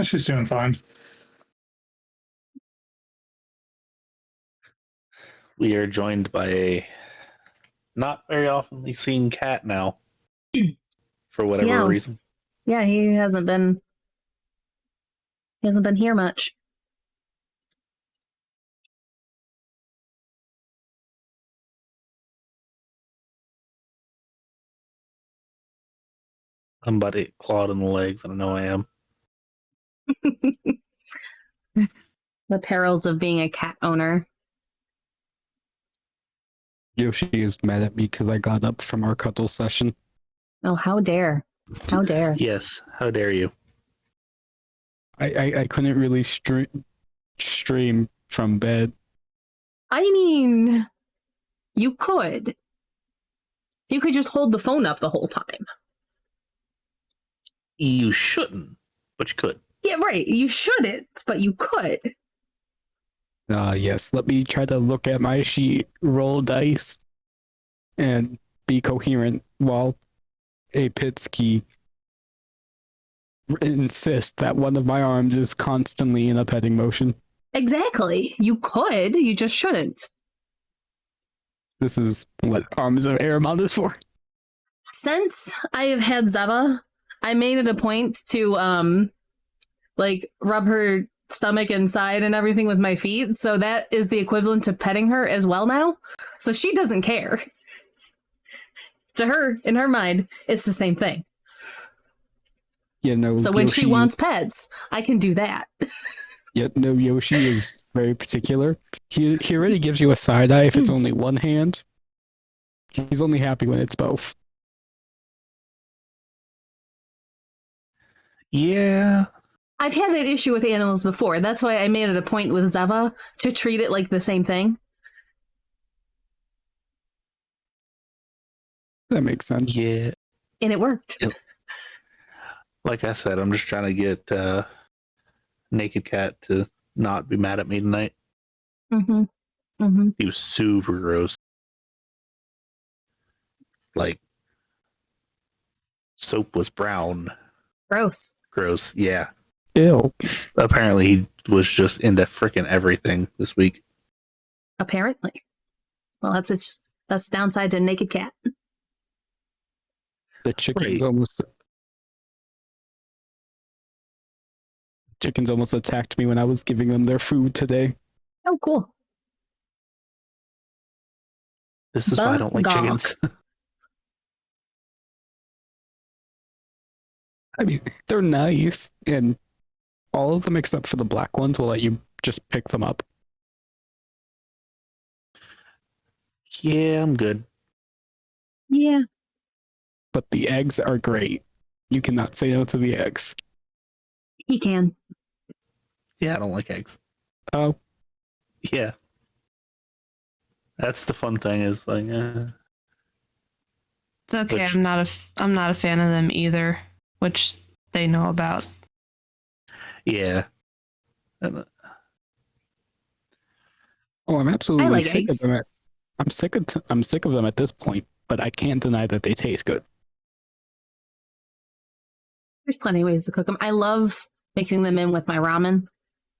She's doing fine. We are joined by a not very oftenly seen cat now, for whatever reason. Yeah, he hasn't been here much. Somebody clawed in the legs, and I know I am. The perils of being a cat owner. Yoshi is mad at me because I got up from our cuddle session. Oh, how dare. How dare. Yes, how dare you. I couldn't really stream from bed. I mean, you could. You could just hold the phone up the whole time. You shouldn't, but you could. Yeah, right. You shouldn't, but you could. Yes, let me try to look at my sheet, roll dice, and be coherent while a Pitsky insists that one of my arms is constantly in a petting motion. Exactly. You could, you just shouldn't. This is what Arms of Aramount is for. Since I have had Zeva, I made it a point to rub her stomach inside and everything with my feet, so that is the equivalent to petting her as well now. So she doesn't care. To her, in her mind, it's the same thing. Yeah, no. So when Yoshi, she wants pets, I can do that. Yeah, no, Yoshi is very particular. He already gives you a side eye if it's only one hand. He's only happy when it's both. Yeah. I've had that issue with animals before. That's why I made it a point with Zeva to treat it like the same thing. That makes sense. Yeah. And it worked. Like I said, I'm just trying to get Naked Cat to not be mad at me tonight. Mm-hmm. Mm-hmm. He was super gross. Like, soap was brown. Gross. Gross, yeah. Ew. Apparently, he was just into freaking everything this week. Apparently. Well, that's downside to Naked Cat. The chicken's almost attacked me when I was giving them their food today. Oh, cool. This is why I don't like chickens. I mean, they're nice, and all of them except for the black ones will let you just pick them up. Yeah, I'm good. Yeah. But the eggs are great. You cannot say no to the eggs. He can. Yeah, I don't like eggs. Oh. Yeah. That's the fun thing is like It's okay. I'm not a fan of them either, which they know about. Yeah. Oh, I'm absolutely like sick eggs. of them. I'm sick of them at this point, but I can't deny that they taste good. There's plenty of ways to cook them. I love mixing them in with my ramen.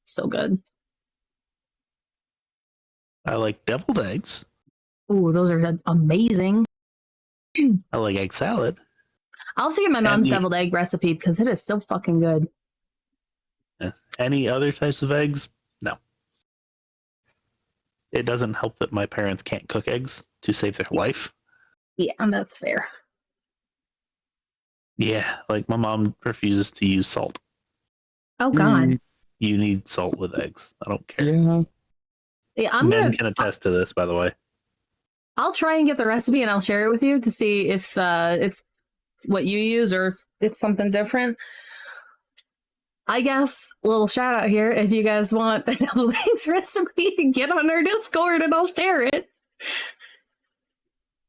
So good. I like deviled eggs. Ooh, those are amazing. I like egg salad. I'll have to get my mom's deviled egg recipe because it is so fucking good. Any other types of eggs? No. It doesn't help that my parents can't cook eggs to save their life. Yeah, that's fair. Yeah, like my mom refuses to use salt. Oh, God. You need salt with eggs. I don't care. Yeah, Men can attest to this, by the way. I'll try and get the recipe and I'll share it with you to see if it's what you use or if it's something different. I guess a little shout out here. If you guys want the deviled eggs recipe, get on our Discord and I'll share it.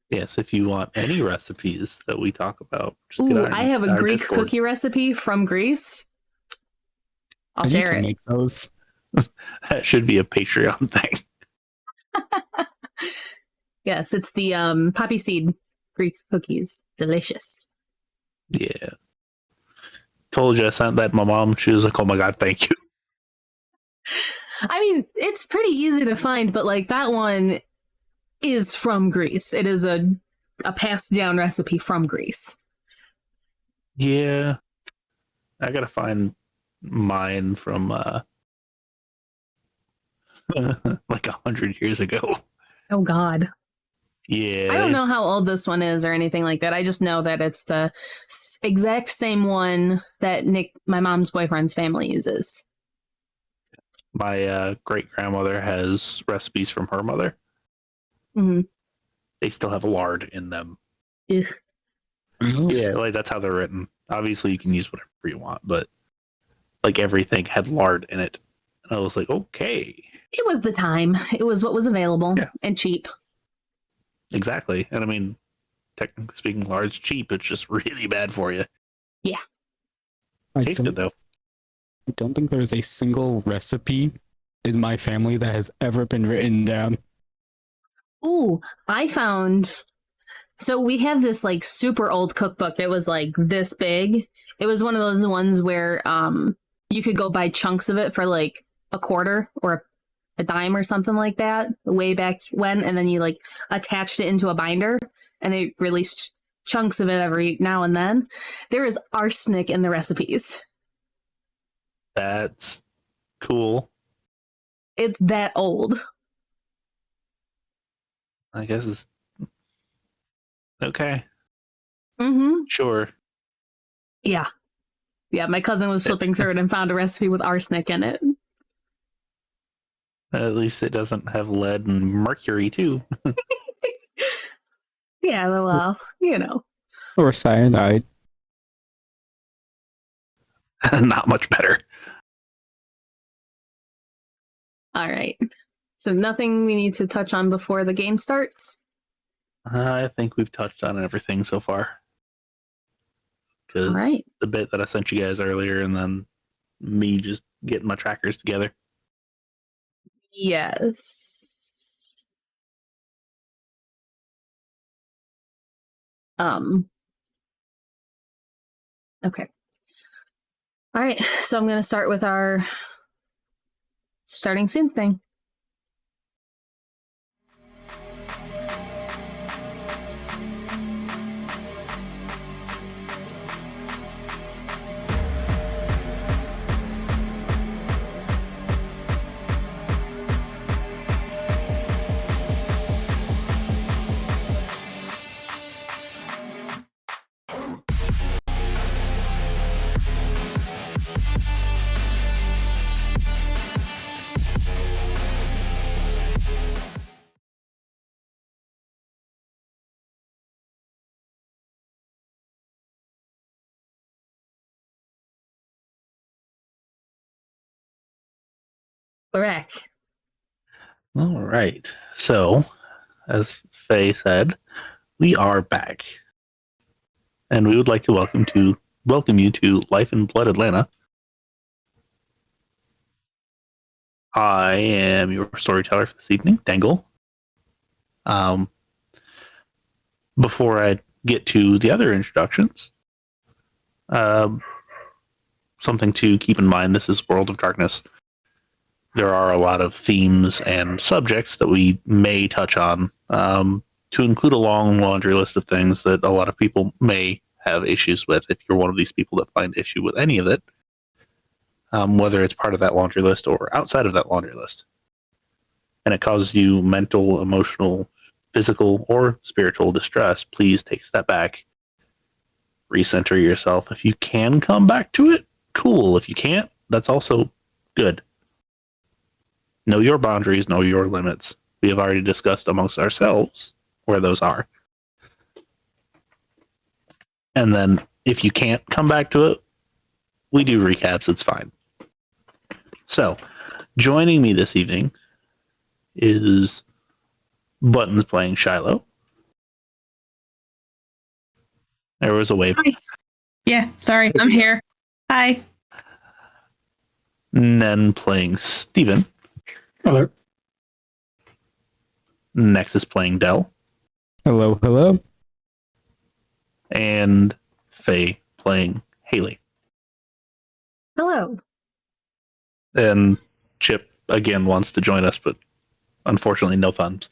Yes, if you want any recipes that we talk about. Ooh, I have a Greek cookie recipe from Greece. I'll share it. Make those. That should be a Patreon thing. Yes, it's the poppy seed Greek cookies. Delicious. Yeah. told you I sent that to my mom. She was like, "Oh my god, thank you." I mean, it's pretty easy to find, but like that one is from Greece. It is a passed down recipe from Greece. Yeah, I gotta find mine from like 100 years ago. Oh God. Yeah, I don't know how old this one is or anything like that. I just know that it's the exact same one that my mom's boyfriend's family uses. My great grandmother has recipes from her mother. Mm-hmm. They still have lard in them. Ugh. Yeah, like that's how they're written. Obviously, you can use whatever you want, but like everything had lard in it. And I was like, okay. It was the time. It was what was available and cheap. Exactly. And I mean, technically speaking, lard's cheap. It's just really bad for you. Yeah. Tastes good, though. I don't think there's a single recipe in my family that has ever been written down. Ooh, I found... So we have this like super old cookbook. It was like this big. It was one of those ones where you could go buy chunks of it for like a quarter or a dime or something like that way back when, and then you like attached it into a binder and they released chunks of it every now and then. There is arsenic in the recipes. That's cool. It's that old. I guess it's okay. Mm-hmm. Sure. Yeah. Yeah, my cousin was flipping through it and found a recipe with arsenic in it. At least it doesn't have lead and mercury, too. Yeah, well, you know. Or cyanide. Not much better. All right. So nothing we need to touch on before the game starts? I think we've touched on everything so far. Because the bit that I sent you guys earlier and then me just getting my trackers together. Yes. Okay. All right, so I'm going to start with our starting soon thing. Correct. All right. So, as Faye said, we are back. And we would like to welcome you to Life in Blood Atlanta. I am your storyteller for this evening, Dengle. Before I get to the other introductions, something to keep in mind, this is World of Darkness. There are a lot of themes and subjects that we may touch on, to include a long laundry list of things that a lot of people may have issues with if you're one of these people that find issue with any of it, whether it's part of that laundry list or outside of that laundry list. And it causes you mental, emotional, physical, or spiritual distress, please take a step back, recenter yourself. If you can come back to it, cool. If you can't, that's also good. Know your boundaries, know your limits. We have already discussed amongst ourselves where those are. And then if you can't come back to it, we do recaps, it's fine. So, joining me this evening is Buttons playing Shiloh. There was a wave. Hi. Yeah, sorry, I'm here. Hi. Nen playing Steven. Hello. Nexus playing Dell. Hello, hello. And Faye playing Hailey. Hello. And Chip again wants to join us, but unfortunately, no thumbs.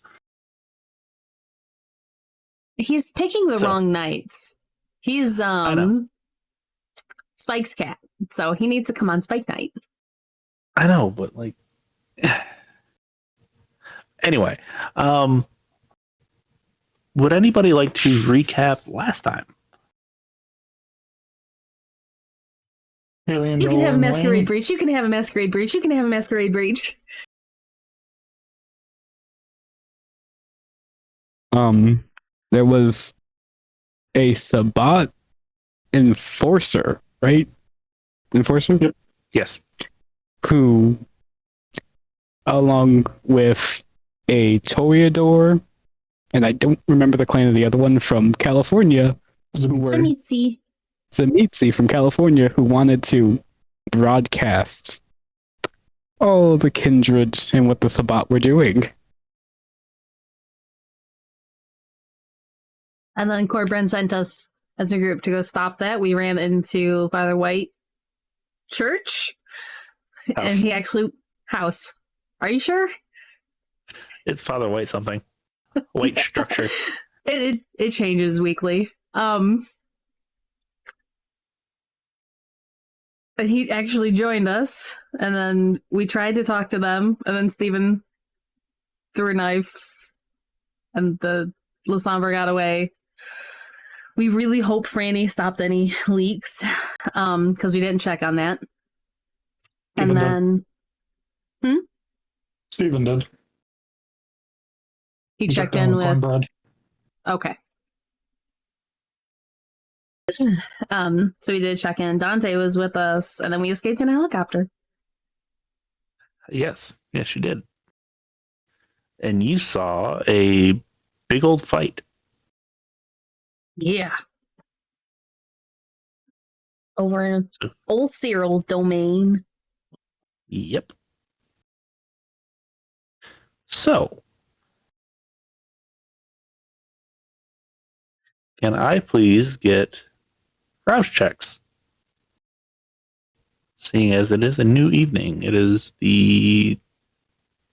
He's picking the So- wrong nights. He's I know. Spike's cat, so he needs to come on Spike night. I know, but like, anyway, would anybody like to recap last time? Hailey and You can Dell have a and masquerade Lane. breach. You can have a masquerade breach. You can have a masquerade breach. There was a Sabbat enforcer, right? Enforcer? Yep. Yes. Who, along with a Toreador, and I don't remember the clan of the other one from California, who were Mitzi. Zamitzi from California, who wanted to broadcast all the kindred and what the Sabbat were doing. And then Corbin sent us as a group to go stop that. We ran into Father White Church, House. and he actually house. Are you sure? It's Father White something. White structure. It changes weekly. But he actually joined us, and then we tried to talk to them, and then Steven threw a knife, and the Lasombra got away. We really hope Franny stopped any leaks, because we didn't check on that. And Steven then Steven did. he He checked in in with. Cornbread. Okay. So we did check in. Dante was with us, and then we escaped in a helicopter. Yes. Yes, you did. And you saw a big old fight. Yeah. Over in old Cyril's domain. Yep. So, can I please get rouse checks? Seeing as it is a new evening, it is the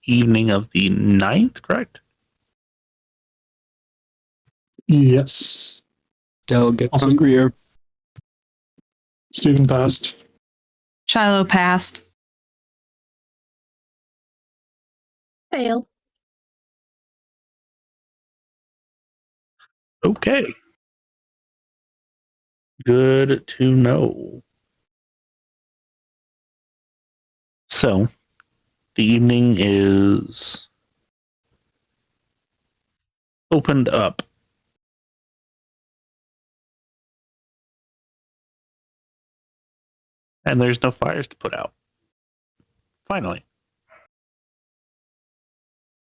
evening of the 9th, correct? Yes. Dell gets Also- hungrier. Steven passed. Shiloh passed. Fail. Okay. Good to know. So, the evening is opened up. And there's no fires to put out. Finally.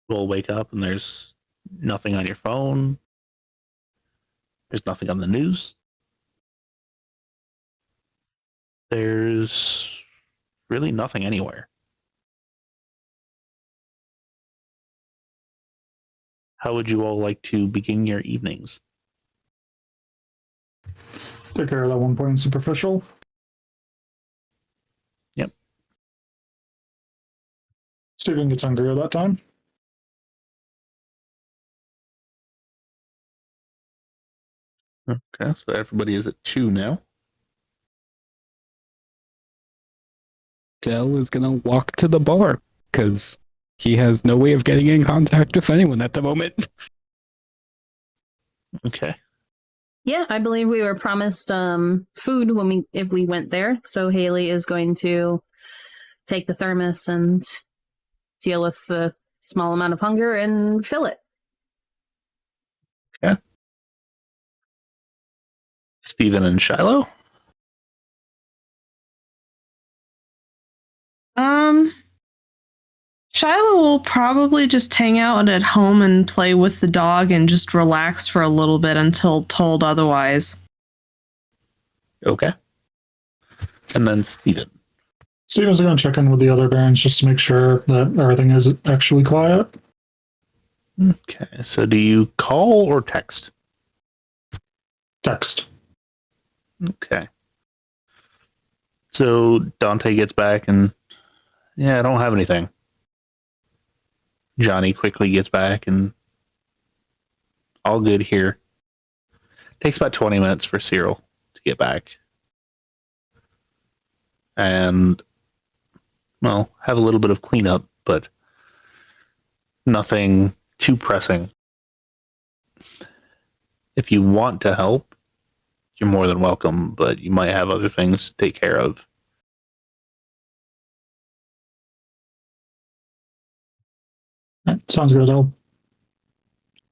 We'll wake up and there's nothing on your phone. There's nothing on the news. There's really nothing anywhere. How would you all like to begin your evenings? Take care of that one point superficial. Yep. Steven gets hungry at that time. Okay, so everybody is at 2 now. Dell is gonna walk to the bar because he has no way of getting in contact with anyone at the moment. Okay. Yeah, I believe we were promised food if we went there. So Hailey is going to take the thermos and deal with the small amount of hunger and fill it. Stephen and Shiloh? Shiloh will probably just hang out at home and play with the dog and just relax for a little bit until told otherwise. Okay. And then Stephen. Steven's going to check in with the other barons just to make sure that everything is actually quiet. Okay, so do you call or text? Text. Okay. So Dante gets back and, yeah, I don't have anything. Johnny quickly gets back and all good here. Takes about 20 minutes for Cyril to get back. And, well, have a little bit of cleanup, but nothing too pressing. If you want to help, you're more than welcome, but you might have other things to take care of. Alright, sounds good. I'll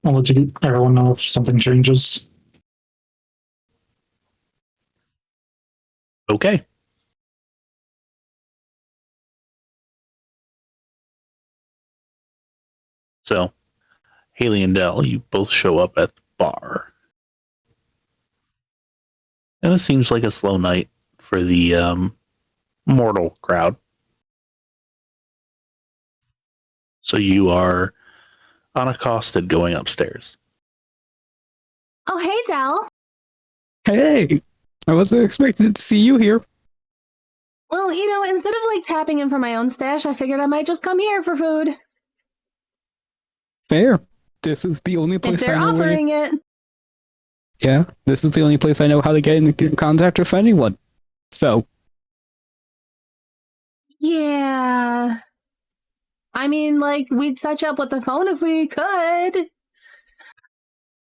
let everyone know if something changes. Okay. So, Hailey and Dell, you both show up at the bar. And it seems like a slow night for the mortal crowd. So you are unaccosted going upstairs. Oh, hey, Dell. Hey, I wasn't expecting to see you here. Well, instead of like tapping in for my own stash, I figured I might just come here for food. Fair. This is the only If place they're I know offering it. Yeah, this is the only place I know how to get in contact with anyone. So, Yeah. I mean, like, we'd touch up with the phone if we could.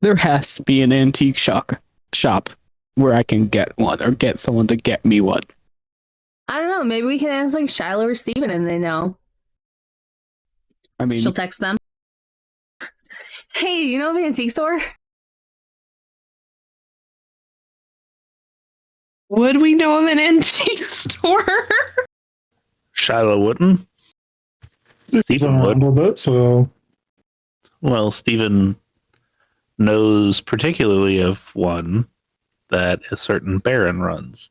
there has to be an antique shop where I can get one or get someone to get me one. I don't know. Maybe we can ask like Shiloh or Steven and they know. I mean, She'll text them. Hey, you know the antique store? Would we know of an antique store? Shiloh wouldn't. Stephen Around a would. little bit, so Well, Stephen knows particularly of one that a certain Baron runs.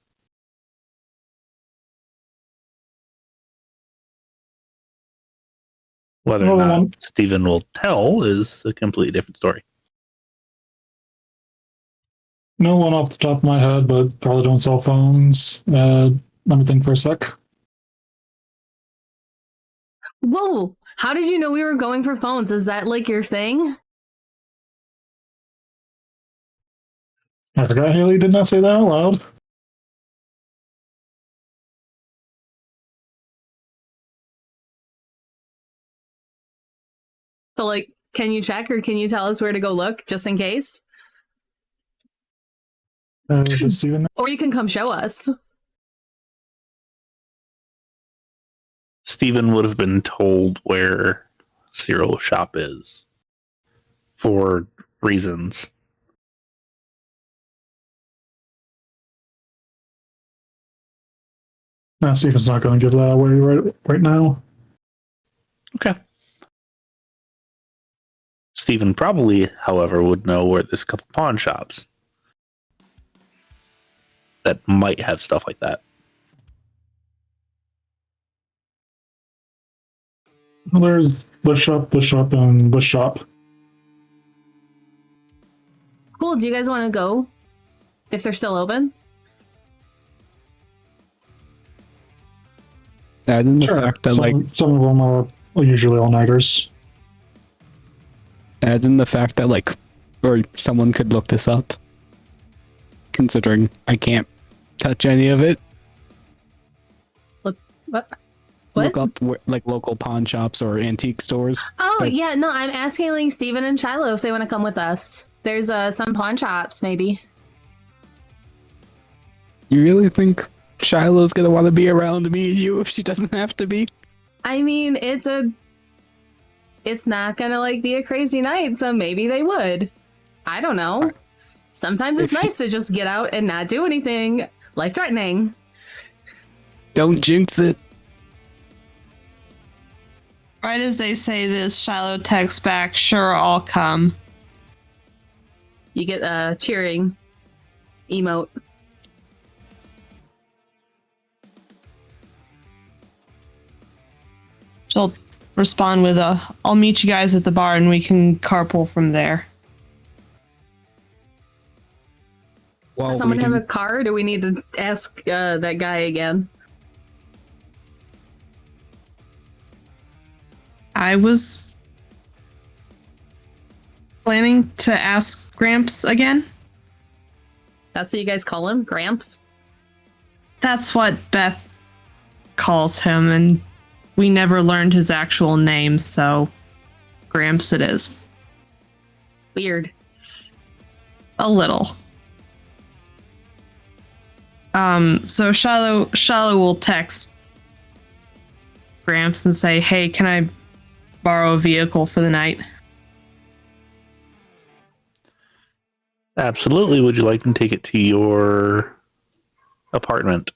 Whether or Well, not Stephen will tell is a completely different story. no one off the top of my head, but probably don't sell phones. Let me think for a sec. Whoa! How did you know we were going for phones? Is that like your thing? I forgot Hailey did not say that out loud. So, like, can you check or can you tell us where to go look just in case? Is it Steven? Or you can come show us. Stephen would have been told where Cyril's shop is for reasons. No, Steven's not going to give that away right now. Okay. Stephen probably, however, would know where there's a couple pawn shops that might have stuff like that. Well, there's Bush Shop, and Bush Shop. Cool. Do you guys want to go? If they're still open? add in the Sure. fact that Some of them are usually all-nighters. add in the fact that or someone could look this up. Considering I can't touch any of it. What? Look up local pawn shops or antique stores. Oh, But- yeah. No, I'm asking like Steven and Shiloh if they want to come with us. There's some pawn shops, maybe. You really think Shiloh's gonna want to be around me and you if she doesn't have to be? I mean, it's not gonna like be a crazy night, so maybe they would. I don't know. Sometimes it's If nice to just get out and not do anything life-threatening. Don't jinx it. Right as they say this, Shiloh texts back, "Sure, I'll come." You get a cheering emote. She'll respond with "I'll meet you guys at the bar and we can carpool from there." While Does someone have waiting- a car? Or do we need to ask that guy again? I was planning to ask Gramps again. That's what you guys call him, Gramps? That's what Beth calls him, and we never learned his actual name, so Gramps it is. Weird. A little. So Shiloh will text Gramps and say, "Hey, can I borrow a vehicle for the night?" Absolutely. Would you like to take it to your apartment?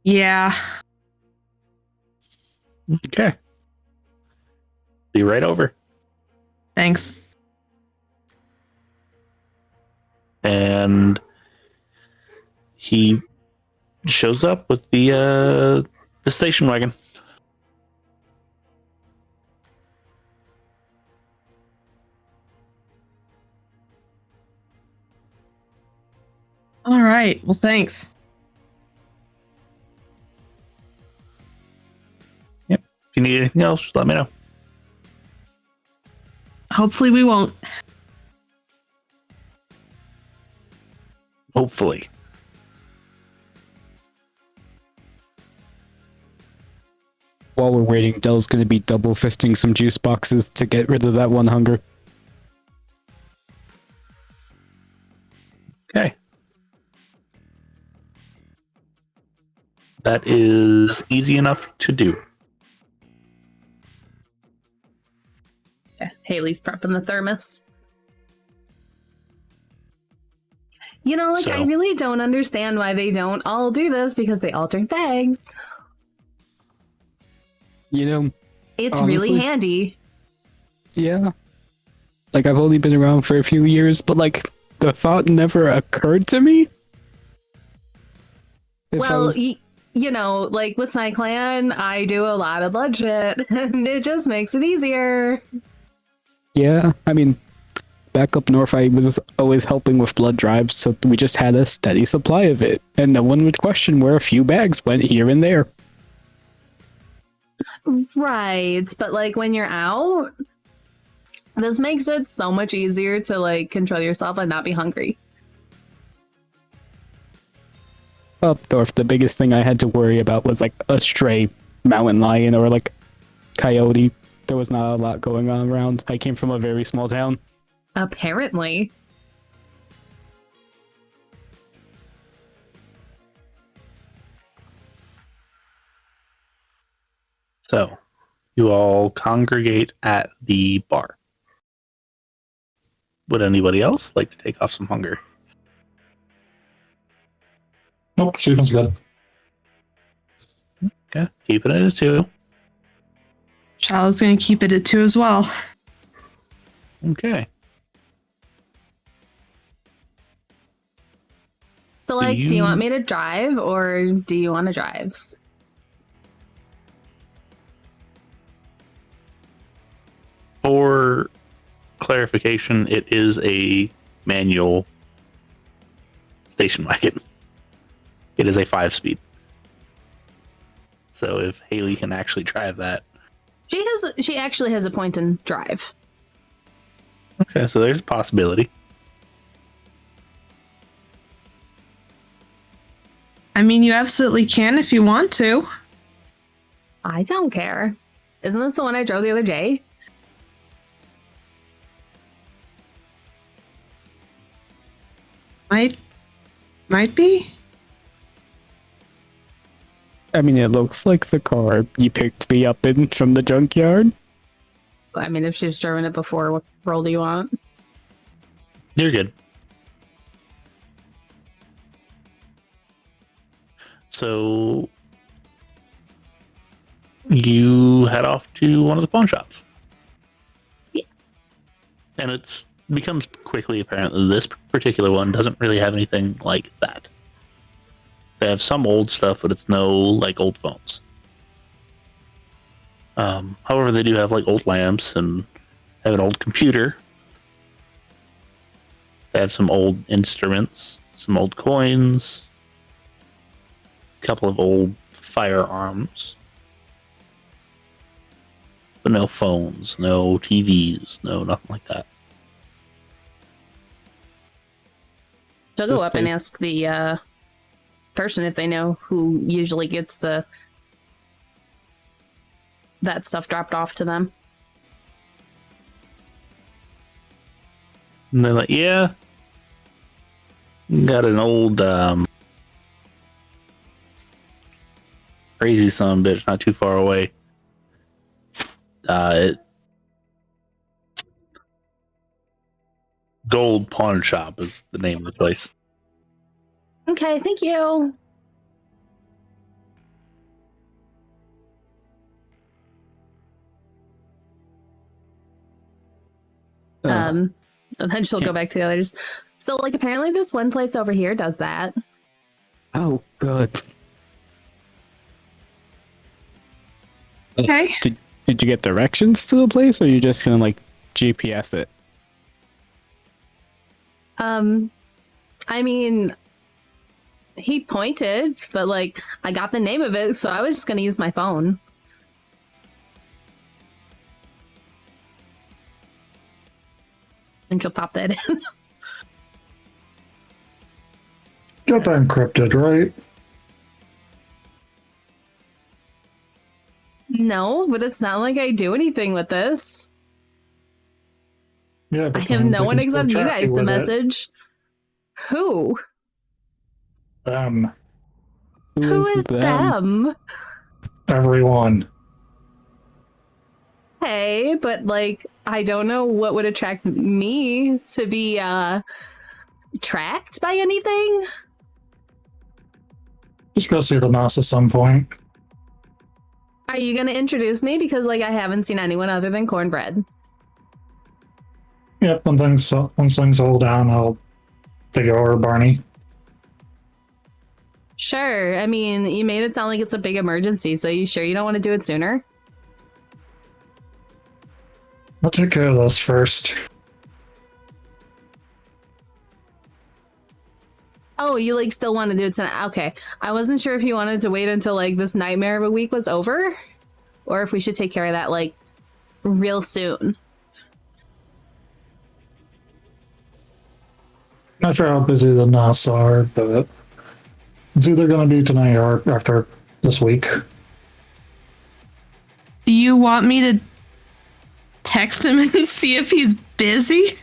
Yeah. Okay. Be right over. Thanks. And he shows up with the station wagon. All right. Well, thanks. Yep. If you need anything else, just let me know. Hopefully we won't. Hopefully. While we're waiting, Dell's going to be double fisting some juice boxes to get rid of that one hunger. Okay. That is easy enough to do. Yeah, Hailey's prepping the thermos. You know, like, I really don't understand why they don't all do this, because they all drink bags. You know, It's honestly, really handy. yeah. Like, I've only been around for a few years, but, like, the thought never occurred to me. If I Well, was- you know, like, with my clan, I do a lot of bloodshed, and it just makes it easier. Yeah, I mean, back up north, I was always helping with blood drives, so we just had a steady supply of it, and no one would question where a few bags went here and there. Right, but, like, when you're out, this makes it so much easier to, like, control yourself and not be hungry. Up north, the biggest thing I had to worry about was, like, a stray mountain lion or, like, coyote. There was not a lot going on around. I came from a very small town. Apparently. So, you all congregate at the bar. Would anybody else like to take off some hunger? Nope, Steven's good. Okay, keeping it at 2. Shiloh's going to keep it at 2 as well. Okay. So, like, do you you- want me to drive, or do you want to drive? For clarification, it is a manual station wagon. It is a 5-speed. So if Hailey can actually drive that. She actually has a point in drive. Okay, so there's a possibility. I mean, you absolutely can if you want to. I don't care. Isn't this the one I drove the other day? Might be. I mean, it looks like the car you picked me up in from the junkyard. I mean, if she's driven it before, what role do you want? You're good. So you head off to one of the pawn shops. Yeah. And it's becomes quickly apparent that this particular one doesn't really have anything like that. They have some old stuff, but it's no like old phones. However, they do have like old lamps and have an old computer. They have some old instruments, some old coins, a couple of old firearms, but no phones, no TVs, no nothing like that. She'll go This up and place- ask the person if they know who usually gets that stuff dropped off to them. And they're like, yeah, got an old crazy son of a bitch not too far away. Gold Pawn Shop is the name of the place. Okay, thank you. And then she'll go back to the others. So, like, apparently this one place over here does that. Oh, good. Okay. Did you get directions to the place, or are you just gonna like GPS it? I mean, he pointed, but like, I got the name of it, so I was just gonna use my phone. And she'll pop that in. Got that encrypted, right? No, but it's not like I do anything with this. Yeah, I but have then no they one can still except you track guys to with it. message. Who? Them. Who is them? Everyone. Hey, but like, I don't know what would attract me to be tracked by anything. Just go see the NOS at some point. Are you gonna introduce me? Because like, I haven't seen anyone other than Cornbread. Yep, once things hold down, I'll take it over, Barney. Sure. I mean, you made it sound like it's a big emergency, so you sure you don't want to do it sooner? I'll take care of this first. Oh, you like still want to do it tonight? Okay. I wasn't sure if you wanted to wait until like this nightmare of a week was over, or if we should take care of that like real soon. Not sure how busy the NOS are, but it's either going to be tonight or after this week. Do you want me to text him and see if he's busy?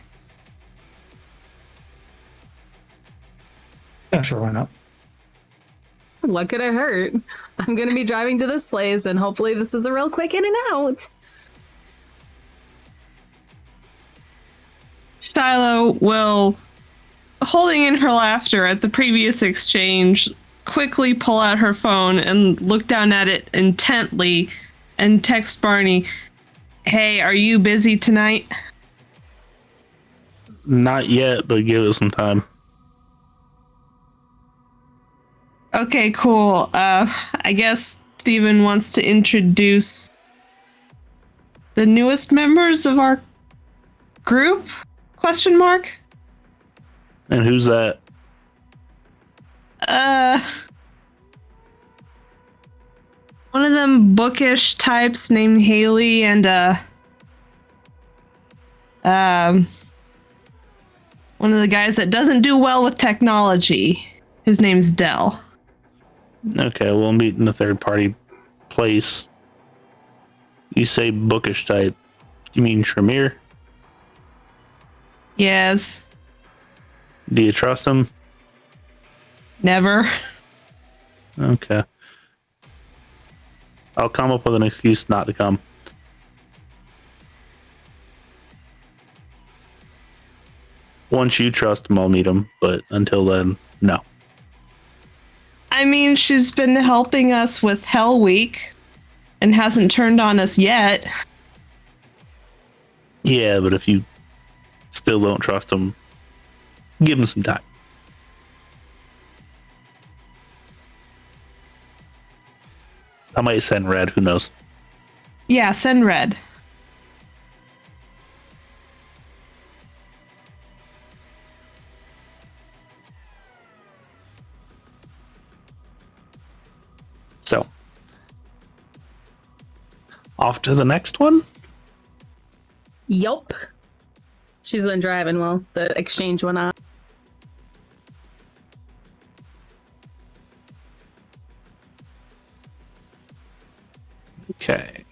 Yeah, sure, why not? What could it hurt? I'm gonna be driving to this place, and hopefully this is a real quick in and out. Shiloh will, holding in her laughter at the previous exchange, quickly pull out her phone and look down at it intently and text Barney, "Hey, are you busy tonight?" Not yet, but give it some time. Okay, cool. I guess Steven wants to introduce the newest members of our group? Question mark? And who's that? One of them bookish types named Hailey and one of the guys that doesn't do well with technology. His name's Dell. Okay, we'll meet in the third party place. You say bookish type. You mean Tremere? Yes. Do you trust him? Never. Okay. I'll come up with an excuse not to come. Once you trust him, I'll meet him, but until then, no. I mean, she's been helping us with Hell Week and hasn't turned on us yet. Yeah, but if you still don't trust him, give him some time. I might send Red, who knows? Yeah, send Red. Off to the next one. Yup. She's been driving while the exchange went on. Okay.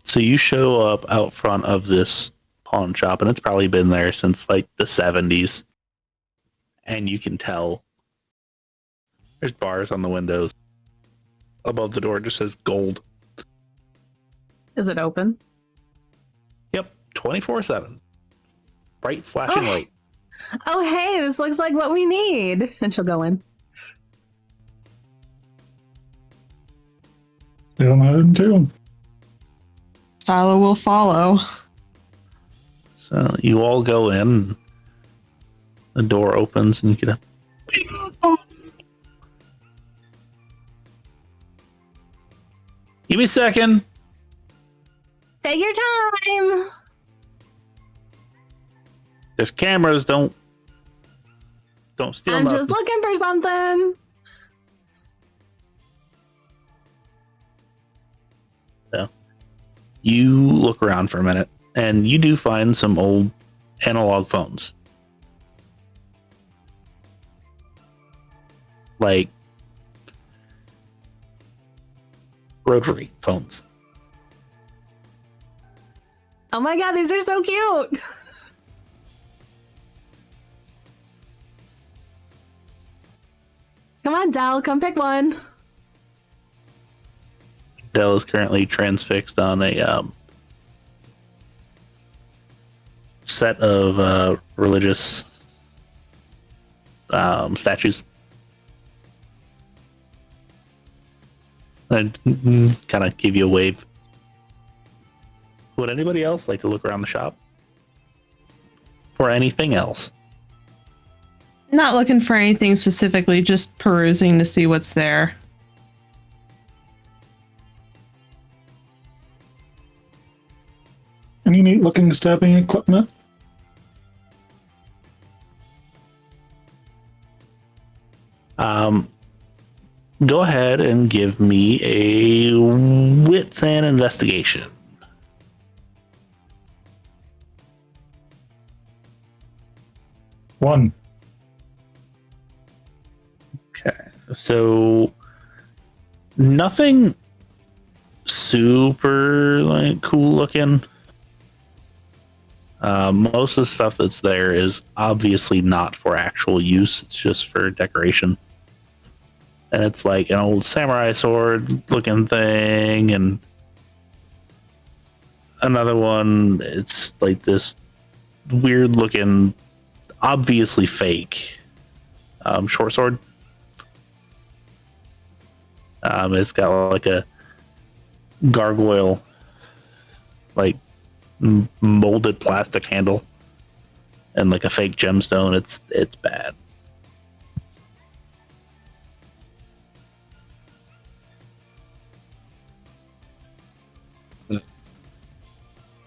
So you show up out front of this pawn shop, and it's probably been there since like the 70s. And you can tell there's bars on the windows. Above the door just says gold. Is it open? Yep, 24/7. Bright flashing light. Oh, hey, this looks like what we need. And she'll go in. Still not in too. Shiloh will follow. So you all go in. The door opens and you get a... Give me a second. Take your time. There's cameras. Don't steal I'm nothing. just looking for something. So you look around for a minute, and you do find some old analog phones. Like rotary phones. Oh my god, these are so cute. Come on, Dell, come pick one. Dell is currently transfixed on a set of religious statues. And kind of give you a wave. Would anybody else like to look around the shop for anything else? Not looking for anything specifically, just perusing to see what's there. Any neat looking stabbing equipment? Go ahead and give me a wits and investigation. One. Okay, so nothing super like cool looking. Most of the stuff that's there is obviously not for actual use. It's just for decoration. And it's like an old samurai sword looking thing, and another one, it's like this weird looking, obviously fake short sword. It's got like a gargoyle, like molded plastic handle, and like a fake gemstone. It's bad.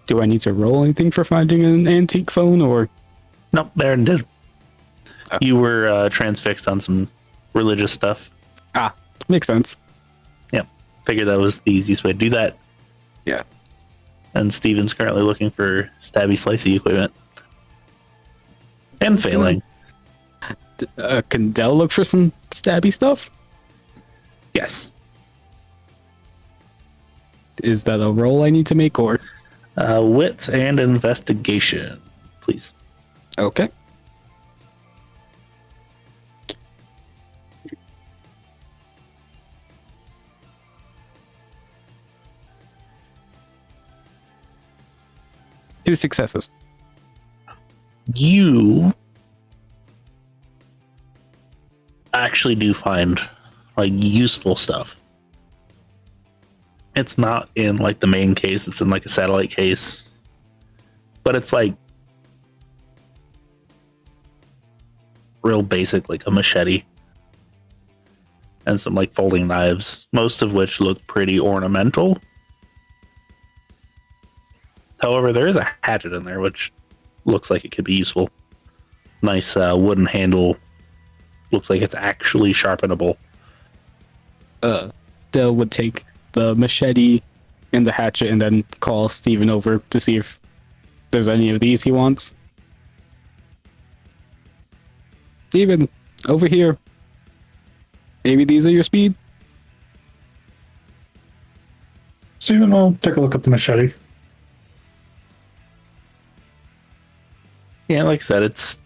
Do I need to roll anything for finding an antique phone, or? Nope, there and did. Oh. You were transfixed on some religious stuff. Ah, makes sense. Yep. Figured that was the easiest way to do that. Yeah. And Steven's currently looking for stabby slicey equipment. And failing. Can Dell look for some stabby stuff? Yes. Is that a roll I need to make, or? Wits and investigation, please. Okay. Two successes. You actually do find like useful stuff. It's not in like the main case, it's in like a satellite case. But it's like real basic, like a machete and some like folding knives, most of which look pretty ornamental. However, there is a hatchet in there, which looks like it could be useful. Nice wooden handle. Looks like it's actually sharpenable. Dell would take the machete in the hatchet and then call Steven over to see if there's any of these he wants. Steven, over here. Maybe these are your speed? Steven will take a look at the machete. Yeah, like I said, it's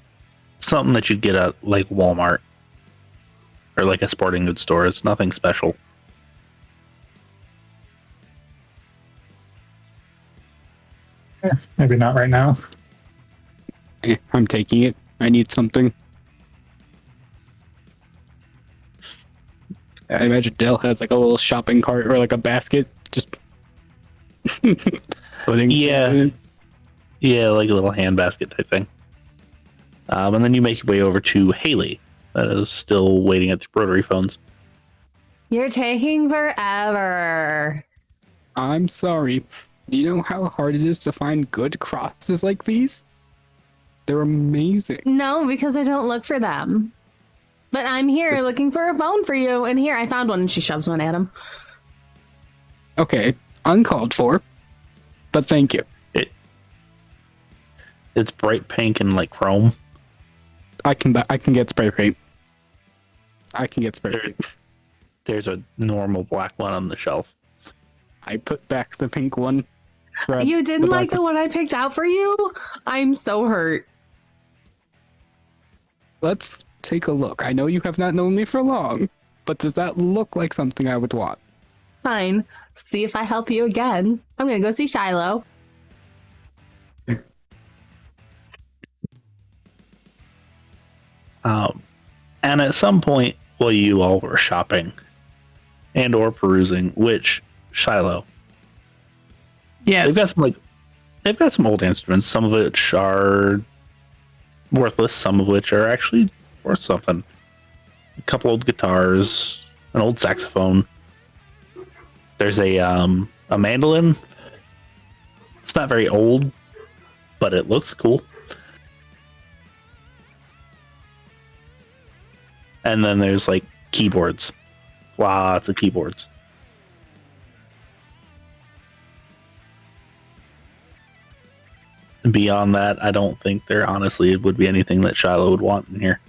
something that you'd get at like Walmart or like a sporting goods store. It's nothing special. Maybe not right now. I'm taking it. I need something. I imagine Dell has like a little shopping cart or like a basket, just putting. Yeah. things in it. Yeah, like a little handbasket type thing. And then you make your way over to Hailey, that is still waiting at the rotary phones. You're taking forever. I'm sorry. Do you know how hard it is to find good crosses like these? They're amazing. No, because I don't look for them. But I'm here looking for a phone for you, and here I found one, and she shoves one at him. Okay, uncalled for, but thank you. It's bright pink and like chrome. I can get spray paint. I can get spray paint. There's a normal black one on the shelf. I put back the pink one. You didn't like the one I picked out for you? I'm so hurt. Let's take a look. I know you have not known me for long, but does that look like something I would want? Fine. See if I help you again. I'm gonna go see Shiloh. And at some point while you all were shopping and or perusing, which Shiloh, Yes. they've got some old instruments, some of which are worthless, some of which are actually worth something. A couple old guitars, an old saxophone. There's a mandolin. It's not very old, but it looks cool. And then there's like keyboards. Lots of keyboards. And beyond that, I don't think there honestly would be anything that Shiloh would want in here.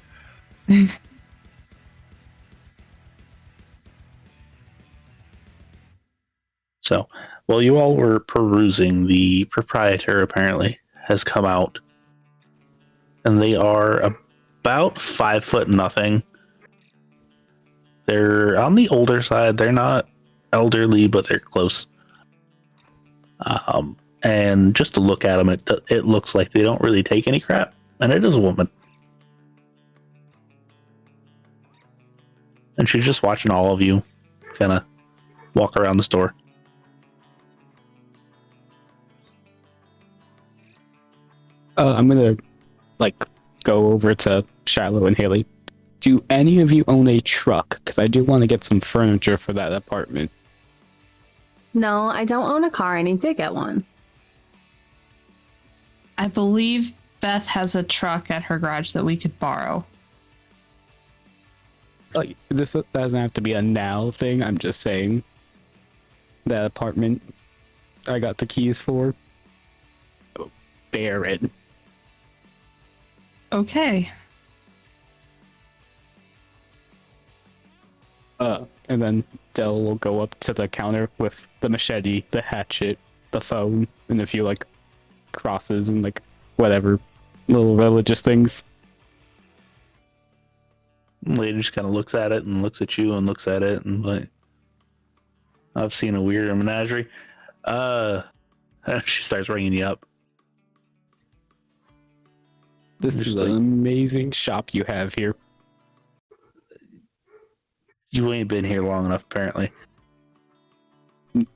So, while you all were perusing, the proprietor apparently has come out. And they are about 5 foot nothing. They're on the older side. They're not elderly, but they're close. And just to look at them, it looks like they don't really take any crap. And it is a woman. And she's just watching all of you kind of walk around the store. I'm gonna go over to Shiloh and Hailey. Do any of you own a truck? Because I do want to get some furniture for that apartment. No, I don't own a car. I need to get one. I believe Beth has a truck at her garage that we could borrow. Like, this doesn't have to be a now thing. I'm just saying that apartment I got the keys for. Oh, bear it. Okay. And then Dell will go up to the counter with the machete, the hatchet, the phone, and a few crosses and whatever little religious things. Lady just kind of looks at it and looks at you and looks at it and I've seen a weirder menagerie. She starts ringing you up. This is an amazing shop you have here. You ain't been here long enough, apparently.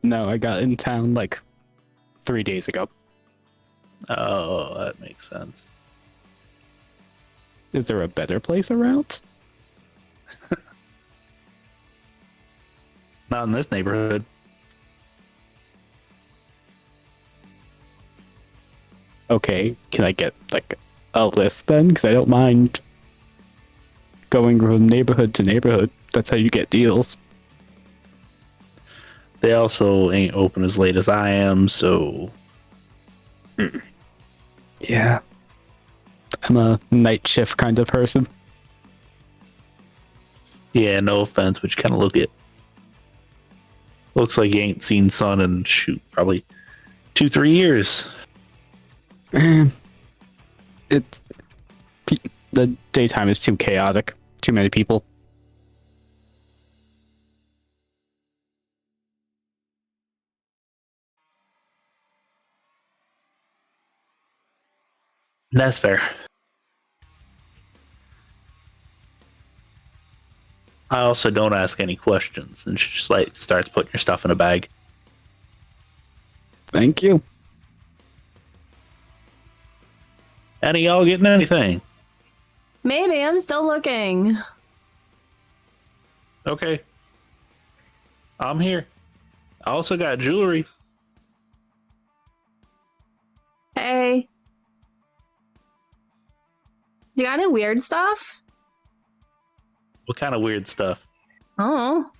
No, I got in town 3 days ago. Oh, that makes sense. Is there a better place around? Not in this neighborhood. Okay, can I get a list then? Because I don't mind going from neighborhood to neighborhood. That's how you get deals. They also ain't open as late as I am, so Yeah. I'm a night shift kind of person. yeah, no offense, but you kind of look it. Looks like you ain't seen sun in probably 2-3 years. It's the daytime is too chaotic. Too many people. That's fair. I also don't ask any questions, and she just like starts putting your stuff in a bag. Thank you. Any of y'all getting anything? Maybe, I'm still looking. Okay. I'm here. I also got jewelry. Hey. You got any weird stuff? What kind of weird stuff? Oh.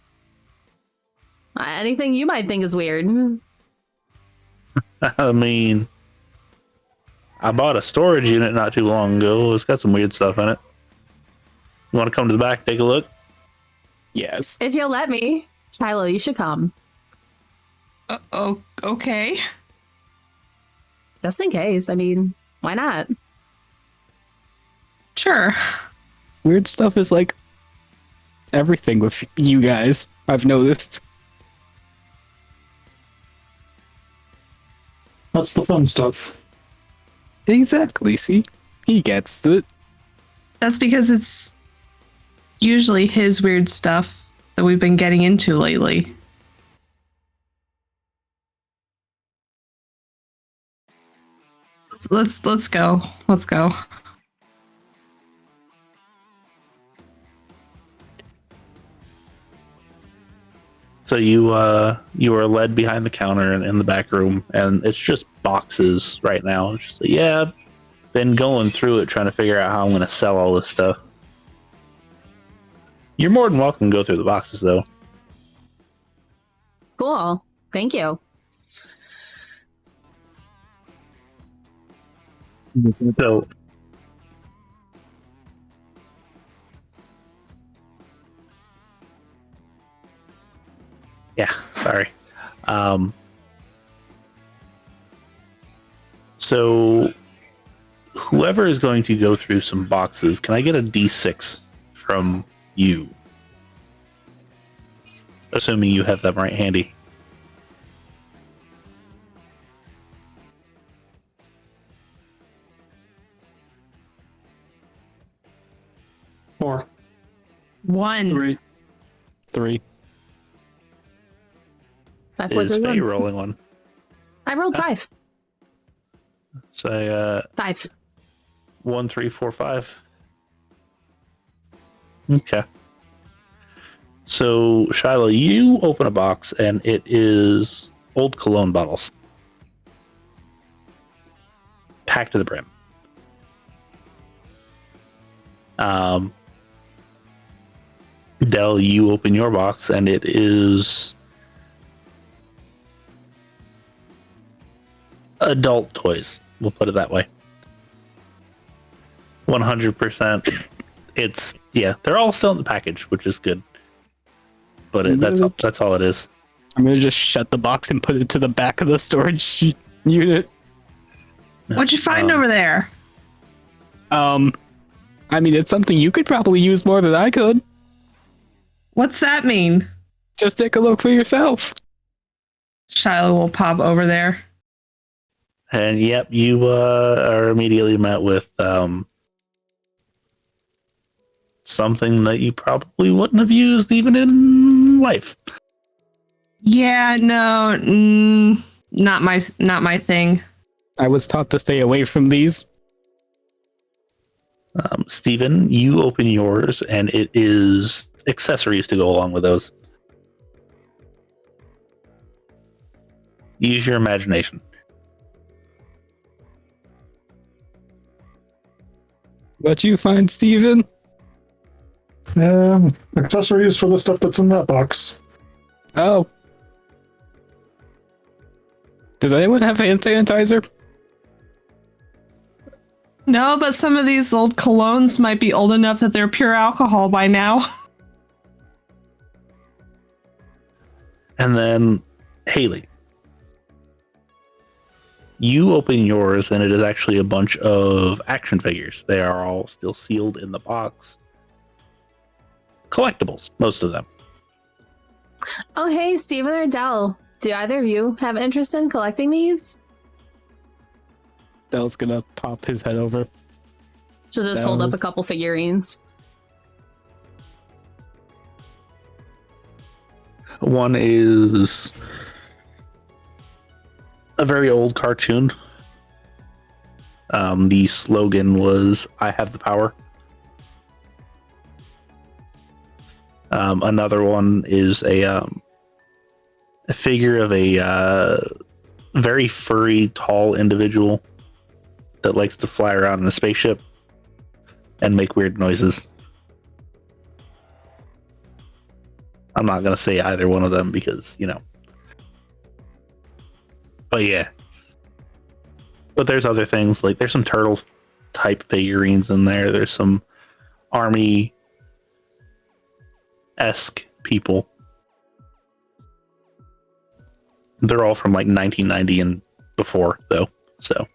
Anything you might think is weird. I mean, I bought a storage unit not too long ago. It's got some weird stuff in it. You want to come to the back, take a look? Yes. If you'll let me. Shiloh, you should come. Okay. Just in case. I mean, why not? Sure. Weird stuff is like everything with you guys, I've noticed. That's the fun stuff. Exactly, see? He gets it. That's because it's usually his weird stuff that we've been getting into lately. Let's go. Let's go. So you are led behind the counter in the back room, and it's just boxes right now. It's just like, yeah, been going through it trying to figure out how I'm going to sell all this stuff. You're more than welcome to go through the boxes, though. Cool. Thank you. So yeah, sorry. So whoever is going to go through some boxes, can I get a D6 from you? Assuming you have them right handy. Four. 1. Three. 5, 4, Is 3, Faye 1. rolling one? I rolled 5. So 5. 1, 3, 4, 5. Okay. So Shiloh, you open a box and it is old cologne bottles, packed to the brim. Dell, you open your box and it is adult toys. We'll put it that way. 100%. It's they're all still in the package, which is good. But that's all it is. I'm gonna just shut the box and put it to the back of the storage unit. What'd you find over there? I mean, it's something you could probably use more than I could. What's that mean? Just take a look for yourself. Shiloh will pop over there. And yep, you are immediately met with something that you probably wouldn't have used even in life. Yeah, no, not my thing. I was taught to stay away from these. Steven, you open yours and it is accessories to go along with those. Use your imagination. What you find, Steven? Accessories for the stuff that's in that box. Oh. Does anyone have hand sanitizer? No, but some of these old colognes might be old enough that they're pure alcohol by now. And then, Hailey, you open yours, and it is actually a bunch of action figures. They are all still sealed in the box. Collectibles, most of them. Oh, hey, Steven or Dell. Do either of you have interest in collecting these? Dell's gonna pop his head over. She'll just hold up a couple figurines. One is a very old cartoon. The slogan was, "I have the power." Another one is a figure of a very furry, tall individual that likes to fly around in a spaceship and make weird noises. I'm not going to say either one of them because, you know. But yeah. But there's other things, like there's some turtle type figurines in there. There's some army-esque people. They're all from like 1990 and before, though. So.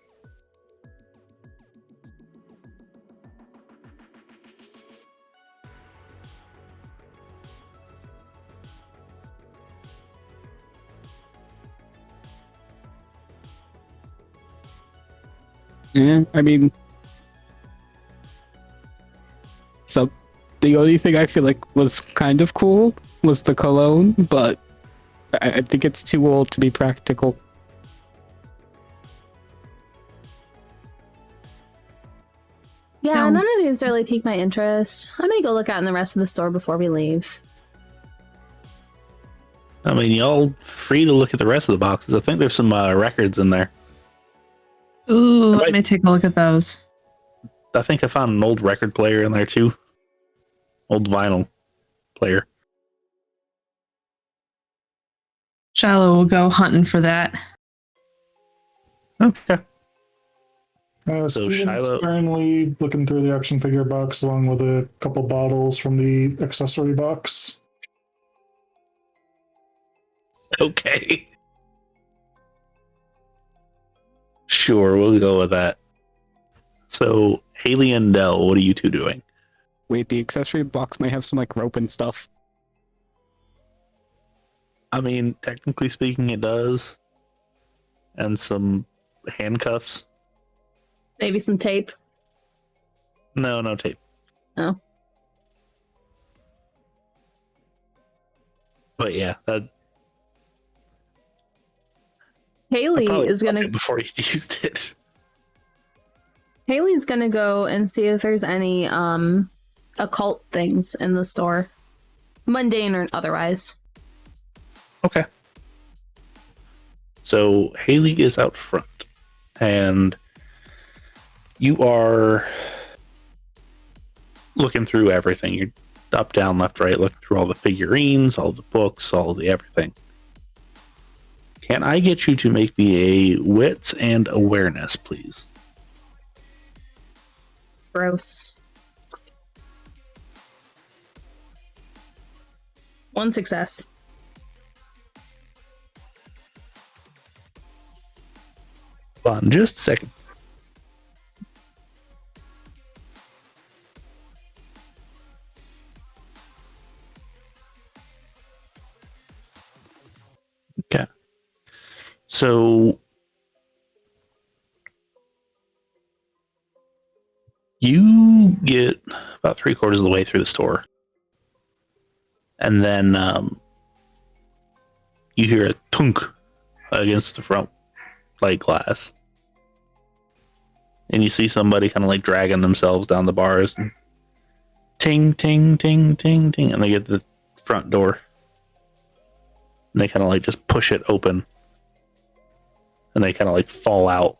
Yeah, I mean, so the only thing I feel like was kind of cool was the cologne, but I think it's too old to be practical. Yeah, No. none of these really pique my interest. I may go look out in the rest of the store before we leave. I mean, y'all free to look at the rest of the boxes. I think there's some records in there. Ooh, Right. let me take a look at those. I think I found an old record player in there too. Old vinyl player. Shiloh will go hunting for that. Okay. So Steven's Shiloh- currently looking through the action figure box along with a couple bottles from the accessory box. Okay. Sure, we'll go with that. So, Hailey and Dell, what are you two doing? Wait, the accessory box might have some like rope and stuff. I mean, technically speaking, it does. And some handcuffs. Maybe some tape. No tape. Oh. But yeah, that Haley probably is gonna it before you used it. Haley's gonna go and see if there's any occult things in the store. Mundane or otherwise. Okay. So Hailey is out front, and you are looking through everything. You're up, down, left, right, looking through all the figurines, all the books, all the everything. Can I get you to make me a wits and awareness, please? Gross. 1 success. Hold on just a second. Okay. So you get about 3/4 of the way through the store. And then you hear a thunk against the front plate glass. And you see somebody kind of like dragging themselves down the bars. And ting, ting, ting, ting, ting. And they get to the front door. And they kind of like just push it open. And they kind of like fall out.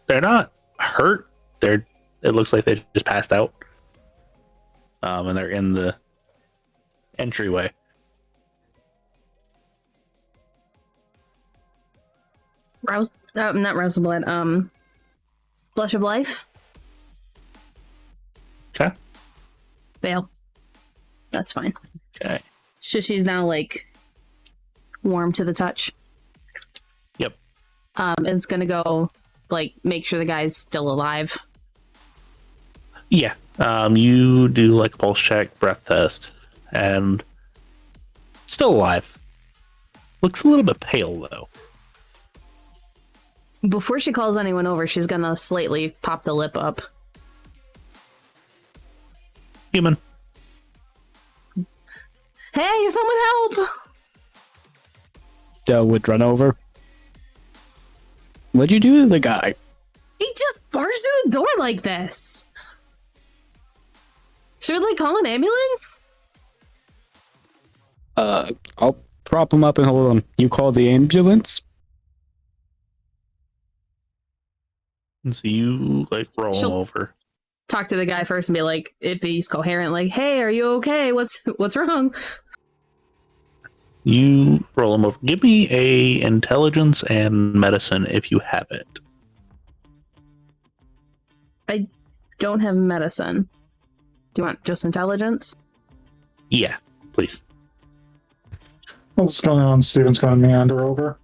They're not hurt. It looks like they just passed out. And they're in the entryway. Not Rouse of Blood. Blush of Life. Okay. Fail. That's fine. Okay. So she's now like warm to the touch. Yep. It's gonna go like make sure the guy's still alive. Yeah. You do like a pulse check, breath test, and still alive. Looks a little bit pale though. Before she calls anyone over, she's gonna slightly pop the lip up. Human. Hey, someone help! Dell would run over. What'd you do to the guy? He just barged through the door like this. Should we like call an ambulance? I'll prop him up and hold him. You call the ambulance? And so you like roll him over. Talk to the guy first and be like, if he's coherent, like, hey, are you okay? What's wrong? You roll him over. Give me a intelligence and medicine if you have it. I don't have medicine. Do you want just intelligence? Yeah, please. What's going on? Steven's going to meander over.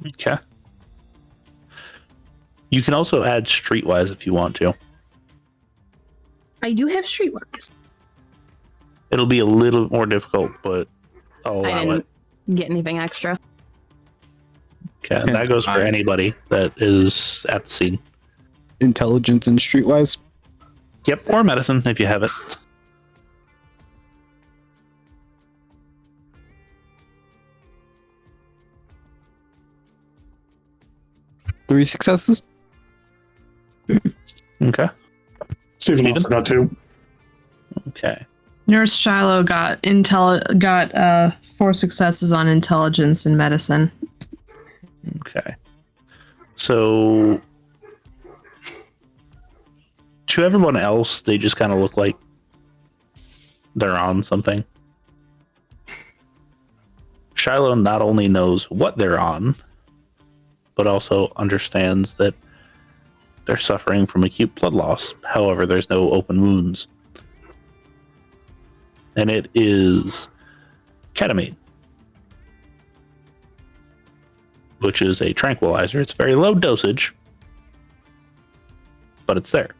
Okay. You can also add streetwise if you want to. I do have streetwise. It'll be a little more difficult, but I'll I allow didn't it. get anything extra. Okay, and that goes for anybody that is at the scene. Intelligence and streetwise? Yep, or medicine if you have it. Three successes? Okay. Steven also got 2. Okay. Nurse Shiloh got 4 successes on intelligence and medicine. Okay. So to everyone else, they just kind of look like they're on something. Shiloh not only knows what they're on, but also understands that they're suffering from acute blood loss. However, there's no open wounds. And it is ketamine, which is a tranquilizer. It's very low dosage, but it's there.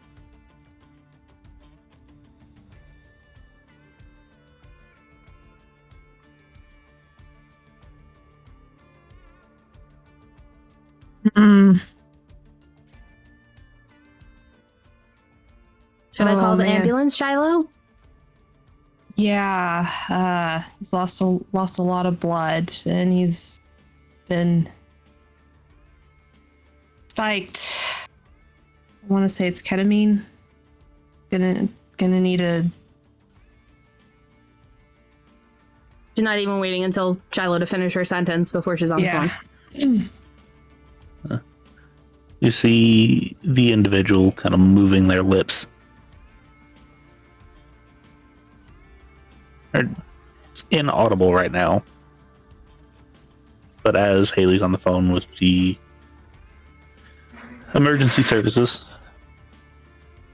Mm. Should I call Oh, the man. ambulance, Shiloh? Yeah, he's lost a lot of blood, and he's been spiked. I want to say it's ketamine. Gonna need a. She's not even waiting until Shiloh to finish her sentence before she's on the phone. You see the individual kind of moving their lips. They're inaudible right now. But as Hailey's on the phone with the emergency services,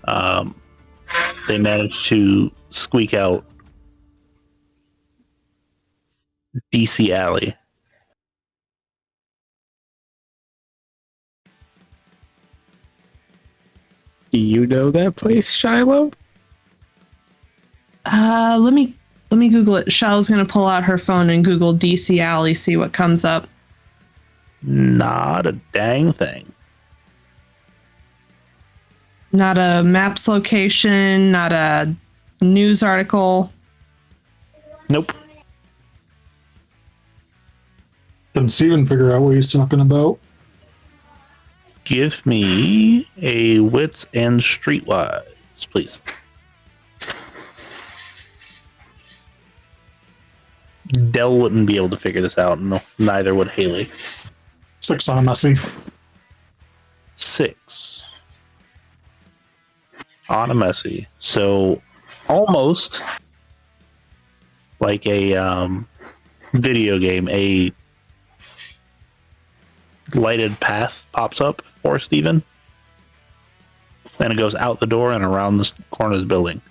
they manage to squeak out DC Alley. Do you know that place, Shiloh? Let me Google it. Shiloh's gonna pull out her phone and Google DC Alley, see what comes up. Not a dang thing. Not a maps location, not a news article. Nope. Can Steven figure out what he's talking about? Give me a wits and streetwise, please. Dell wouldn't be able to figure this out, no, neither would Hailey. 6 on a messy. 6 on a messy. So almost like a video game, a lighted path pops up for Steven. And it goes out the door and around the corner of the building.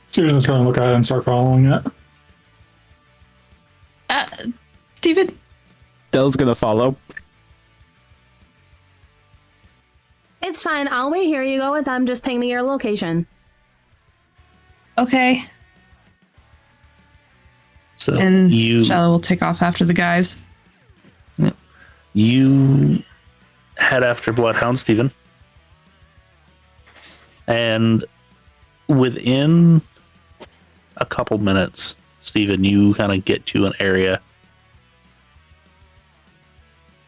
Steven's going to look at it and start following it. Steven? Dell's gonna follow. It's fine. I'll wait here. You go with them. Just ping me your location. Okay. So And you Shiloh will take off after the guys. you head after Bloodhound Steven. And within a couple minutes, Steven, you kind of get to an area.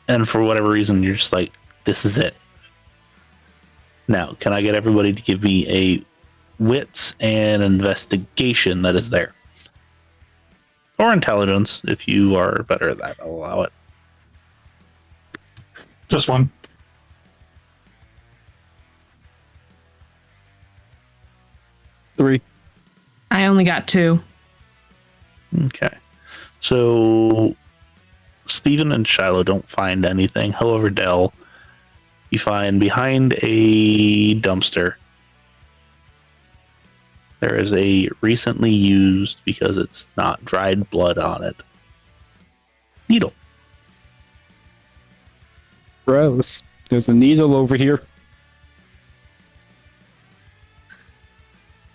And for whatever reason, you're just like, this is it. Now, can I get everybody to give me a wits and investigation that is there? Or intelligence, if you are better at that, I'll allow it. Just one. Three. I only got 2. Okay. So Steven and Shiloh don't find anything. However, Dell, you find behind a dumpster there is a recently used, because it's not dried blood on it, needle. Gross. There's a needle over here.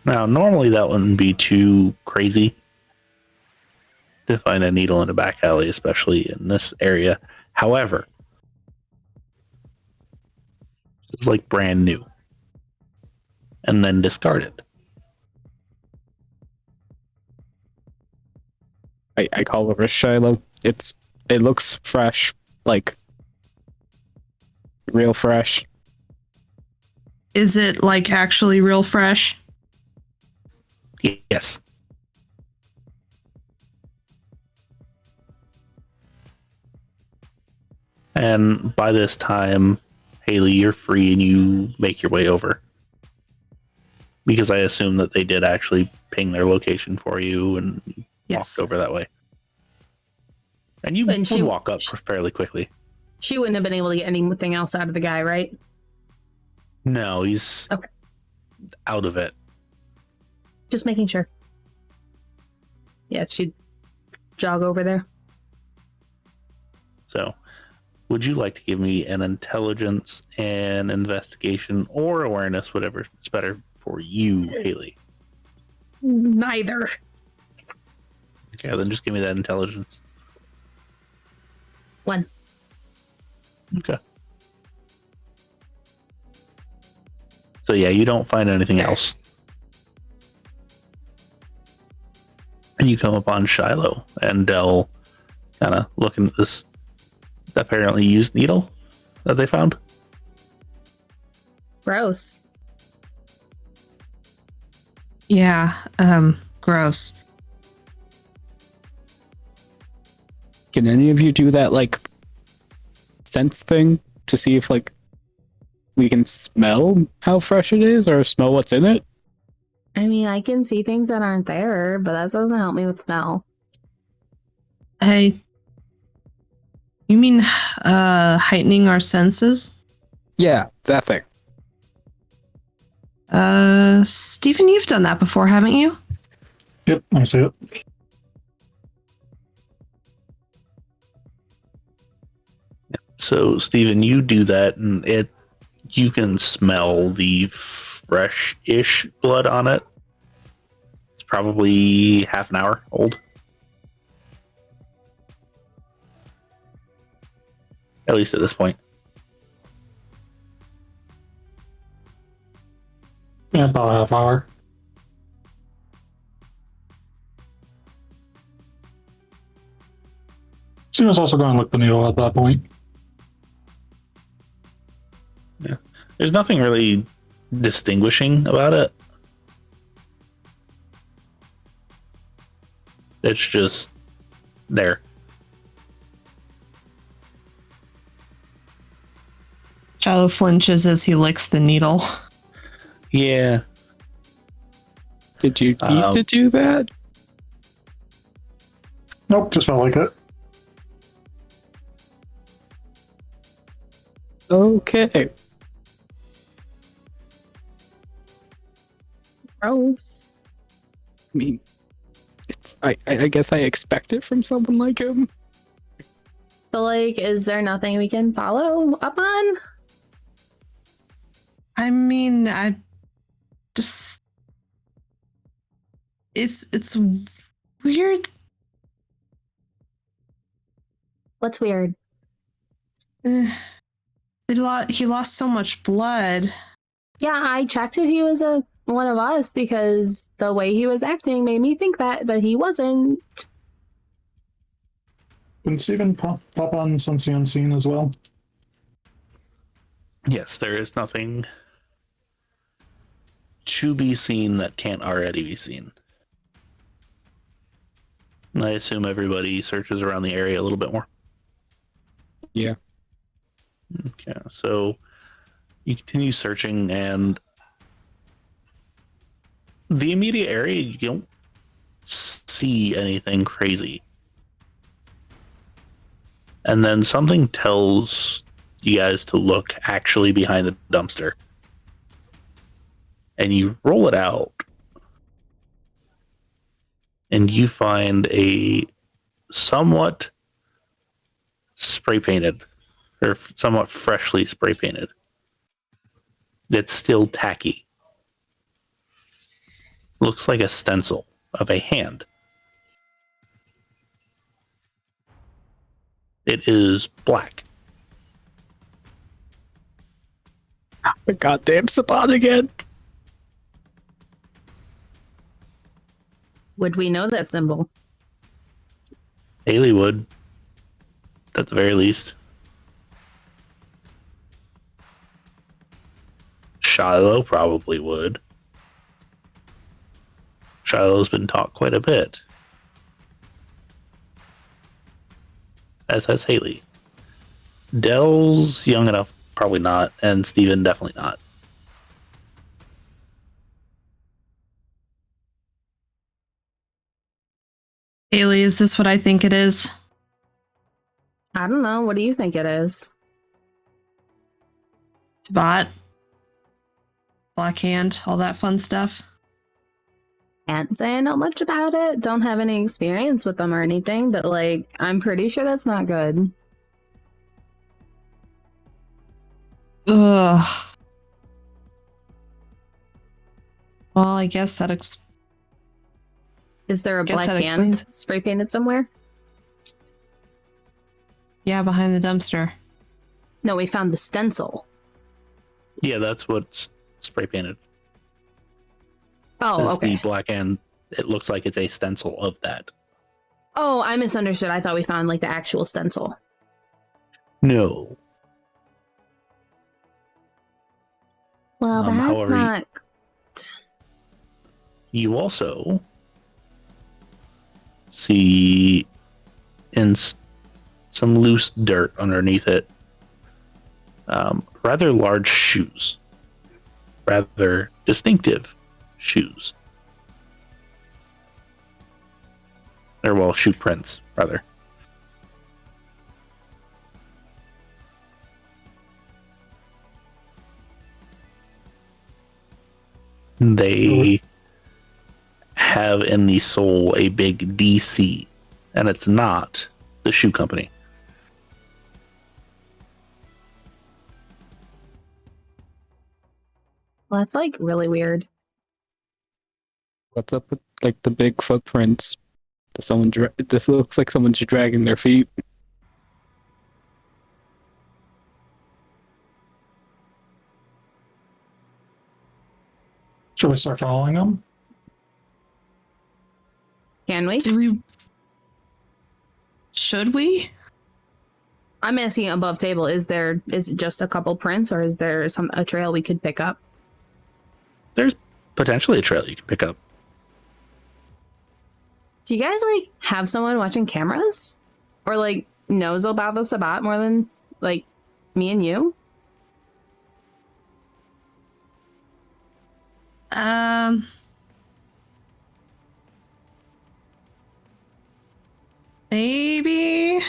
Now, normally that wouldn't be too crazy to find a needle in a back alley, especially in this area. However, it's like brand new and then discarded. I call over Shiloh. It looks fresh, like real fresh. Is it like actually real fresh? Yes. And by this time, Hailey, you're free and you make your way over. Because I assume that they did actually ping their location for you and Yes. walked over that way. And you And would walk up fairly quickly. She wouldn't have been able to get anything else out of the guy, right? No, he's Okay. out of it. Just making sure. Yeah, she'd jog over there. So, would you like to give me an intelligence and investigation or awareness, whatever is better for you, Hailey? Neither. Okay, then just give me that intelligence. 1. Okay. So yeah, you don't find anything else. And you come upon Shiloh and Dell kind of looking at this apparently used needle that they found. Gross. Yeah, gross. Can any of you do that, like, sense thing to see if, like, we can smell how fresh it is or smell what's in it? I mean, I can see things that aren't there, but that doesn't help me with smell. You mean heightening our senses? Yeah, that thing. Stephen, you've done that before, haven't you? Yep, I see it. So Steven, you do that and you can smell the fresh-ish blood on it. It's probably half an hour old. At least at this point. Yeah, about a half hour. Steven's also going to look the needle at that point. Yeah. There's nothing really distinguishing about it. It's just there. Shiloh flinches as he licks the needle. Yeah. Did you need to do that? Nope, just felt like it. Okay. Gross. I mean, it's I guess I expect it from someone like him. So, like, is there nothing we can follow up on? I mean, I just it's weird. What's weird? He lost so much blood. Yeah, I checked if he was one of us because the way he was acting made me think that, but he wasn't. Can Steven pop on some unseen as well? Yes, there is nothing to be seen that can't already be seen. I assume everybody searches around the area a little bit more. Yeah. Okay, so you continue searching, and the immediate area, you don't see anything crazy. And then something tells you guys to look actually behind the dumpster. And you roll it out, and you find a somewhat spray painted, or somewhat freshly spray painted. It's still tacky. Looks like a stencil of a hand. It is black. The goddamn Saban again. Would we know that symbol? Hailey would, at the very least. Shiloh probably would. Shiloh's been taught quite a bit. As has Hailey. Dell's young enough, probably not, and Steven definitely not. Hailey, is this what I think it is? I don't know. What do you think it is? Spot. Black hand, all that fun stuff. Can't say I know much about it. Don't have any experience with them or anything, but like, I'm pretty sure that's not good. Ugh. Well, I guess that Is there a Guess black that hand explains- spray painted somewhere? yeah, behind the dumpster. No, we found the stencil. Yeah, that's what's spray painted. Oh, Is okay. the black hand, it looks like it's a stencil of that. Oh, I misunderstood. I thought we found like the actual stencil. No. Well, that's However, not. you also see in some loose dirt underneath it, rather large shoes, rather distinctive shoes. Or, well, shoe prints, rather. They have in the sole a big DC, and it's not the shoe company. Well, that's like really weird. What's up with like the big footprints? This looks like someone's dragging their feet. Should we start following them? Can we? Should we? I'm asking above table. Is it just a couple prints, or is there a trail we could pick up? There's potentially a trail you can pick up. Do you guys like have someone watching cameras, or like knows about the Sabbat more than like me and you? Maybe.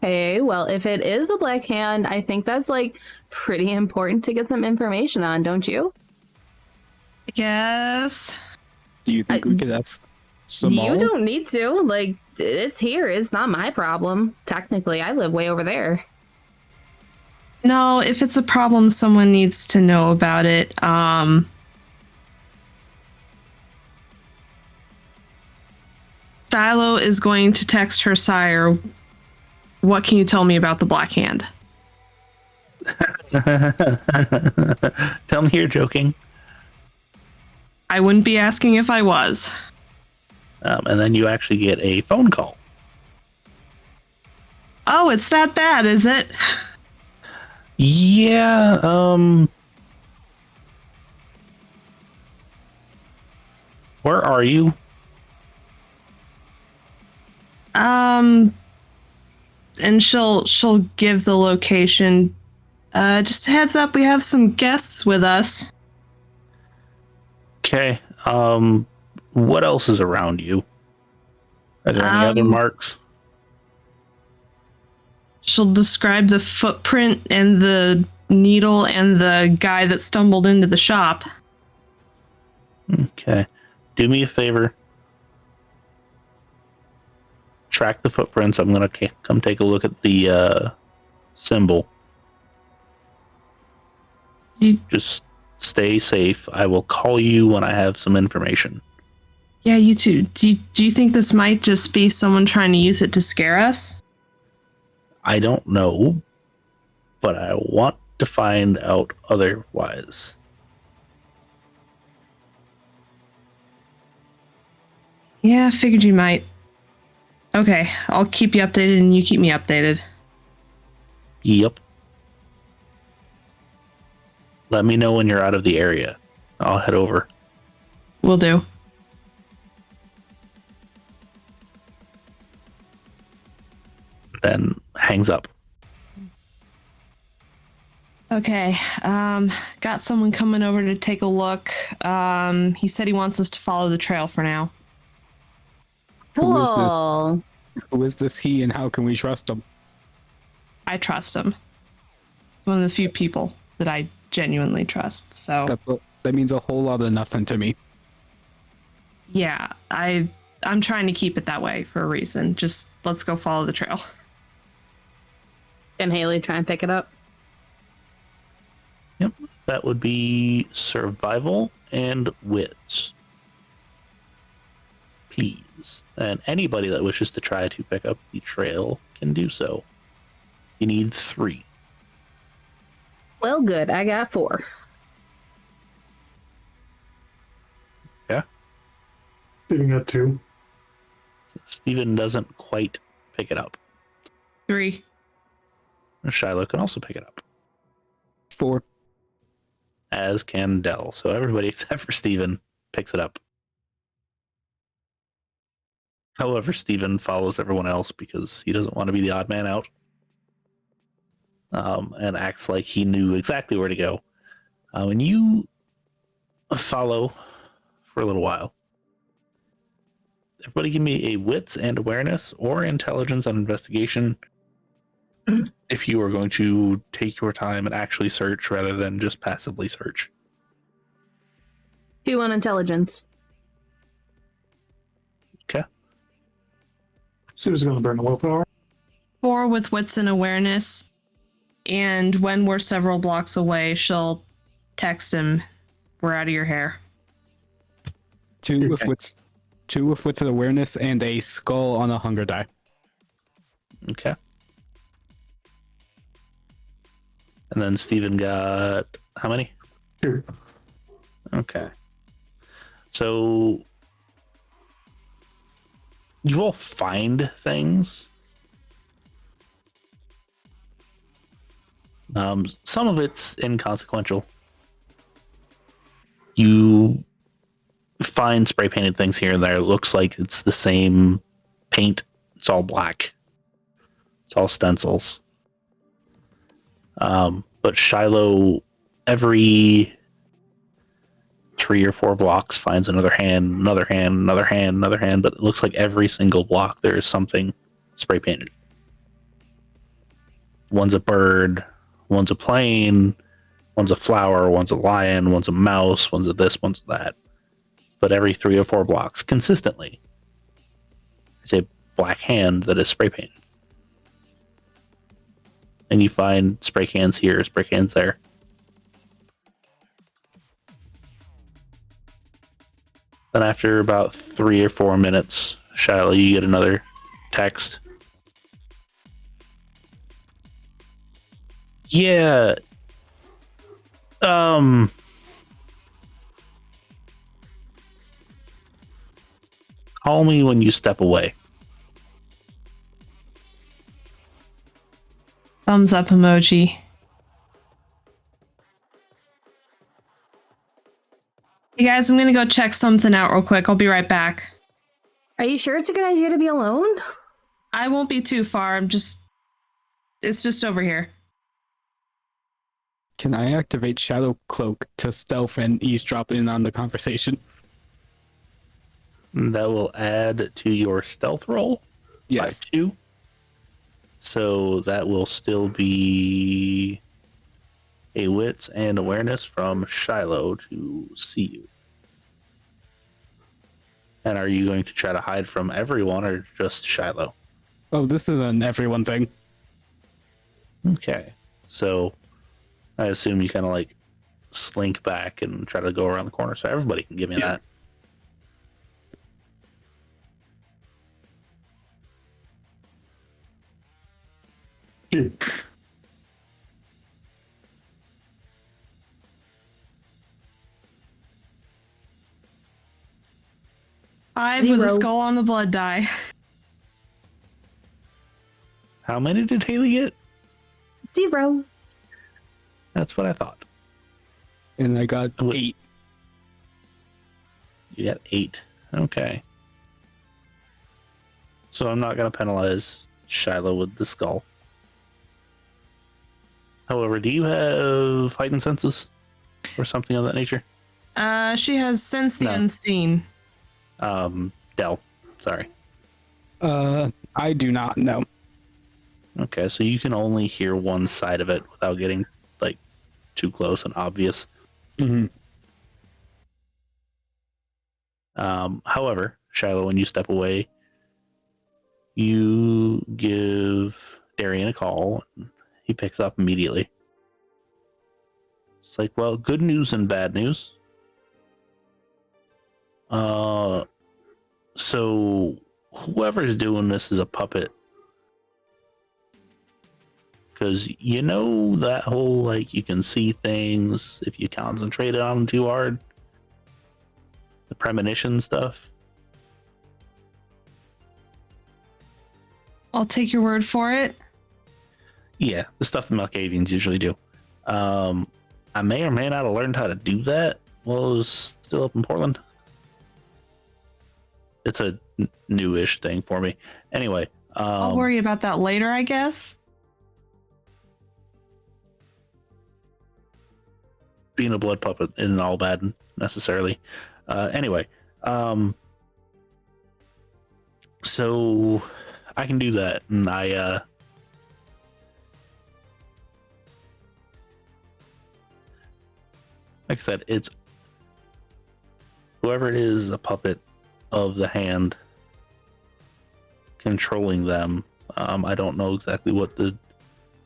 Hey, Well, if it is the Black Hand, I think that's like pretty important to get some information on, don't you? Yes. Do you think we could ask some You all? don't need to. Like, it's here. It's not my problem. Technically, I live way over there. No, if it's a problem, someone needs to know about it. Shiloh is going to text her sire. What can you tell me about the Black Hand? Tell me you're joking. I wouldn't be asking if I was. And then you actually get a phone call. Oh, it's that bad, is it? Yeah, where are you? And she'll give the location. Just a heads up, we have some guests with us. Okay. What else is around you? Are there any other marks? She'll describe the footprint and the needle and the guy that stumbled into the shop. Okay. Do me a favor. Track the footprints. I'm going to come take a look at the symbol. Just stay safe. I will call you when I have some information. Yeah, you too. Do you think this might just be someone trying to use it to scare us? I don't know, but I want to find out otherwise. Yeah, I figured you might. Okay, I'll keep you updated and you keep me updated. Yep. Let me know when you're out of the area. I'll head over. Will do. Then hangs up. Okay, got someone coming over to take a look. He said he wants us to follow the trail for now. Who is this? Cool. Who is this he, and how can we trust him? I trust him. He's one of the few people that I genuinely trust, so... That means a whole lot of nothing to me. Yeah, I'm trying to keep it that way for a reason. Just let's go follow the trail. Can Hailey try and pick it up? Yep. That would be survival and wits. Please. And anybody that wishes to try to pick up the trail can do so. You need 3. Well, good. I got 4. Yeah. Steven got 2. Steven doesn't quite pick it up. 3. Shiloh can also pick it up. 4. As can Dell. So everybody except for Steven picks it up. However, Steven follows everyone else because he doesn't want to be the odd man out. And acts like he knew exactly where to go. And you follow for a little while. Everybody give me a wits and awareness or intelligence on investigation if you are going to take your time and actually search rather than just passively search. 2 on intelligence. Okay. Steven's going to burn the willpower. 4 with wits and awareness. And when we're several blocks away, she'll text him, "We're out of your hair." 2 with wits. 2 with wits and awareness, and a skull on a hunger die. Okay. And then Steven got how many? 2. Okay. So you all find things. Some of it's inconsequential. You find spray painted things here and there. It looks like it's the same paint. It's all black. It's all stencils. But Shiloh, every 3 or 4 blocks finds another hand, another hand, another hand, another hand. But it looks like every single block there is something spray painted. one's a bird, one's a plane, one's a flower, one's a lion, one's a mouse, one's a this, one's a that. But every 3 or 4 blocks, consistently, there's a black hand that is spray painted. And you find spray cans here, spray cans there. Then after about 3 or 4 minutes, Shiloh, you get another text. Yeah. Call me when you step away. Thumbs up emoji. Hey guys, I'm gonna go check something out real quick. I'll be right back. Are you sure it's a good idea to be alone? I won't be too far. It's just over here. Can I activate Shadow Cloak to stealth and eavesdrop in on the conversation? That will add to your stealth roll. Yes. By 2. So that will still be a wits and awareness from Shiloh to see you. And are you going to try to hide from everyone or just Shiloh? Oh, this is an everyone thing. Okay. So I assume you kind of like slink back and try to go around the corner so everybody can give me that. Five with a 0. skull on the blood die. How many did Hailey get? 0. That's what I thought. And I got Oh, 8. You got 8. Okay. So I'm not going to penalize Shiloh with the skull. However, do you have heightened senses or something of that nature? She has Sense the No. Unseen. Dell. Sorry. I do not know. Okay, so you can only hear one side of it without getting like too close and obvious. Mm-hmm. However, Shiloh, when you step away, you give Darian a call. And he picks up immediately. It's like, well, good news and bad news. So whoever's doing this is a puppet. Because you know that whole, like, you can see things if you concentrate on them too hard? The premonition stuff? I'll take your word for it. Yeah, the stuff the Malkavians usually do. I may or may not have learned how to do that while I was still up in Portland. It's a newish thing for me. Anyway. I'll worry about that later, I guess. Being a blood puppet isn't all bad necessarily. Anyway. So I can do that. And I, like I said, it's whoever it is, a puppet of the hand controlling them. I don't know exactly what the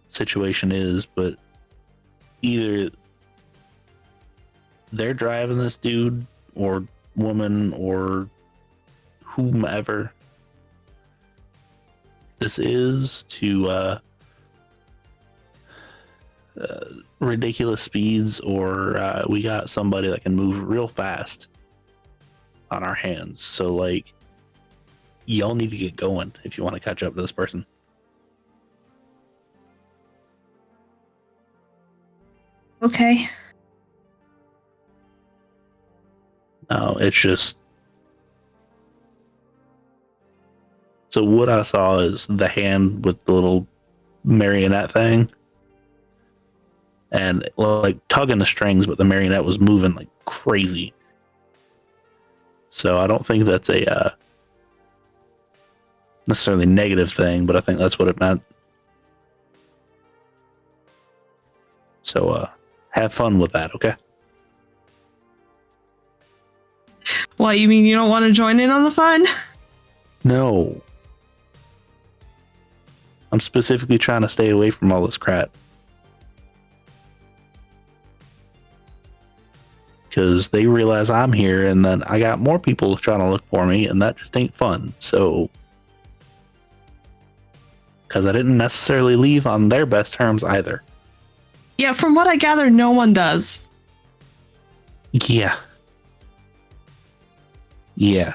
situation is, but either they're driving this dude or woman or whomever this is to ridiculous speeds, or we got somebody that can move real fast on our hands. So like, y'all need to get going if you want to catch up to this person. Okay. No, it's just, so what I saw is the hand with the little marionette thing and like tugging the strings, but the marionette was moving like crazy. So I don't think that's a necessarily negative thing, but I think that's what it meant. So have fun with that, okay? What, you mean you don't want to join in on the fun? No. I'm specifically trying to stay away from all this crap. Because they realize I'm here, and then I got more people trying to look for me, and that just ain't fun. So, because I didn't necessarily leave on their best terms either. Yeah, from what I gather, no one does. Yeah. Yeah.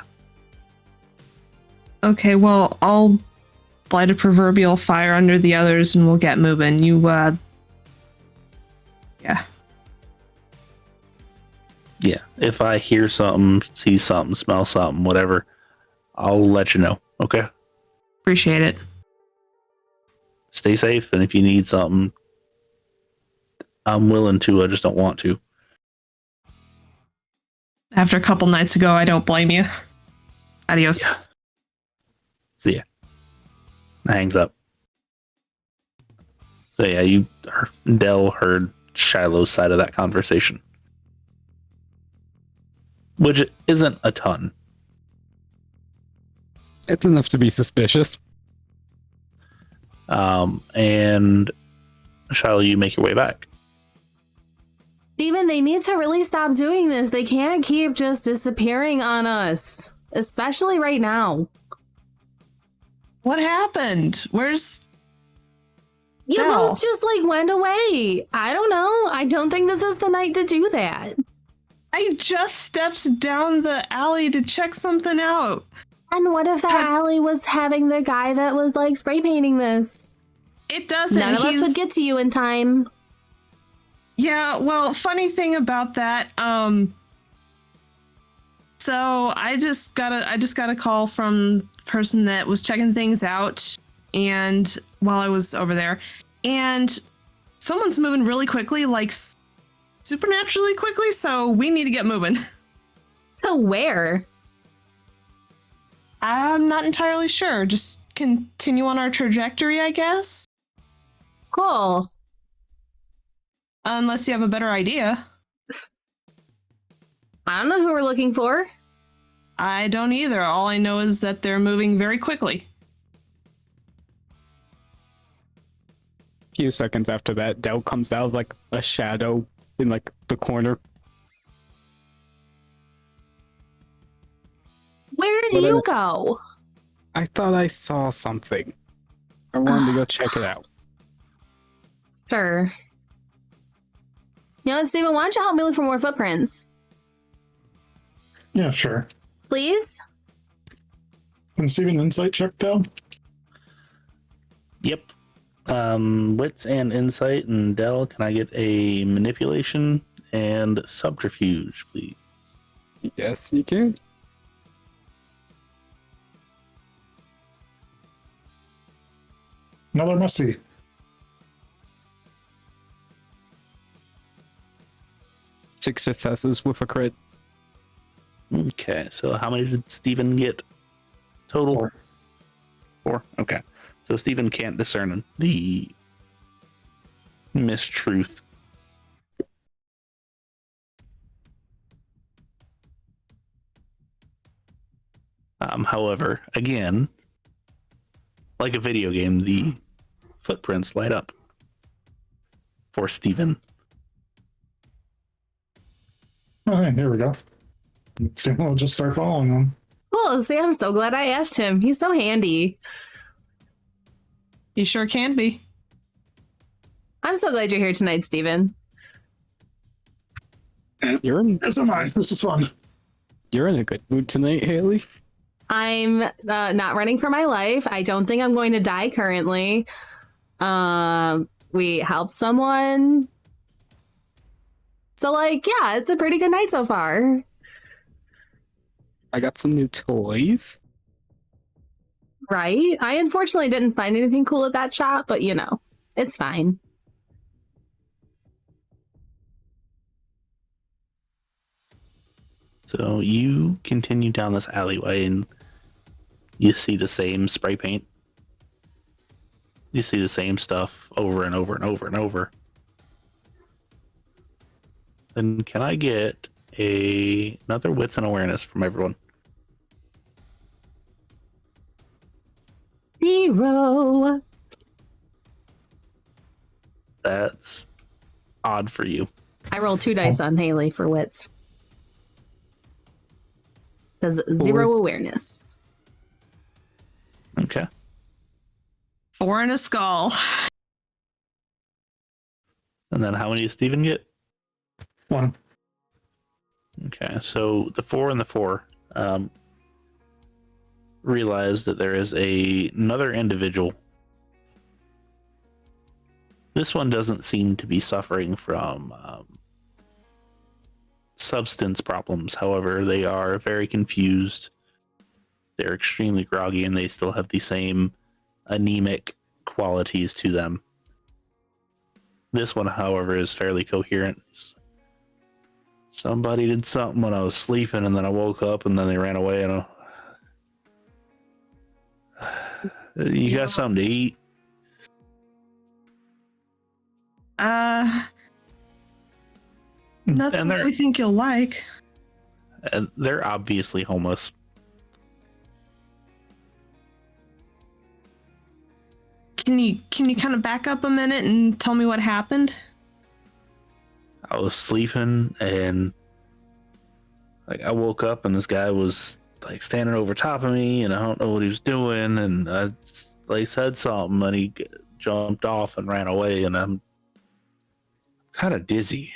Okay, well, I'll light a proverbial fire under the others and we'll get moving. Yeah. Yeah. If I hear something, see something, smell something, whatever, I'll let you know. Okay? Appreciate it. Stay safe, and if you need something, I'm willing to. I just don't want to. After a couple nights ago, I don't blame you. Adios. Yeah. See ya. Hangs up. So yeah, Dell heard Shiloh's side of that conversation, which isn't a ton. It's enough to be suspicious. And Shiloh, you make your way back. Steven, they need to really stop doing this. They can't keep just disappearing on us, especially right now. What happened? Where's... You Dell? both just like went away. I don't know. I don't think this is the night to do that. I just stepped down the alley to check something out. And what if that alley was having the guy that was like spray painting this? It doesn't. None of us would get to you in time. Yeah, well, funny thing about that, so I just got a call from the person that was checking things out, and while I was over there, and someone's moving really quickly, like supernaturally quickly, so we need to get moving. To where? I'm not entirely sure. Just continue on our trajectory, I guess. Cool. Unless you have a better idea. I don't know who we're looking for. I don't either. All I know is that they're moving very quickly. A few seconds after that, Dell comes out of like a shadow in like the corner. Where did What you are- go? I thought I saw something. I wanted to go check it out. Sure. You know what, Steven, why don't you help me look for more footprints? Yeah, sure. Please? Can Steven insight check down? Yep. Wits and insight, and Dell, can I get a manipulation and subterfuge, please? Yes, you can. Another messy. Six successes with a crit. Okay, so how many did Steven get total? Four. 4? Okay. So Steven can't discern the mistruth. However, again, like a video game, the footprints light up for Steven. All right, here we go. Steven will just start following them. Cool. See, I'm so glad I asked him. He's so handy. You sure can be. I'm so glad you're here tonight, Steven. You're in Yes, am I. This is fun. you're in a good mood tonight, Hailey. I'm not running for my life. I don't think I'm going to die currently. We helped someone. So, like, yeah, it's a pretty good night so far. I got some new toys. Right? I unfortunately didn't find anything cool at that shop, but you know, it's fine. So you continue down this alleyway and you see the same spray paint. You see the same stuff over and over and over and over. Then can I get another wits and awareness from everyone? 0. That's odd for you. I rolled 2 dice on Hailey for wits. Does 0 awareness. Okay. 4 and a skull. And then how many does Steven get? 1. Okay, so the 4 and the 4 realize that there is another individual. This one doesn't seem to be suffering from substance problems. However, they are very confused. They're extremely groggy, and they still have the same anemic qualities to them. This one, however, is fairly coherent. Somebody did something when I was sleeping, and then I woke up, and then they ran away. And you got something to eat? Nothing that we think you'll like. And they're obviously homeless. Can you kind of back up a minute and tell me what happened? I was sleeping, and like I woke up, and this guy was like standing over top of me, and I don't know what he was doing, and I like said something, and he jumped off and ran away, and I'm kind of dizzy.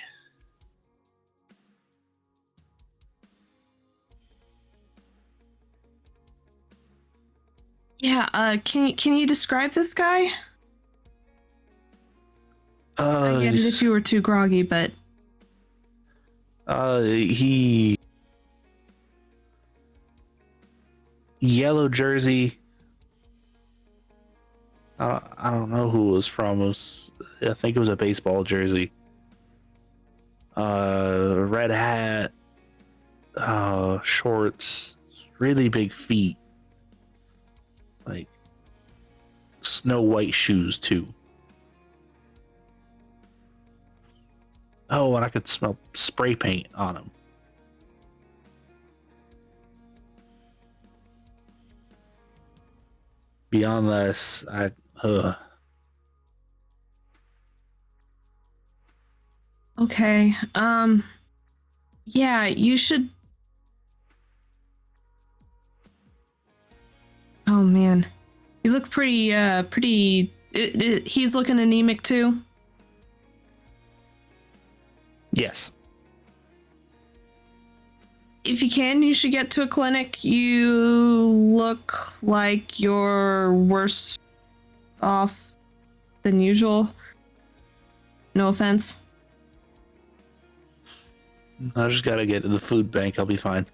Yeah, can you describe this guy? I get it if you were too groggy, but he yellow jersey. I don't know who it was from. I think it was a baseball jersey. Red hat, shorts, really big feet. Like snow white shoes too. Oh, and I could smell spray paint on him. Beyond this, okay. Yeah, you should. Oh man, you look pretty. He's looking anemic too. yes. If you can, you should get to a clinic. You look like you're worse off than usual. No offense. I just gotta get to the food bank. I'll be fine.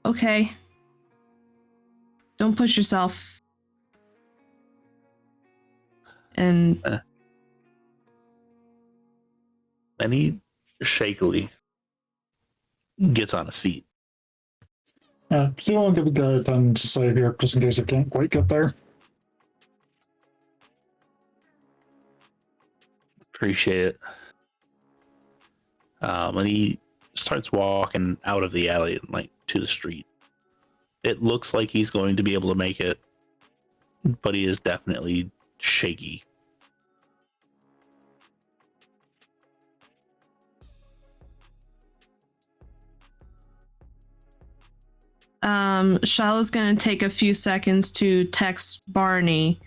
Okay. Don't push yourself. And And he shakily gets on his feet. So you want to give a guy a time to save here, just in case I can't quite get there. Appreciate it. And he starts walking out of the alley and like to the street. It looks like he's going to be able to make it, but he is definitely shaky. Shiloh's gonna take a few seconds to text Barney.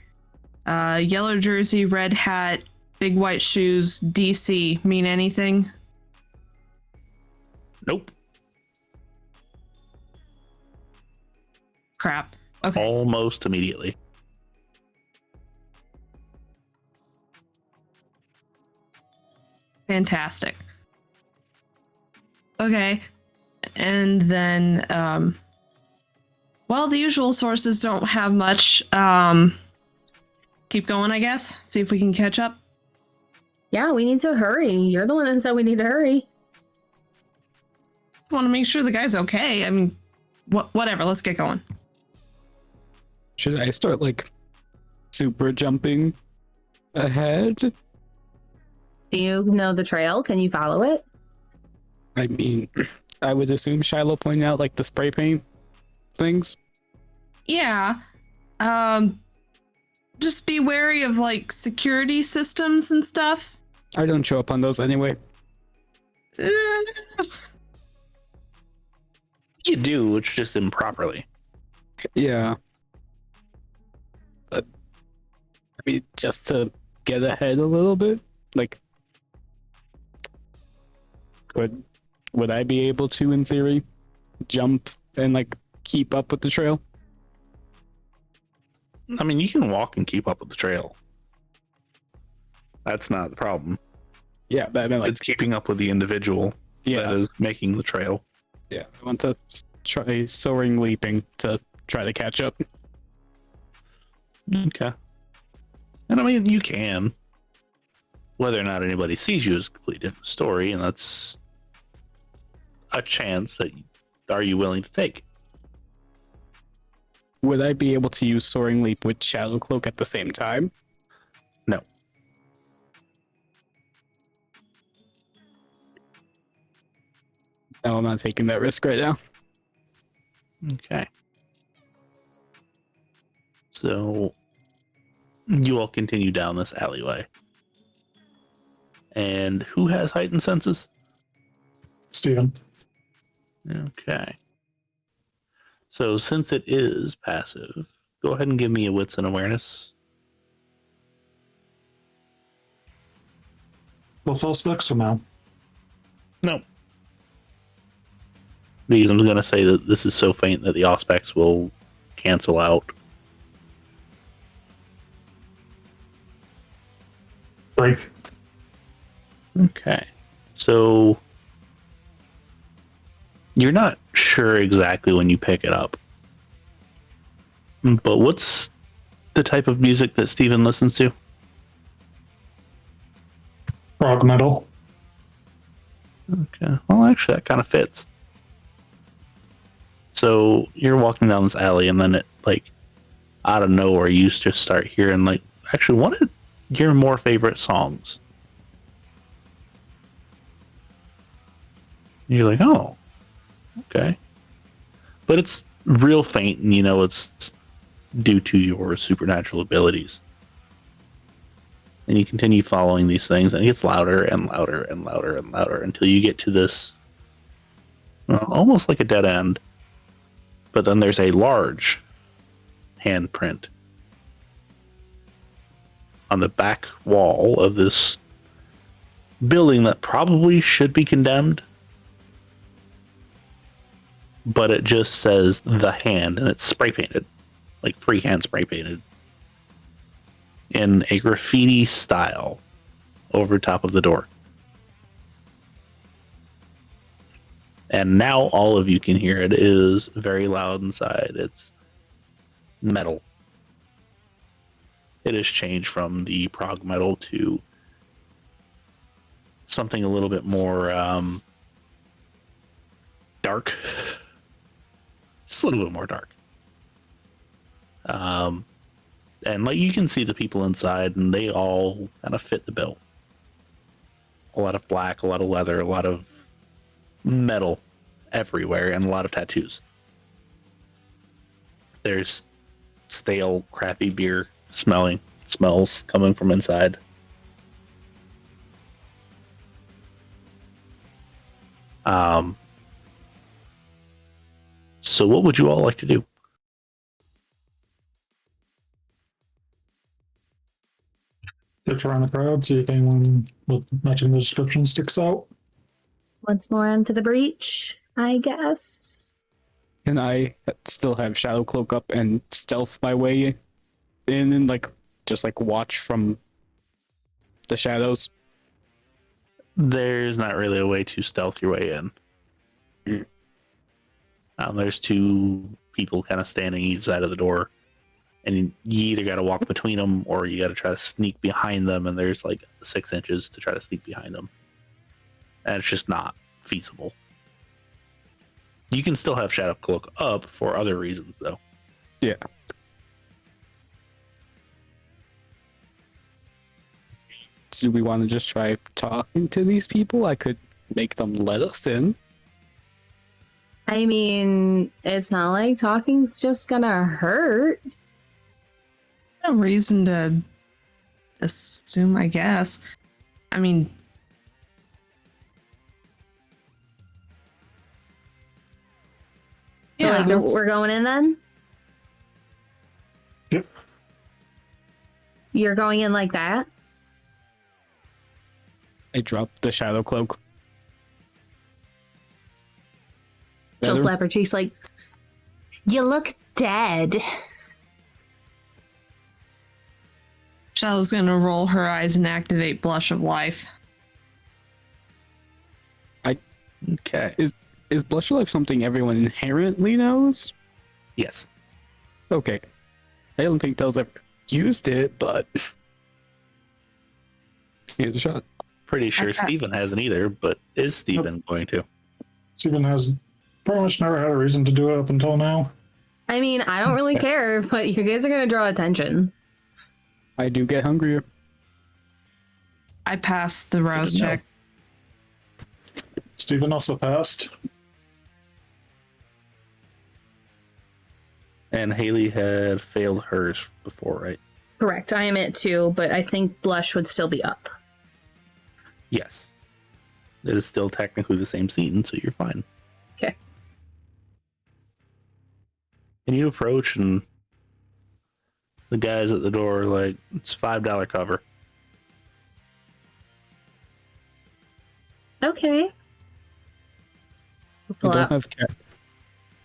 Yellow jersey, red hat, big white shoes, DC mean anything? Nope. Crap. Okay. Almost immediately. Fantastic. Okay. And then, well, the usual sources don't have much. Keep going, I guess. See if we can catch up. Yeah, we need to hurry. You're the one that said we need to hurry. Want to make sure the guy's okay. I mean, whatever. Let's get going. Should I start like super jumping ahead? Do you know the trail? Can you follow it? I mean, I would assume Shiloh pointed out like the spray paint things. Yeah. Just be wary of like security systems and stuff. I don't show up on those anyway. You do, it's just improperly. Yeah. But I mean, just to get ahead a little bit, like, would I be able to, in theory, jump and like keep up with the trail? I mean, you can walk and keep up with the trail. That's not the problem. Yeah, but I mean, like, It's keeping up with the individual that is making the trail. Yeah, I want to try soaring leaping to try to catch up. Okay. And I mean, you can. Whether or not anybody sees you is a completely different story, and that's a chance that are you willing to take? Would I be able to use soaring leap with shadow cloak at the same time? No. No, I'm not taking that risk right now. Okay. So you all continue down this alleyway. And who has heightened senses? Steven. Okay. So since it is passive, go ahead and give me a wits and awareness. Both all specs for now. No. Because I'm going to say that this is so faint that the auspex will cancel out. Break. Okay. So you're not sure exactly when you pick it up. But what's the type of music that Steven listens to? Rock metal. Okay. Well, actually, that kind of fits. So you're walking down this alley, and then it, like, out of nowhere, you just start hearing, like, actually, one of your more favorite songs. You're like, oh, okay. But it's real faint, and you know it's due to your supernatural abilities. And you continue following these things, and it gets louder and louder and louder and louder until you get to this, well, almost like a dead end. But then there's a large handprint on the back wall of this building that probably should be condemned. But it just says The Hand, and it's spray painted, like freehand spray painted, in a graffiti style over top of the door. And now all of you can hear it. It is very loud inside. It's metal. It has changed from the prog metal to something a little bit more dark. Just a little bit more dark. And like you can see the people inside, and they all kind of fit the bill. A lot of black, a lot of leather, a lot of metal everywhere, and a lot of tattoos. There's stale, crappy beer smells coming from inside. So what would you all like to do? Search around the crowd, see if anyone with matching the description sticks out. Once more into the breach, I guess. Can I still have shadow cloak up and stealth my way in and like just like watch from the shadows? There's not really a way to stealth your way in. There's two people kind of standing each side of the door, and you either got to walk between them or you got to try to sneak behind them, and there's like 6 inches to try to sneak behind them. And it's just not feasible. You can still have Shadow Cloak up for other reasons, though. Yeah. do we want to just try talking to these people? I could make them let us in. I mean, it's not like talking's just gonna hurt. No reason to assume, I guess. I mean, So, yeah, like, let's- we're going in then? Yep. You're going in like that? I dropped the shadow cloak. She'll Better? slap her cheeks like, you look dead. Shallow's gonna roll her eyes and activate Blush of Life. Okay. Is Blush of Life something everyone inherently knows? Yes. Okay. I don't think Dell's ever used it, but here's a shot. Pretty sure Okay. Steven hasn't either, but is Steven going to? Steven has pretty much never had a reason to do it up until now. I mean, I don't really care, but you guys are gonna draw attention. I do get hungrier. I passed the rouse Good to know. check. Steven also passed. And Hailey had failed hers before, right? Correct, I am at 2, but I think Blush would still be up. Yes. It is still technically the same scene, so you're fine. Okay. And you approach, and the guys at the door are like, it's $5 cover. Okay. I Pull don't out. have cash.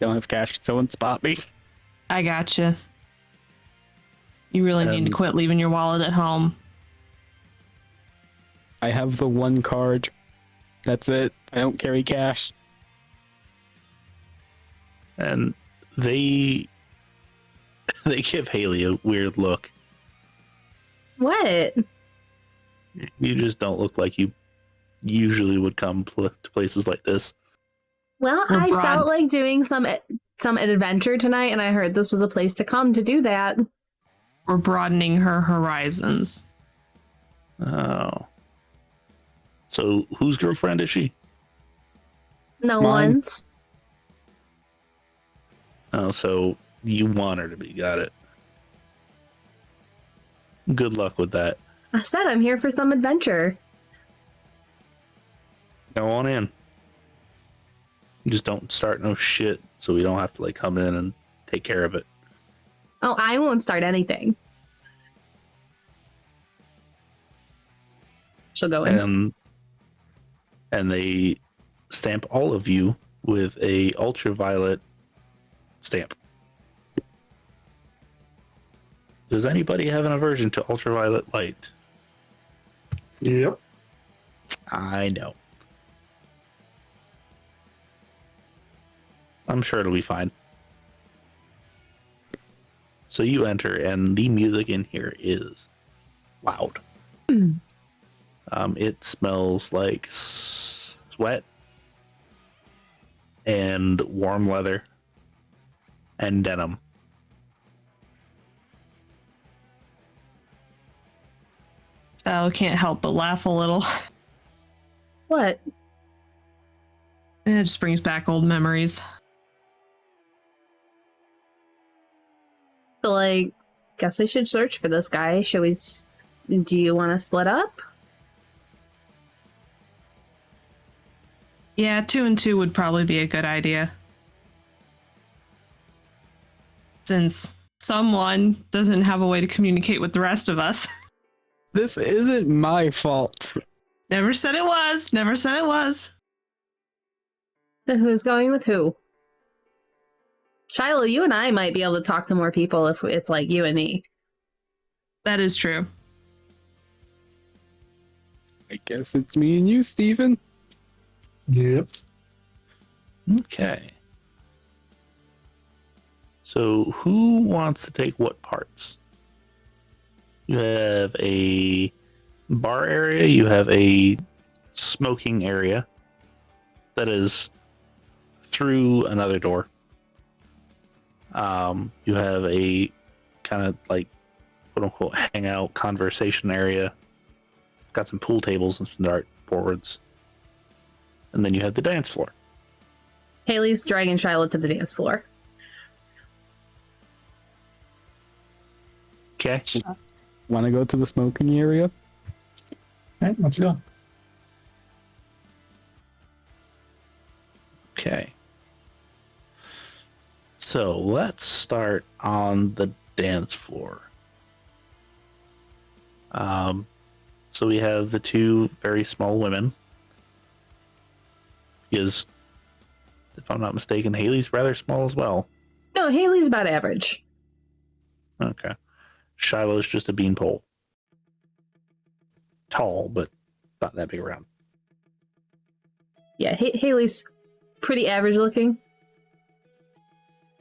Don't have cash. Can someone spot me? I gotcha. You really need to quit leaving your wallet at home. I have the one card. That's it. I don't carry cash. And they give Hailey a weird look. What? You just don't look like you usually would come to places like this. Well, We're I broad. felt like doing some adventure tonight, and I heard this was a place to come to do that. We're broadening her horizons. Oh. So whose girlfriend is she? No Mine. one's. Oh, so you want her to be. Got it. Good luck with that. I said I'm here for some adventure. Go on in. Just don't start no shit so we don't have to like come in and take care of it. Oh, I won't start anything. She'll go in. And they stamp all of you with a ultraviolet stamp. Does anybody have an aversion to ultraviolet light? Yep. I know. I'm sure it'll be fine. So you enter, and the music in here is loud. It smells like sweat and warm leather and denim. Shall can't help but laugh a little. What? It just brings back old memories. So, like, guess we should search for this guy. Should we? Do you want to split up? Yeah, 2 and 2 would probably be a good idea. Since someone doesn't have a way to communicate with the rest of us. This isn't my fault. Never said it was. Never said it was. So who's going with who? Shiloh, you and I might be able to talk to more people if it's like you and me. That is true. I guess it's me and you, Steven. Yep. Okay. So who wants to take what parts? You have a bar area, you have a smoking area that is through another door. You have a kind of like quote unquote hangout conversation area got some pool tables and some dart boards. And then you have the dance floor. Hailey's dragging Shiloh to the dance floor. Okay. Want to go to the smoking area? All right, let's go. Okay. So let's start on the dance floor. So we have the two very small women. Because, if I'm not mistaken, Hailey's rather small as well. No, Hailey's about average. Okay. Shiloh's just a beanpole. Tall, but not that big around. Yeah, Hailey's pretty average looking.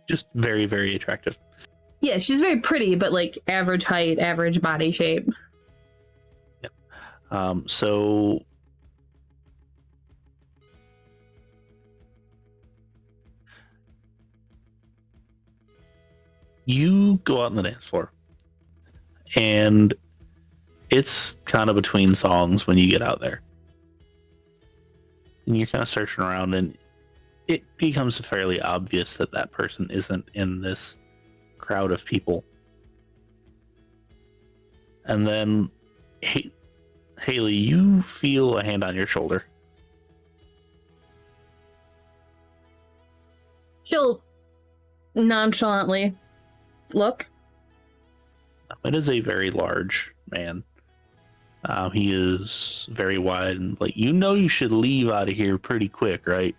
Just very, very attractive. Yeah, she's very pretty, but like average height, average body shape. So you go out on the dance floor, and it's kind of between songs when you get out there, and you're kind of searching around, and it becomes fairly obvious that that person isn't in this crowd of people. And then Hailey, you feel a hand on your shoulder. She'll nonchalantly look. It is a very large man. He is very wide, and like, you know, you should leave out of here pretty quick, right?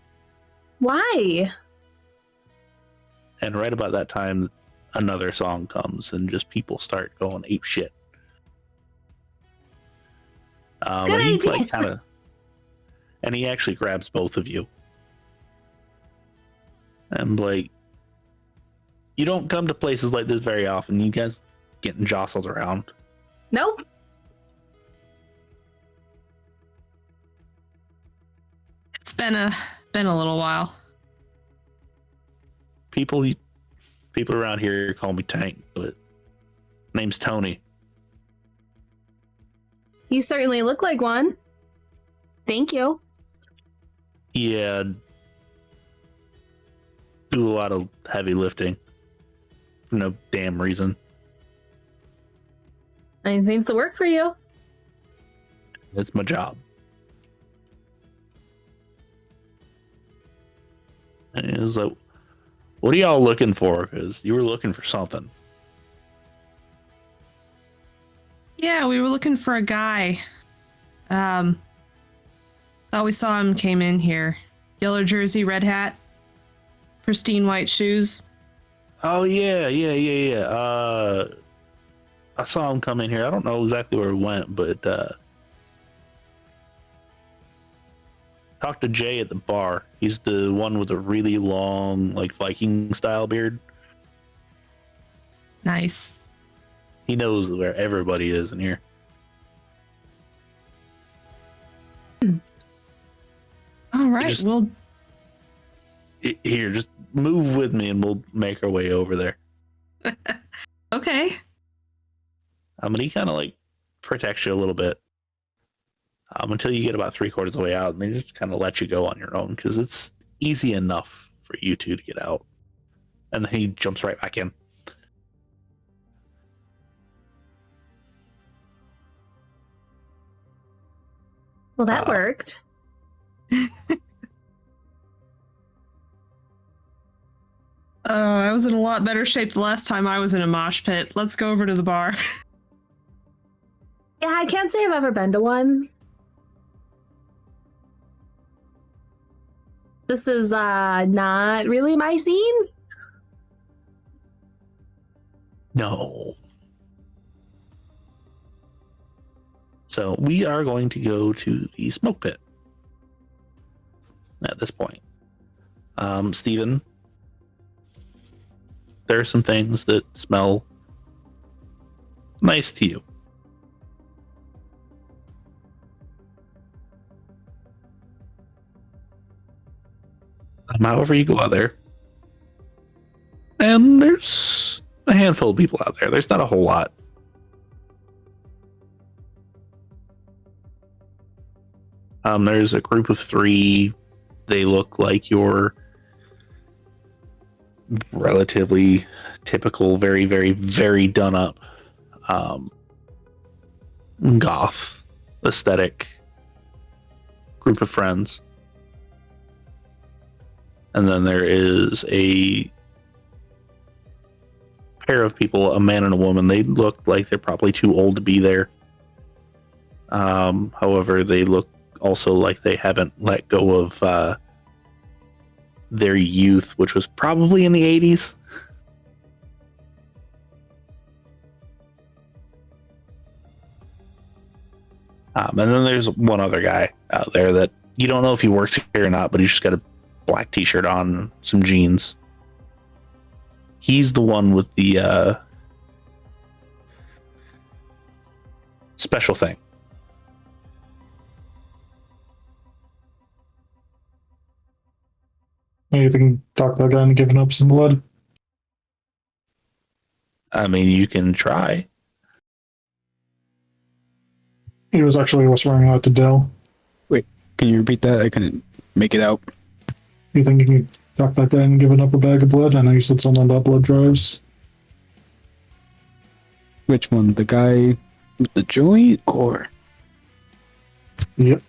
Why? And right about that time, another song comes, and just people start going ape shit. Good he idea. like kind of, and he actually grabs both of you, and like, you don't come to places like this very often. You guys getting jostled around. Nope. It's been a little while. People around here call me Tank, but name's Tony. You certainly look like one. Thank you. Yeah, do a lot of heavy lifting for no damn reason. It seems to work for you. It's my job. And it was like, what are y'all looking for? Because you were looking for something. Yeah, we were looking for a guy. Thought we saw him came in here. Yellow jersey, red hat, pristine white shoes. Oh yeah. I saw him come in here. I don't know exactly where he went, but talked to Jay at the bar. He's the one with a really long, like, Viking style beard. Nice. He knows where everybody is in here. All right, just- well, Here, just move with me and we'll make our way over there. okay. And he kind of like protects you a little bit until you get about 3/4 of the way out, and they just kind of let you go on your own because it's easy enough for you two to get out. And then he jumps right back in. Well, that worked. I was in a lot better shape the last time I was in a mosh pit. Let's go over to the bar. Yeah, I can't say I've ever been to one. This is not really my scene. No. So we are going to go to the smoke pit at this point. Steven, there are some things that smell nice to you. However, you go out there, and there's a handful of people out there. There's not a whole lot. There's a group of 3. They look like your relatively typical, very, very, very done up goth aesthetic group of friends. And then there is a pair of people, a man and a woman. They look like they're probably too old to be there. However, they look also like they haven't let go of their youth, which was probably in the 80s. And then there's one other guy out there that you don't know if he works here or not, but he's just got a black t-shirt on, some jeans. He's the one with the special thing. Maybe they can talk that guy into giving up some blood. I mean, you can try. He was actually whispering out to Dell. Can you repeat that? I couldn't make it out. You think you can talk that guy into giving up a bag of blood? I know you said something about blood drives. Which one? The guy with the joint, or Yep.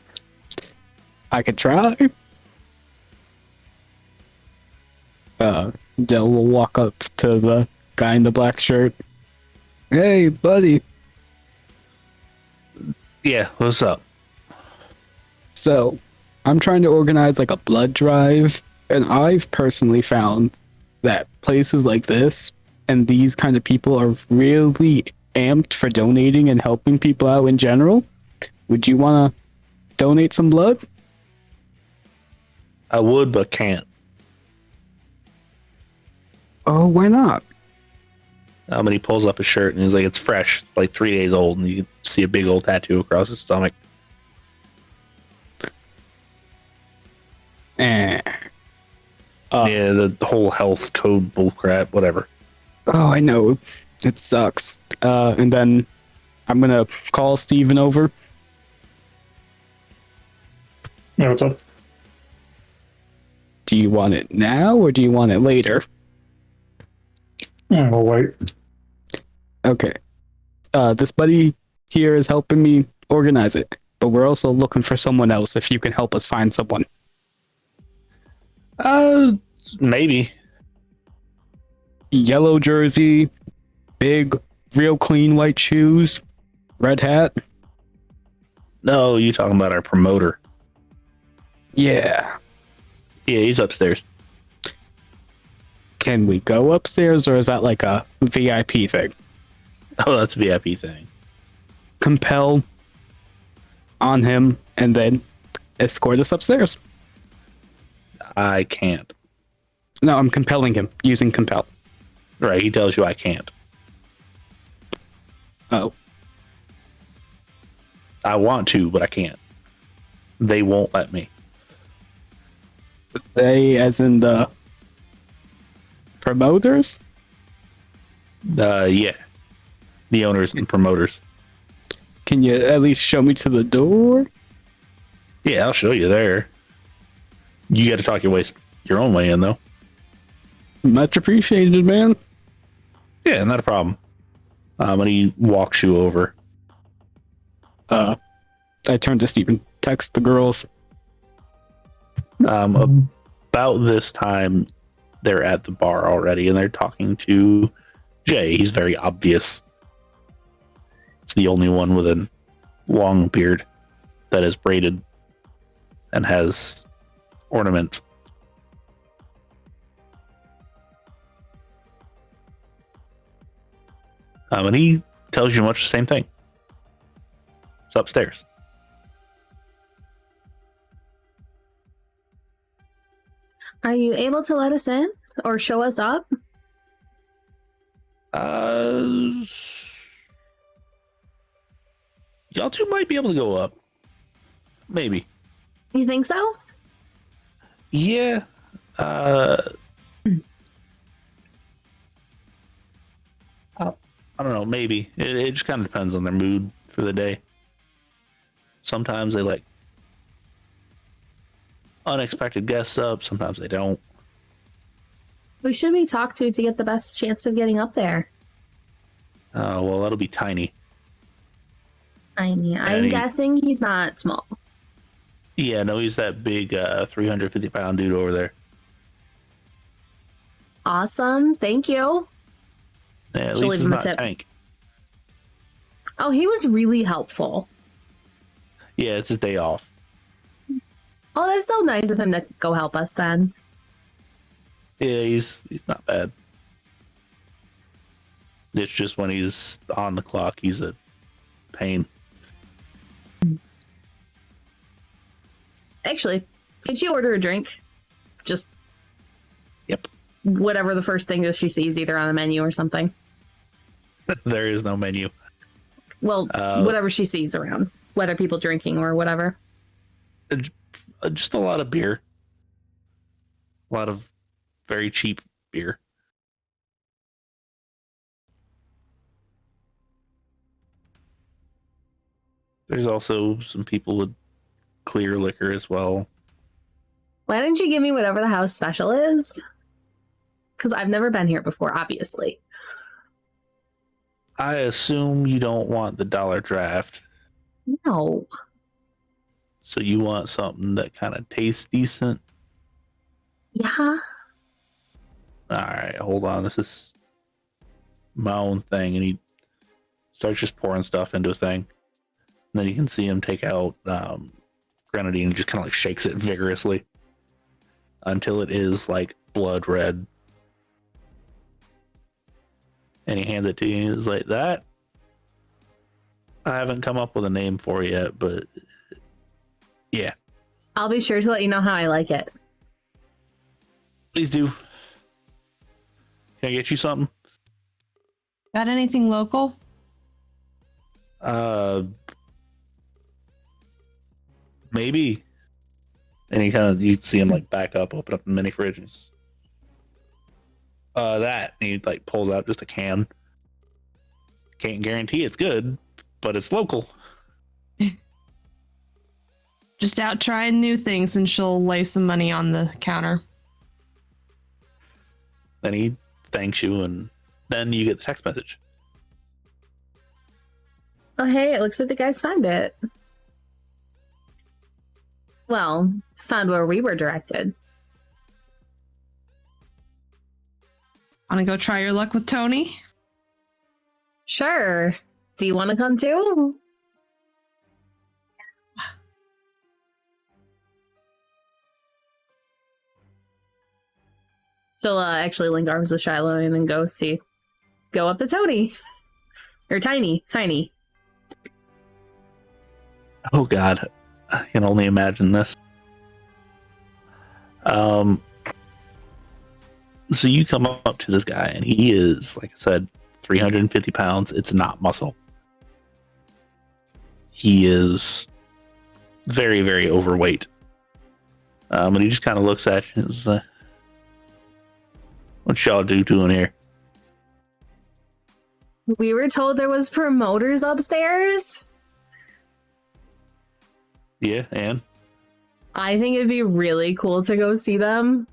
I could try. Dell will walk up to the guy in the black shirt. Hey, buddy. Yeah, what's up? So, I'm trying to organize like a blood drive, and I've personally found that places like this and these kind of people are really amped for donating and helping people out in general. Would you want to donate some blood? I would, but can't. Oh, why not? But he pulls up his shirt and he's like, it's fresh, like 3 days old, and you can see a big old tattoo across his stomach. Eh. Yeah, the whole health code bullcrap, whatever. Oh, I know. It sucks. And then I'm gonna call Steven over. Yeah, what's up? Do you want it now or do you want it later? Yeah, we'll wait. Okay. This buddy here is helping me organize it, but we're also looking for someone else if you can help us find someone. Maybe. Yellow jersey, big, real clean white shoes, red hat. No, you talking about our promoter. Yeah. Yeah, he's upstairs. Can we go upstairs or is that like a VIP thing? Oh, that's a VIP thing. Compel on him and then escort us upstairs. I can't. No, I'm compelling him using compel. Right, he tells you I can't. Oh. I want to, but I can't. They won't let me. They, as in the promoters? Yeah. The owners and promoters. Can you at least show me to the door? Yeah, I'll show you there. You got to talk your own way in, though. Much appreciated, man. Yeah, not a problem. And he walks you over. I turn to Steven. Text the girls. About this time, they're at the bar already, and they're talking to Jay. He's very obvious. It's the only one with a long beard that is braided and has ornaments. And he tells you much the same thing. It's upstairs. Are you able to let us in or show us up? Y'all two might be able to go up. Maybe. You think so? Yeah. I don't know, maybe. It just kind of depends on their mood for the day. Sometimes they like unexpected guests up. Sometimes they don't. Who should we talk to get the best chance of getting up there? Well, that'll be Tiny. I'm And guessing he's not small. Yeah, no, he's that big 350-pound dude over there. Awesome. Thank you. Yeah, at She'll least leave he's him a not tip. Tank. Oh, he was really helpful. Yeah, it's his day off. Oh, that's so nice of him to go help us then. Yeah, he's not bad. It's just when he's on the clock, he's a pain. Actually, could she order a drink? Just Yep. whatever the first thing that she sees, either on the menu or something. There is no menu. Well, whatever she sees around, whether people drinking or whatever. Just a lot of beer. A lot of very cheap beer. There's also some people with clear liquor as well. Why don't you give me whatever the house special is? Because I've never been here before, obviously. I assume you don't want the dollar draft, No. so you want something that kind of tastes decent. Yeah. All right, hold on. This is my own thing, and he starts just pouring stuff into a thing. And then you can see him take out grenadine and just kind of like shakes it vigorously until it is like blood red. And he hands it to you. He's like, that I haven't come up with a name for it yet, but yeah. I'll be sure to let you know how I like it. Please do. Can I get you something? Got anything local? Maybe. And you'd see him like back up, open up the mini fridge, and that, and he like pulls out just a can. Can't guarantee it's good, but it's local. Just out trying new things, and she'll lay some money on the counter. Then he thanks you, and then you get the text message. Oh, hey, it looks like the guys found it. Well, found where we were directed. Want to go try your luck with Tony? Sure. Do you want to come too? She'll actually link arms with Shiloh and then go up to Tony. Or Tiny. Oh God, I can only imagine this. So you come up to this guy, and he is, like I said, 350 pounds. It's not muscle. He is very, very overweight. And he just kind of looks at you and is like, what y'all doing here? We were told there was promoters upstairs. Yeah, and? I think it'd be really cool to go see them.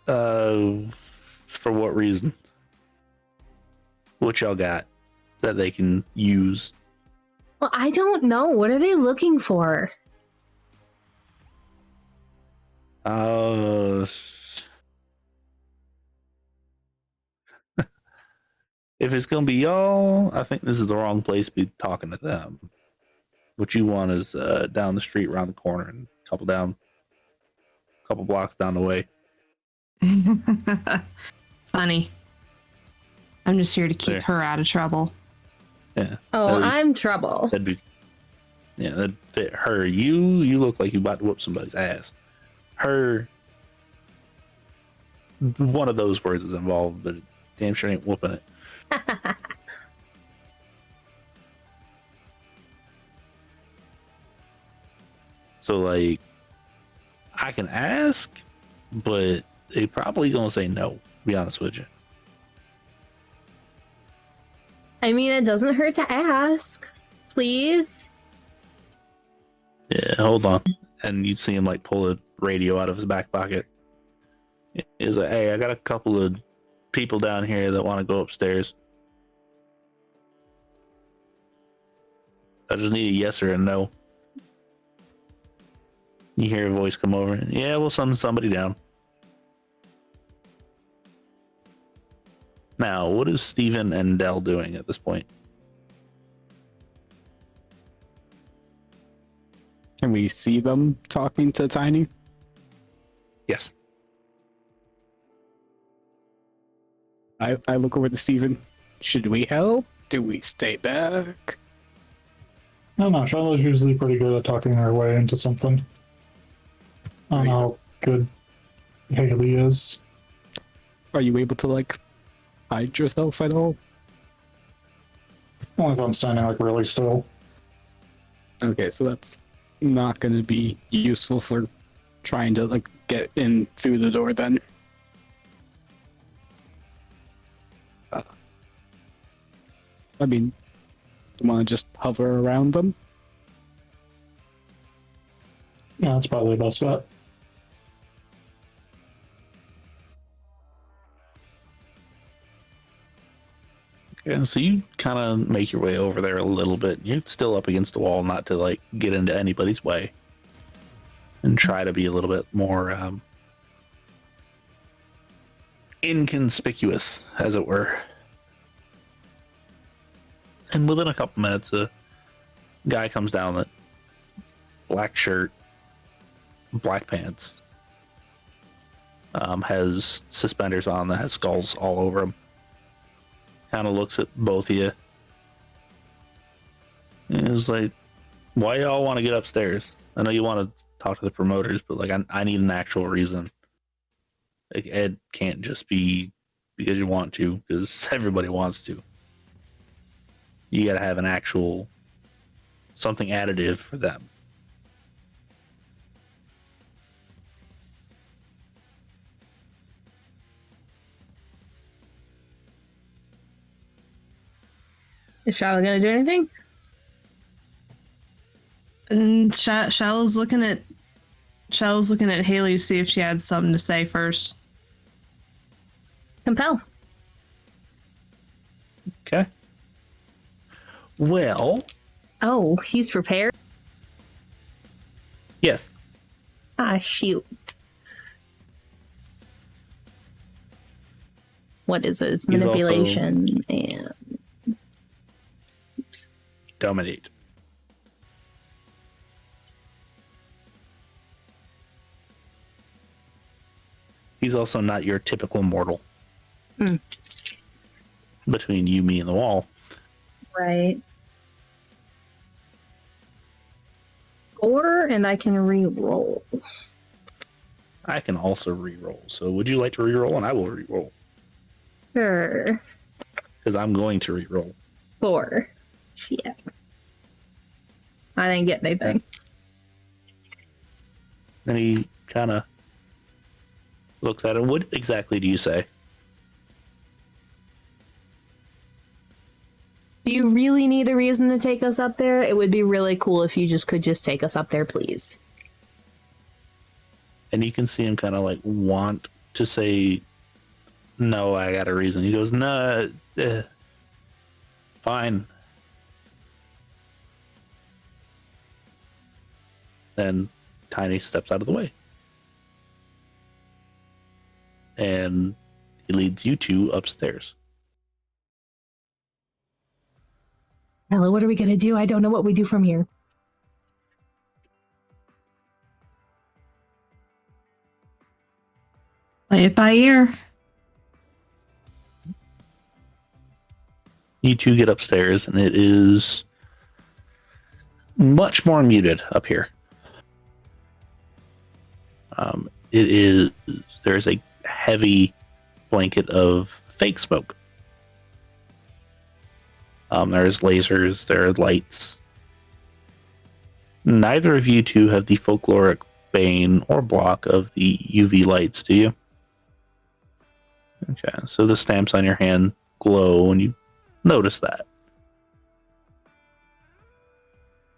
For what reason? What y'all got that they can use? Well, I don't know. What are they looking for? If it's gonna be y'all, I think this is the wrong place to be talking to them. What you want is down the street, around the corner, and a couple blocks down the way. Funny. I'm just here to keep There. her out of trouble. Yeah. Oh, At least I'm trouble. that'd be. Yeah, that'd fit her. You look like you about to whoop somebody's ass. Her. One of those words is involved, but damn sure ain't whooping it. So, like, I can ask, but they probably gonna say no, to be honest with you. I mean, it doesn't hurt to ask. Please. Yeah, hold on. and you'd see him like pull a radio out of his back pocket. He's like, "Hey, I got a couple of people down here that want to go upstairs. I just need a yes or a no." You hear a voice come over. "Yeah, we'll send somebody down." Now, what is Steven and Dell doing at this point? Can we see them talking to Tiny? Yes. I look over to Steven. Should we help? Do we stay back? No, Shiloh's usually pretty good at talking her way into something. I don't know how good Hailey is. Are you able to, like, hide yourself at all? Only if I'm standing like really still. Okay, so that's not going to be useful for trying to, like, get in through the door then. I mean, you want to just hover around them? Yeah, that's probably the best bet. Okay, so you kind of make your way over there a little bit. You're still up against the wall, not to like get into anybody's way, and try to be a little bit more inconspicuous, as it were. And within a couple minutes, a guy comes down with black shirt, black pants, has suspenders on that has skulls all over him. Kind of looks at both of you. And is like, "Why y'all want to get upstairs? I know you want to talk to the promoters, but like, I need an actual reason. Like, Ed can't just be because you want to, because everybody wants to. You got to have an actual something additive for them." Is Shiloh gonna do anything? And Shallow's looking at Hailey to see if she had something to say first. Compel. Okay. Well, Oh, he's prepared? yes. Ah, shoot. What is it? It's He's also- manipulation and... Oops. Dominate. He's also not your typical mortal. Mm. Between you, me, and the wall. Right. 4, and I can re-roll. I can also re-roll. So would you like to re-roll? And I will re-roll. Sure. Because I'm going to re-roll. 4. Shit. I didn't get anything. Then he kind of looks at it. What exactly do you say? Do you really need a reason to take us up there? It would be really cool if you could just take us up there, please. And you can see him kind of like want to say, "No, I got a reason." He goes, "No, fine." Then Tiny steps out of the way. And he leads you two upstairs. Hello, what are we gonna do? I don't know what we do from here. Play it by ear. You two get upstairs, and it is much more muted up here. There's a heavy blanket of fake smoke. There's lasers, there are lights. Neither of you two have the folkloric bane or block of the UV lights, do you? Okay, so the stamps on your hand glow and you notice that.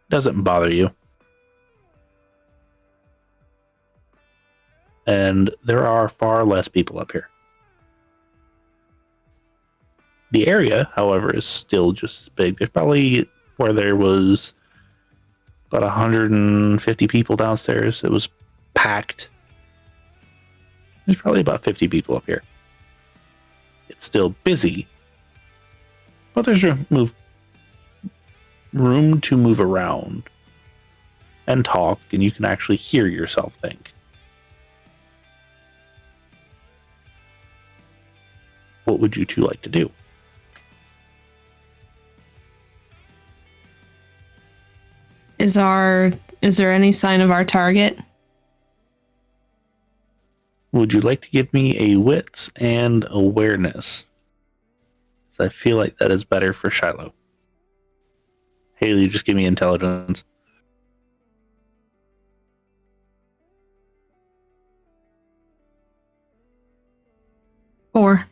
Doesn't bother you. and there are far less people up here. The area, however, is still just as big. There's probably where there was about 150 people downstairs. It was packed. There's probably about 50 people up here. It's still busy, but there's room to move around and talk, and you can actually hear yourself think. What would you two like to do? Is there any sign of our target? Would you like to give me a wits and awareness? So I feel like that is better for Shiloh. Hailey, just give me intelligence. Or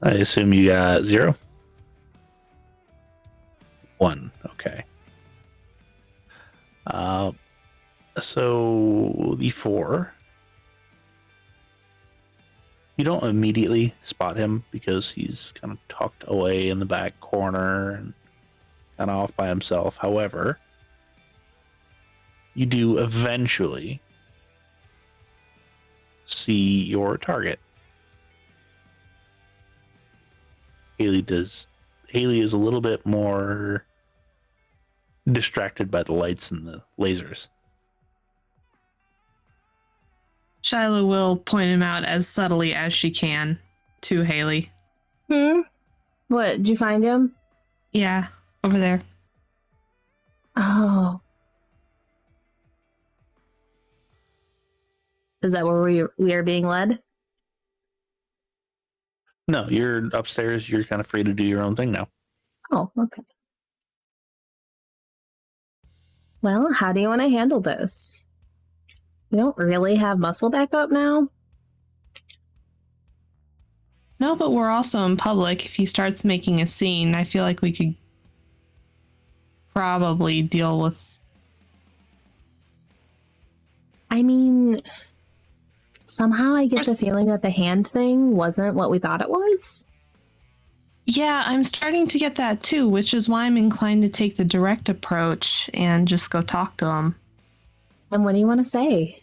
I assume you got 0? 1, okay. So the 4. You don't immediately spot him because he's kind of tucked away in the back corner and kind of off by himself. However, you do eventually see your target. Hailey is a little bit more distracted by the lights and the lasers. Shiloh will point him out as subtly as she can to Hailey. What, did you find him? Yeah, over there. Oh. Is that where we are being led? No, you're upstairs. You're kind of free to do your own thing now. Oh, okay. Well, how do you want to handle this? We don't really have muscle backup now. No, but we're also in public. If he starts making a scene, I feel like we could probably deal with... I mean, somehow I get the feeling that the hand thing wasn't what we thought it was. Yeah, I'm starting to get that too, which is why I'm inclined to take the direct approach and just go talk to him. And what do you want to say?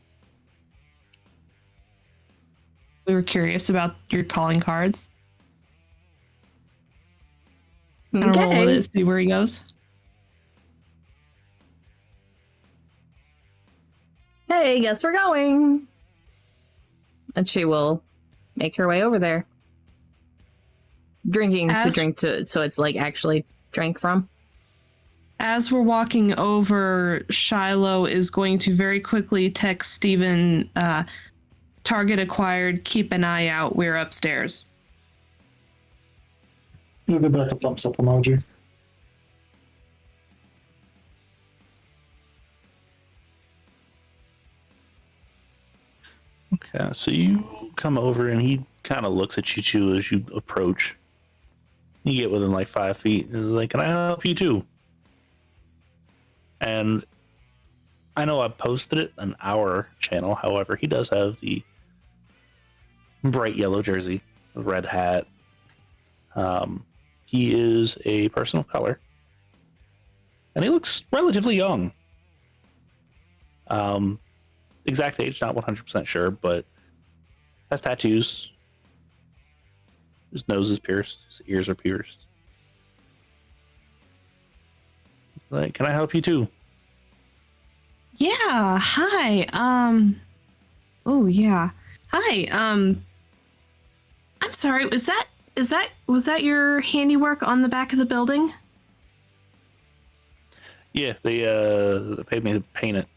We were curious about your calling cards. And roll with it, see where he goes. Hey, guess we're going. And she will make her way over there. Drinking the drink so it's like actually drank from. As we're walking over, Shiloh is going to very quickly text Steven, target acquired, keep an eye out, we're upstairs. You'll get back a thumbs up emoji. Okay, so you come over and he kind of looks at you two as you approach. You get within like 5 feet and he's like, "Can I help you too?" And I know I posted it on our channel, however, he does have the bright yellow jersey, the red hat. He is a person of color. And he looks relatively young. Exact age, not 100% sure, but has tattoos. His nose is pierced. His ears are pierced. Like, can I help you too? Yeah, hi. Oh yeah. Hi. I'm sorry, was that your handiwork on the back of the building? Yeah, they paid me to paint it.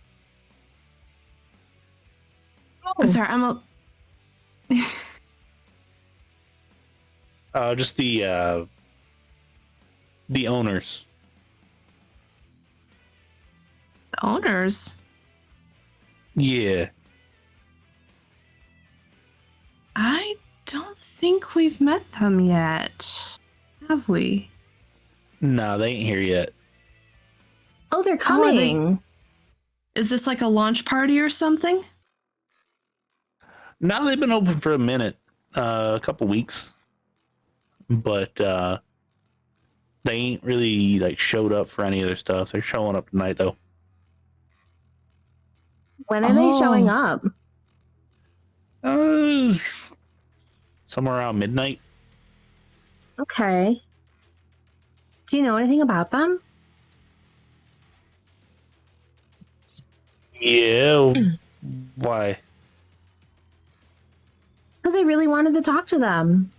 I'm sorry, Just the owners. The owners? Yeah. I don't think we've met them yet. Have we? Nah, they ain't here yet. Oh, they're Oh, are they- coming. Is this like a launch party or something? Now they've been open for a minute, a couple weeks, but they ain't really like showed up for any of their stuff. They're showing up tonight though. When are they showing Oh. up? Uh, somewhere around midnight. Okay. Do you know anything about them? Yeah. Why? Because I really wanted to talk to them.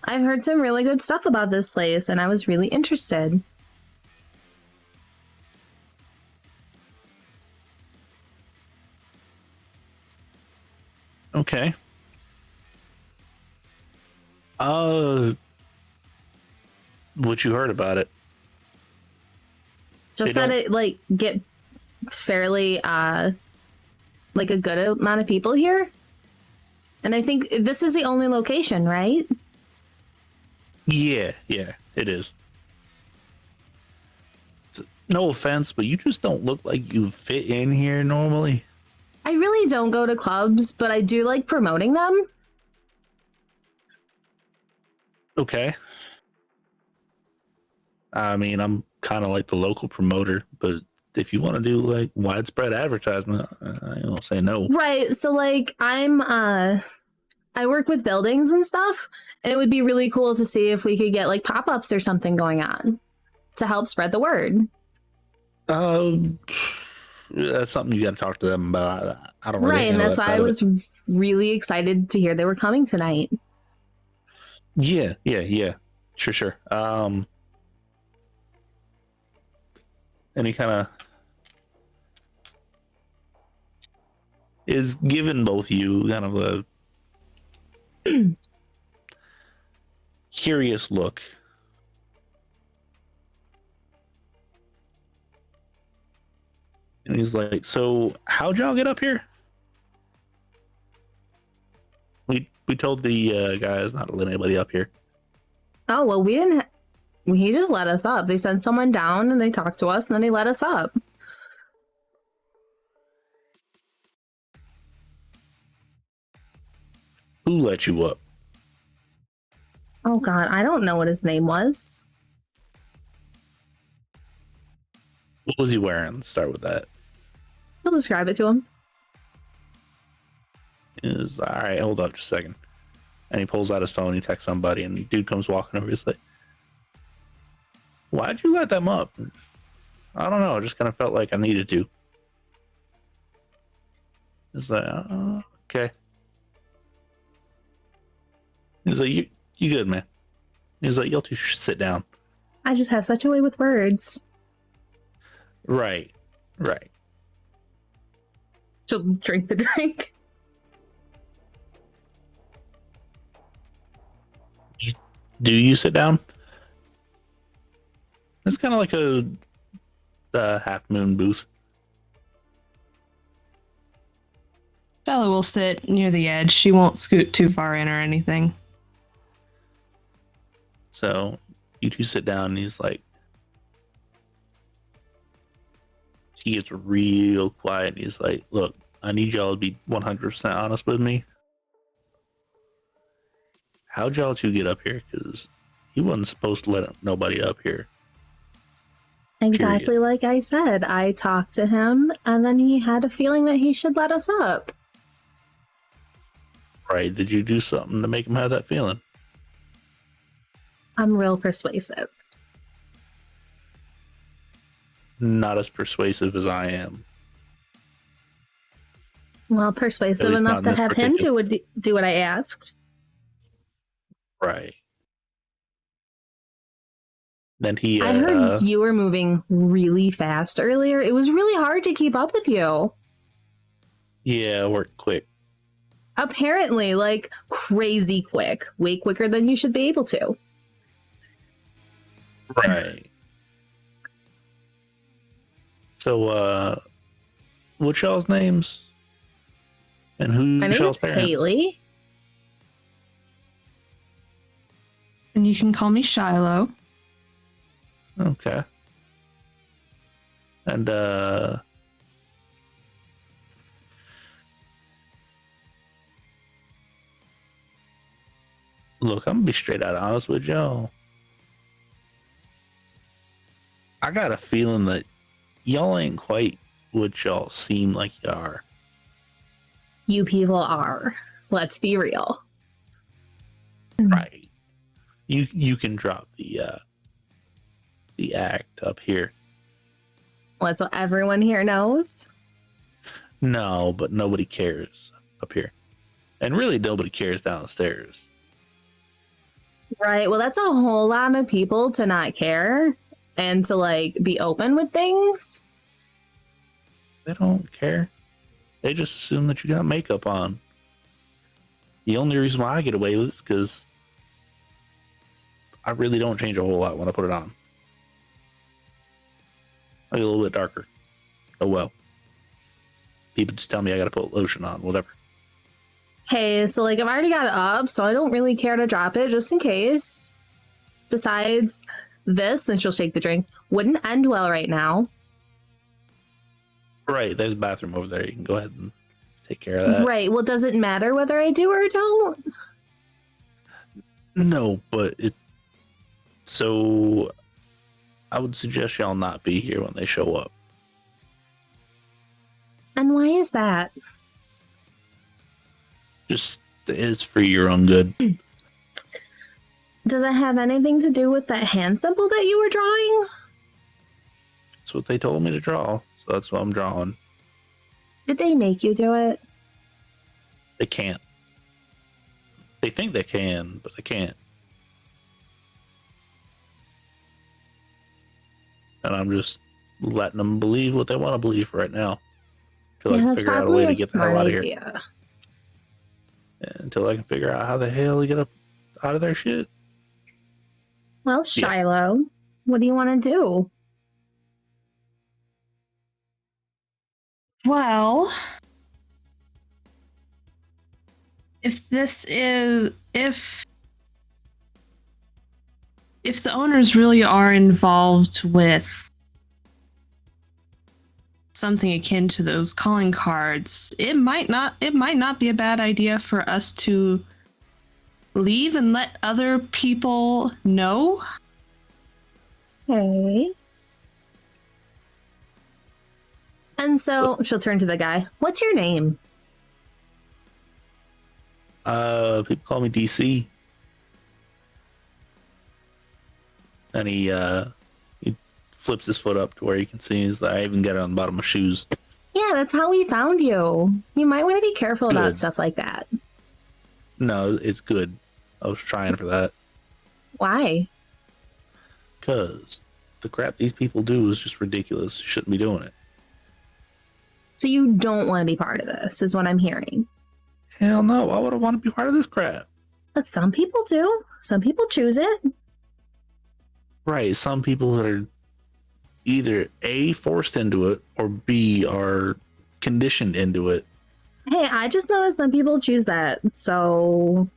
I've heard some really good stuff about this place, and I was really interested. Okay. What you heard about it? Just They that don't- it like get fairly like a good amount of people here. And I think this is the only location, right? Yeah, it is. No offense, but you just don't look like you fit in here normally. I really don't go to clubs, but I do like promoting them. Okay. I mean, I'm kind of like the local promoter, but if you want to do like widespread advertisement, I don't say no. Right. So like I work with buildings and stuff, and it would be really cool to see if we could get like pop-ups or something going on to help spread the word. That's something you got to talk to them about. I don't really Right, and handle that's that why I side of was really excited to hear they were coming tonight. it. Yeah. Sure. And he kind of is giving both you kind of a curious look. And he's like, "So, how'd y'all get up here?" We told the guys not to let anybody up here. Oh, well, we didn't. He just let us up. They sent someone down and they talked to us and then they let us up. Who let you up? Oh, God. I don't know what his name was. What was he wearing? Let's start with that. I'll describe it to him. Is all right. Hold up just a second. And he pulls out his phone. He texts somebody, and the dude comes walking over. He's like, "Why'd you let them up?" I don't know. I just kind of felt like I needed to. He's like, okay. He's like, you good, man? He's like, y'all two should sit down. I just have such a way with words. Right. She'll drink the drink. Do you sit down? It's kind of like a half moon booth. Bella will sit near the edge. She won't scoot too far in or anything. So you two sit down, and he's like, he gets real quiet. And he's like, "Look, I need y'all to be 100% honest with me. How'd y'all two get up here? Because he wasn't supposed to let nobody up here." Exactly Period. like I said. I talked to him and then he had a feeling that he should let us up. Right? Did you do something to make him have that feeling? I'm real persuasive. Not as persuasive as I am. Well, persuasive least not enough in to this have him do what I asked. Right. Then he I heard you were moving really fast earlier. It was really hard to keep up with you. yeah, worked quick. Apparently, like crazy quick. Way quicker than you should be able to. Right. So what's y'all's names? And who's My name y'all's is parents? Hailey. And you can call me Shiloh. Okay. And look, I'm gonna be straight out honest with y'all. I got a feeling that y'all ain't quite what y'all seem like you are. You people are. Let's be real. Right. You can drop the act up here. What's what everyone here knows? No, but nobody cares up here. And really nobody cares downstairs. Right. Well, that's a whole lot of people to not care and to like be open with things. They don't care. They just assume that you got makeup on. The only reason why I get away with it is because I really don't change a whole lot when I put it on. I get a little bit darker. Oh well. People just tell me I gotta put lotion on, whatever. Hey, so like I've already got it up, so I don't really care to drop it just in case. Besides, this, and she'll shake the drink, wouldn't end well right now. Right, there's a bathroom over there. You can go ahead and take care of that. Right. Well, does it matter whether I do or don't? No, but it. So, I would suggest y'all not be here when they show up. And why is that? Just, it's for your own good. Does it have anything to do with that hand symbol that you were drawing? That's what they told me to draw, so that's what I'm drawing. Did they make you do it? They can't. They think they can, but they can't. And I'm just letting them believe what they want to believe right now. Until I Yeah, can that's figure out a probably way a to get the hell smart out of here. idea. Until I can figure out how the hell to get up out of their shit. Well, Shiloh, what do you want to do? Well, if the owners really are involved with something akin to those calling cards, it might not be a bad idea for us to leave and let other people know. Okay. And so she'll turn to the guy. What's your name? People call me DC. And he flips his foot up to where you can see I even get it on the bottom of my shoes. Yeah, that's how we found you. You might want to be careful about Good. stuff like that. No, it's good. I was trying for that. Why? Because the crap these people do is just ridiculous. You shouldn't be doing it. So you don't want to be part of this, is what I'm hearing. Hell no, why would I want to be part of this crap? But some people do. Some people choose it. Right, some people that are either A, forced into it, or B, are conditioned into it. Hey, I just know that some people choose that. So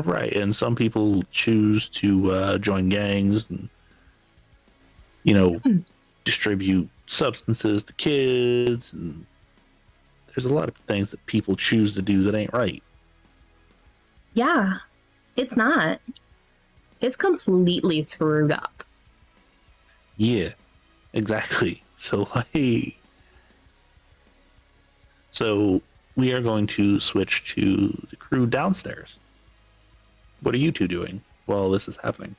Right, and some people choose to join gangs and, distribute substances to kids, and there's a lot of things that people choose to do that ain't right. yeah, it's not. It's completely screwed up. Yeah, exactly. So, so we are going to switch to the crew downstairs. What are you two doing while this is happening?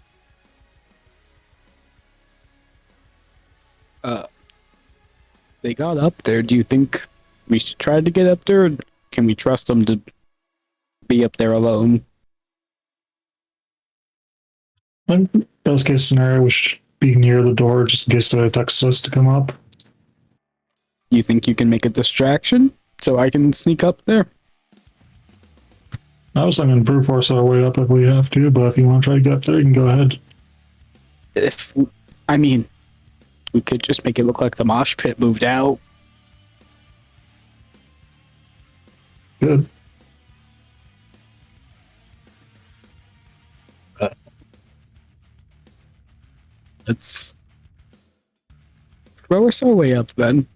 They got up there. Do you think we should try to get up there, or can we trust them to be up there alone? Best case scenario, we should be near the door just in case they text us to come up. Do you think you can make a distraction so I can sneak up there? I was thinking brute force our way up if we have to, but if you want to try to get up there, you can go ahead. We could just make it look like the mosh pit moved out. Good. Let's Throw us our way up then.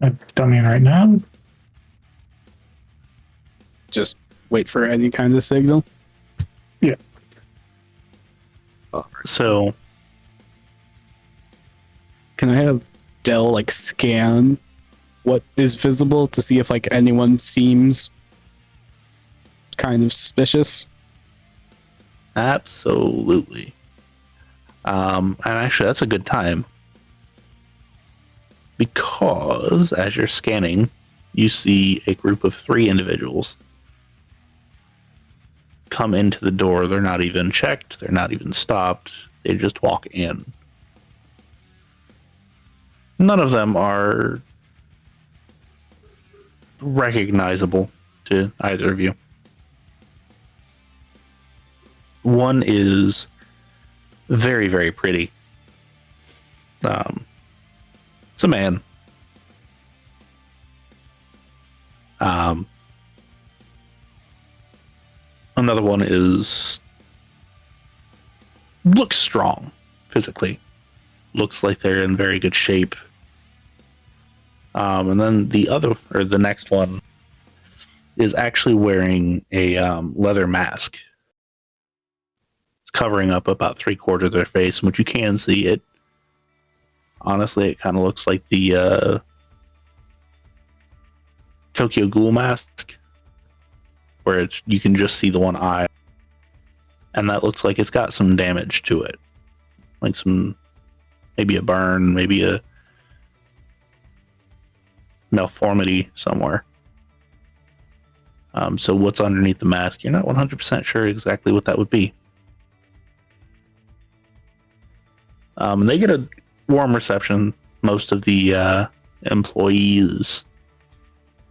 I'm coming right now. Just wait for any kind of signal. Yeah. So Can I have Dell like scan what is visible to see if like anyone seems kind of suspicious? absolutely. And actually, that's a good time because as you're scanning, you see a group of 3 individuals come into the door. They're not even checked. They're not even stopped. They just walk in. None of them are recognizable to either of you. One is very, very pretty. It's a man. Another one looks strong physically. Looks like they're in very good shape. And then the next one is actually wearing a leather mask. It's covering up about 3/4 of their face, which you can see it. Honestly, it kind of looks like the Tokyo Ghoul mask, where you can just see the one eye. And that looks like it's got some damage to it. Like maybe a burn, maybe a malformity somewhere. So what's underneath the mask, you're not 100% sure exactly what that would be. They get a warm reception. Most of the employees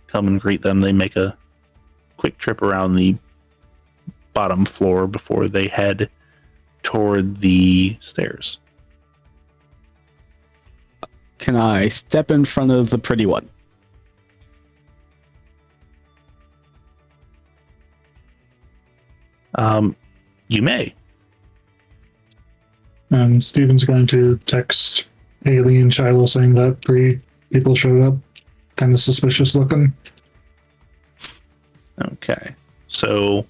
come and greet them. They make a quick trip around the bottom floor before they head toward the stairs. Can I step in front of the pretty one? You may. And Steven's going to text Hailey and Shiloh saying that 3 people showed up. Kind of suspicious looking. Okay. So,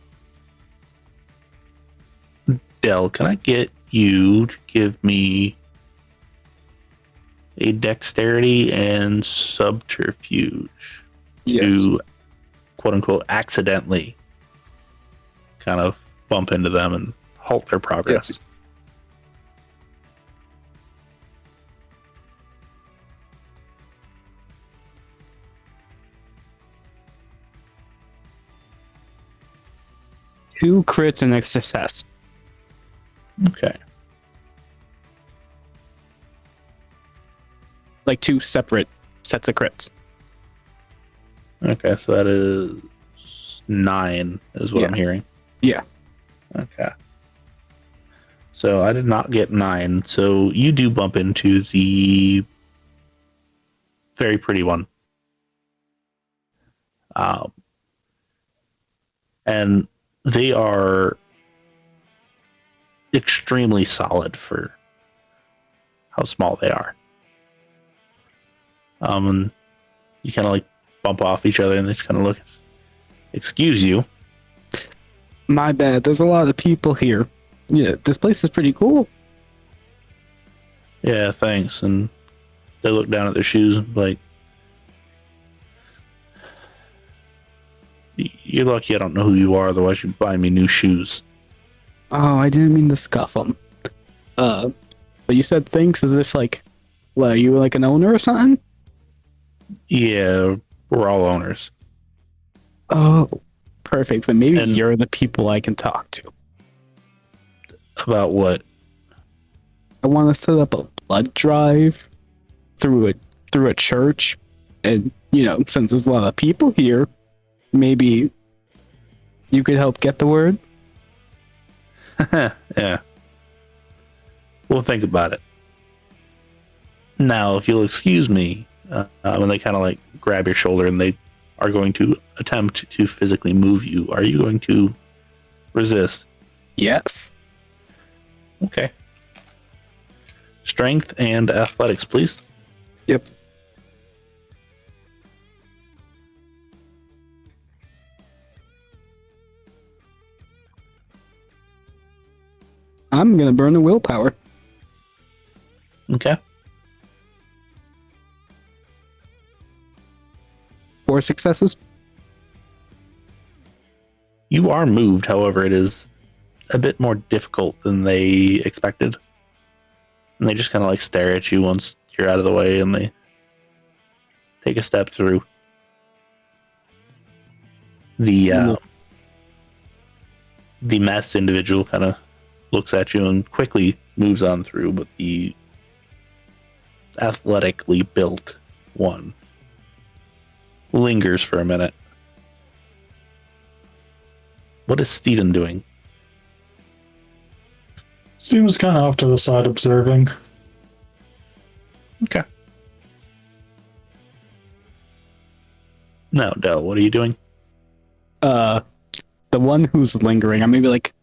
Dell, can I get you to give me a dexterity and subterfuge to, quote unquote, accidentally kind of bump into them and halt their progress? Yep. Two crits and a success. Okay. Like 2 separate sets of crits. Okay, so that is 9 is what I'm hearing. Yeah. Okay. So I did not get 9. So you do bump into the very pretty one. And they are extremely solid for how small they are. And you kind of like bump off each other and they just kind of look, excuse you. My bad. There's a lot of people here. Yeah, this place is pretty cool. Yeah, thanks. And they look down at their shoes and like, you're lucky I don't know who you are, otherwise you'd buy me new shoes. Oh, I didn't mean to scuff them. But you said thanks as if like, well, you were like an owner or something? Yeah, we're all owners. Oh, perfect. Then maybe And- you're the people I can talk to. About what? I want to set up a blood drive through a church, and since there's a lot of people here, maybe you could help get the word. Yeah. We'll think about it. Now, if you'll excuse me, when they kind of like grab your shoulder and they are going to attempt to physically move you, are you going to resist? Yes. Okay. Strength and athletics, please. Yep. I'm gonna burn a willpower. Okay. 4 successes. You are moved, however, it is a bit more difficult than they expected. And they just kind of like stare at you once you're out of the way, and they take a step through. The masked individual kind of looks at you and quickly moves on through, but the athletically built one lingers for a minute. What is Steven doing? Steven's kind of off to the side observing. Okay. Now, Dell, what are you doing? The one who's lingering, I'm maybe like,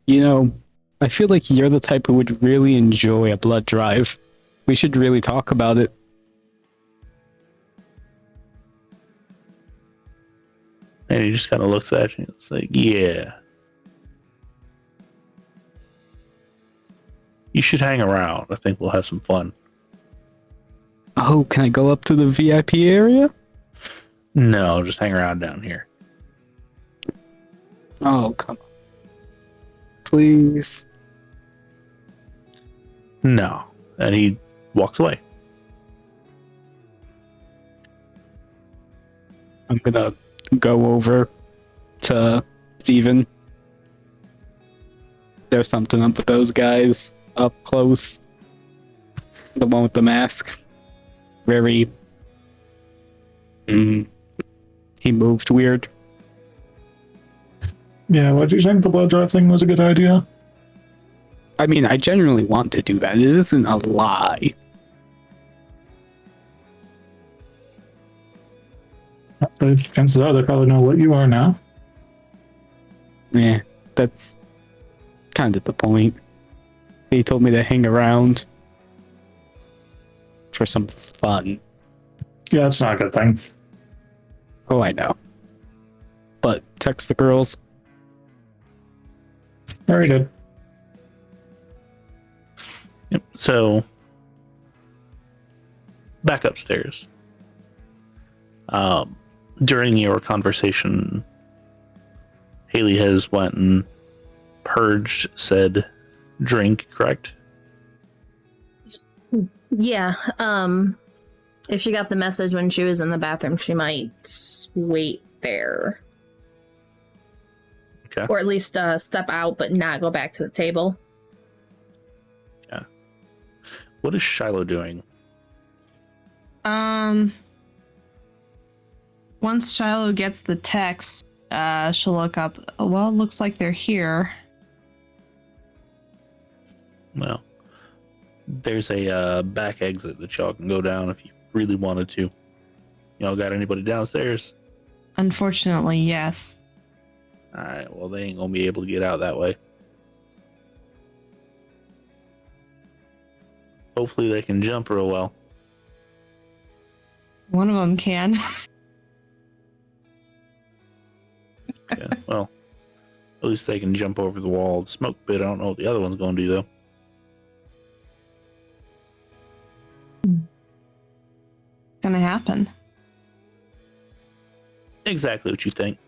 I feel like you're the type who would really enjoy a blood drive. We should really talk about it. And he just kind of looks at you. It's like, yeah. You should hang around. I think we'll have some fun. Oh, can I go up to the VIP area? No, just hang around down here. Oh, come on. Please. No. And he walks away. I'm gonna go over to Steven. There's something up with those guys up close. The one with the mask. Very... he moved weird. Yeah, what do you think? The blood drive thing was a good idea? I mean, I genuinely want to do that. It isn't a lie. The chances are they probably know what you are now. Yeah, that's kind of the point. He told me to hang around for some fun. Yeah, it's not a good thing. Oh, I know. But text the girls. Very good. Yep. So, back upstairs. During your conversation, Hailey has went and purged said drink, correct? Yeah. If she got the message when she was in the bathroom, she might wait there. Okay. Or at least step out, but not go back to the table. Yeah. What is Shiloh doing? Once Shiloh gets the text, she'll look up. Well, it looks like they're here. Well, there's a back exit that y'all can go down if you really wanted to. Y'all got anybody downstairs? Unfortunately, yes. Alright, well, they ain't gonna be able to get out that way. Hopefully they can jump real well. One of them can. Yeah, well, at least they can jump over the wall of the smoke pit. I don't know what the other one's gonna do, though. It's gonna happen. Exactly what you think.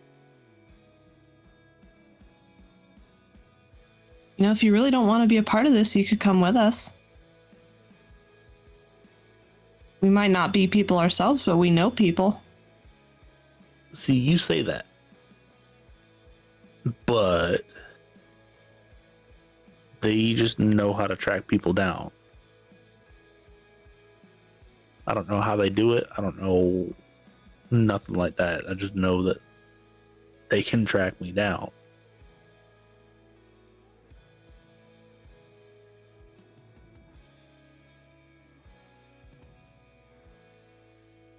If you really don't want to be a part of this, you could come with us. We might not be people ourselves, but we know people. See, you say that. But they just know how to track people down. I don't know how they do it. I don't know nothing like that. I just know that they can track me down.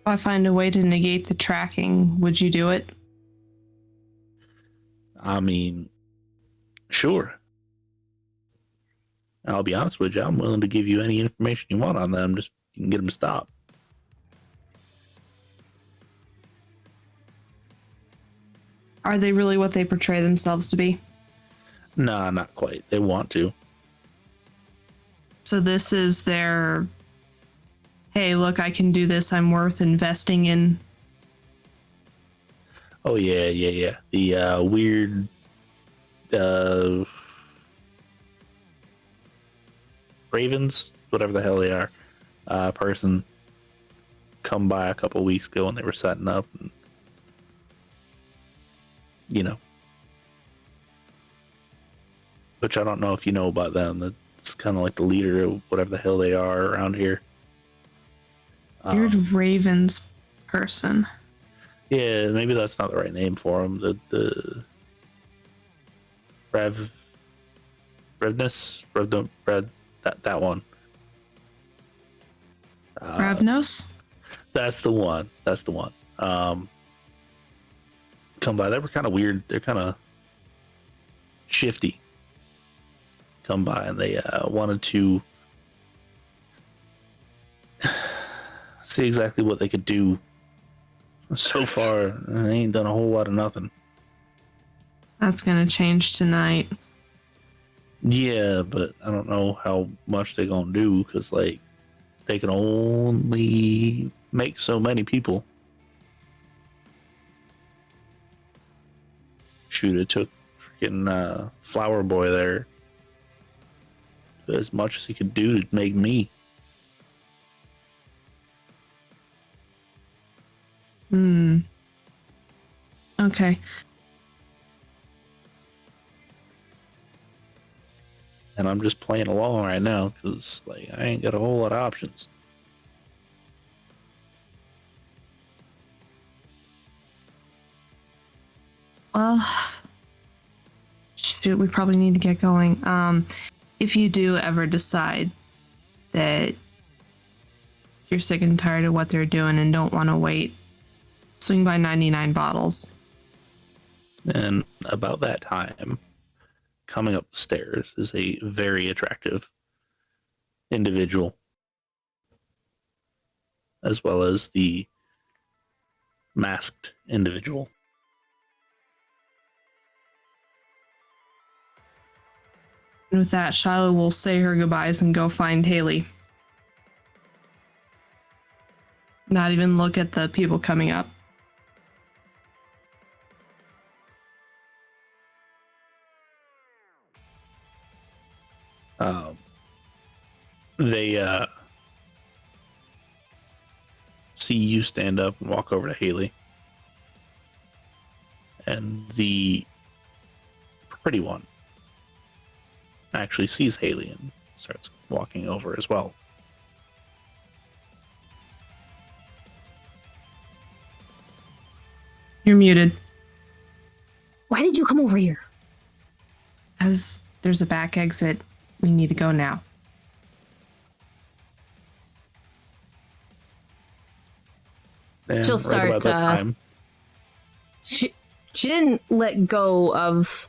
If I find a way to negate the tracking, would you do it? I mean, sure. And I'll be honest with you, I'm willing to give you any information you want on them. Just you can get them to stop. Are they really what they portray themselves to be? Nah, not quite. They want to. So this is their, hey, look, I can do this. I'm worth investing in. Oh yeah. The weird Ravens, whatever the hell they are, person come by a couple weeks ago and they were setting up, and, which I don't know if you know about them. It's kind of like the leader of whatever the hell they are around here. Weird Ravens person. Yeah, maybe that's not the right name for them. The that one. Ravnos? That's the one. Come by. They were kind of weird. They're kind of shifty. Come by, and they wanted to see exactly what they could do. So far, they ain't done a whole lot of nothing. That's gonna change tonight. Yeah, but I don't know how much they're gonna do, because like they can only make so many people. Shoot, it took freaking Flower Boy there as much as he could do to make me. Okay. And I'm just playing along right now because like I ain't got a whole lot of options. Well, shoot, we probably need to get going. If you do ever decide that you're sick and tired of what they're doing and don't want to wait, swing by 99 bottles. And about that time, coming up the stairs is a very attractive individual, as well as the masked individual. And with that, Shiloh will say her goodbyes and go find Hailey. Not even look at the people coming up. They see you stand up and walk over to Hailey. And the pretty one actually sees Hailey and starts walking over as well. You're muted. Why did you come over here? Because there's a back exit. We need to go now. And She'll right start, about that time, She didn't let go of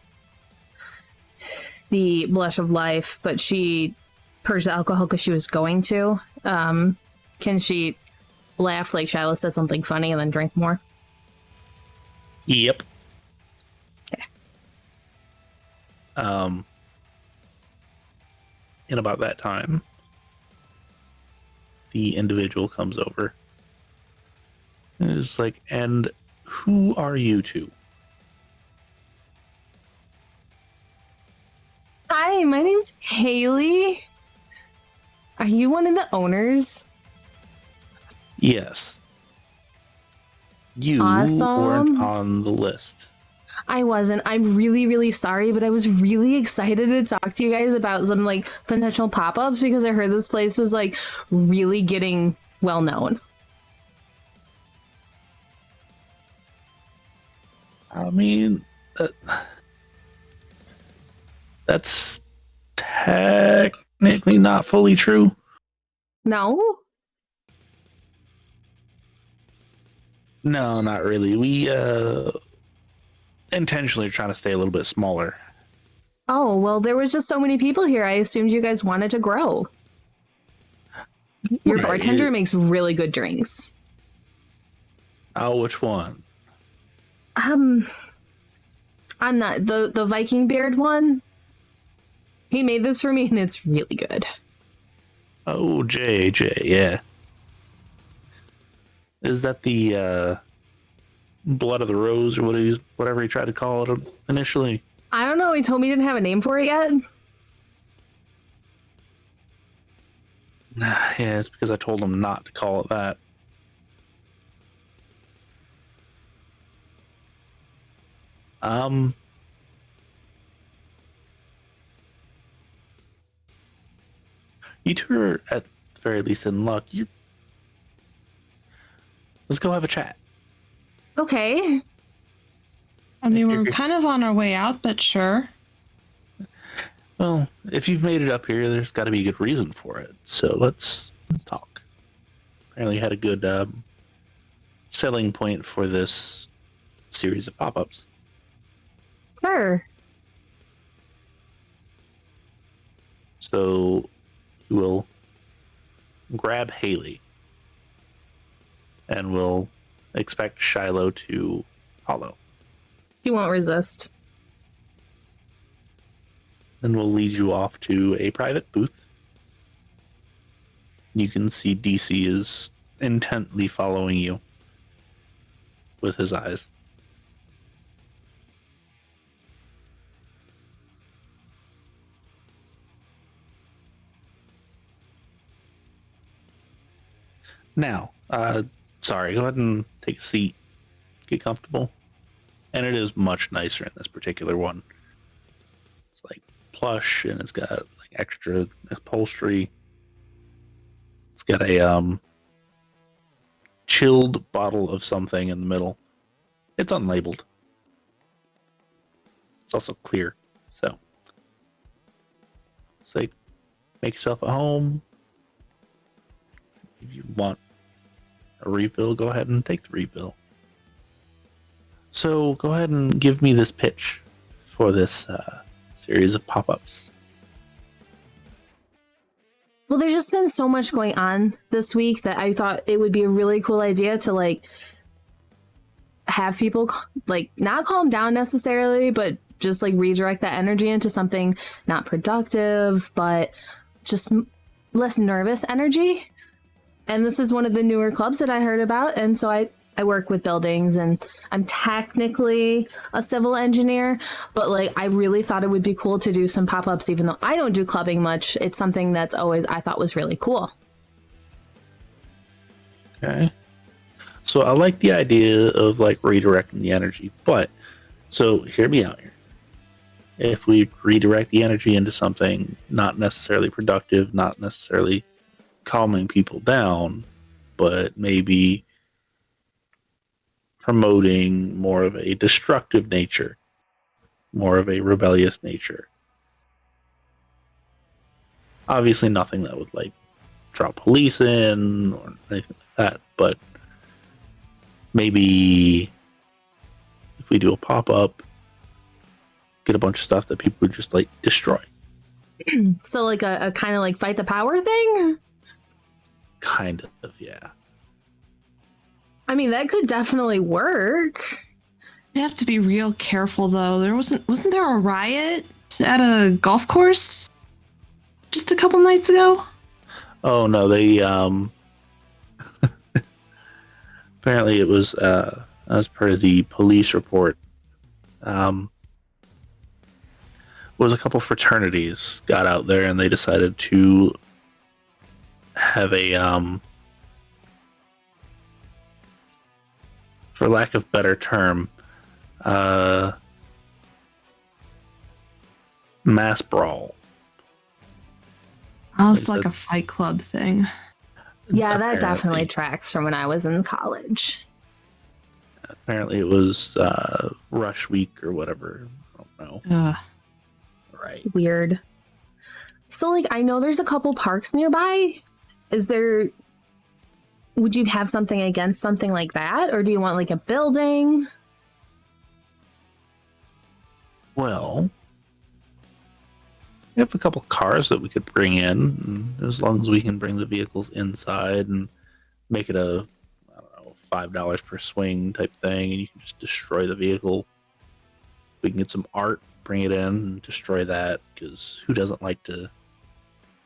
the blush of life, but she purged the alcohol because she was going to. Can she laugh like Shiloh said something funny and then drink more? Yep. Okay. In about that time, the individual comes over and is like, and who are you two? Hi, my name's Hailey. Are you one of the owners? Yes. You Awesome. weren't on the list. I wasn't. I'm really, really sorry, but I was really excited to talk to you guys about some like potential pop-ups because I heard this place was like really getting well known. I mean, that's technically not fully true. No? No, not really. We intentionally are trying to stay a little bit smaller. Oh, well, there was just so many people here. I assumed you guys wanted to grow. Your Right. bartender makes really good drinks. Oh, which one? I'm not the Viking beard one. He made this for me and it's really good. Oh, J, yeah. Is that the blood of the rose or whatever he tried to call it initially? I don't know. He told me he didn't have a name for it yet. Yeah, it's because I told him not to call it that. You two are at the very least in luck. Let's go have a chat. Okay. I mean, we're kind of on our way out, but sure. Well, if you've made it up here, there's got to be a good reason for it. So let's talk. Apparently, you had a good selling point for this series of pop-ups. Sure. So you will grab Hailey, and we'll expect Shiloh to follow. He won't resist. Then we'll lead you off to a private booth. You can see DC is intently following you with his eyes. Now, sorry, go ahead and take a seat. Get comfortable. And it is much nicer in this particular one. It's like plush and it's got like extra upholstery. It's got a chilled bottle of something in the middle. It's unlabeled. It's also clear. So say make yourself at home. If you want a refill, go ahead and take the refill. So go ahead and give me this pitch for this series of pop-ups. Well, there's just been so much going on this week that I thought it would be a really cool idea to like have people like not calm down necessarily, but just like redirect that energy into something not productive, but just less nervous energy. And this is one of the newer clubs that I heard about. And so I work with buildings and I'm technically a civil engineer, but like I really thought it would be cool to do some pop-ups, even though I don't do clubbing much. It's something that's always I thought was really cool. Okay. So I like the idea of like redirecting the energy, but so hear me out here. If we redirect the energy into something not necessarily productive, not necessarily calming people down, but maybe promoting more of a destructive nature, more of a rebellious nature. Obviously nothing that would like draw police in or anything like that, but maybe if we do a pop-up, get a bunch of stuff that people would just like destroy. So like a kind of like fight the power thing? Kind of, yeah. I mean, that could definitely work. You have to be real careful though. Wasn't there a riot at a golf course just a couple nights ago? Oh no, they apparently it was as per the police report, was a couple fraternities got out there and they decided to have a for lack of better term, mass brawl. Oh, it's like a fight club thing. Yeah, that definitely tracks from when I was in college. Apparently it was rush week or whatever. I don't know. Right. Weird. So like I know there's a couple parks nearby. Would you have something against something like that? Or do you want like a building? Well, We have a couple cars that we could bring in, and as long as we can bring the vehicles inside and make it a, I don't know, $5 per swing type thing, and you can just destroy the vehicle. We can get some art, bring it in, and destroy that, because who doesn't like to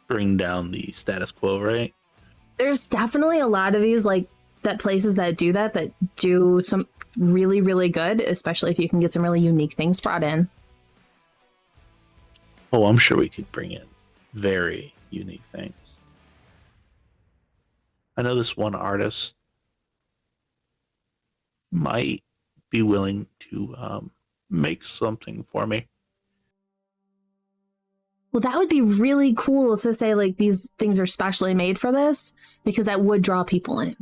bring down the status quo, right? There's definitely a lot of these like that places that do some really, really good, especially if you can get some really unique things brought in. Oh, I'm sure we could bring in very unique things. I know this one artist might be willing to make something for me. Well, that would be really cool to say like these things are specially made for this, because that would draw people in.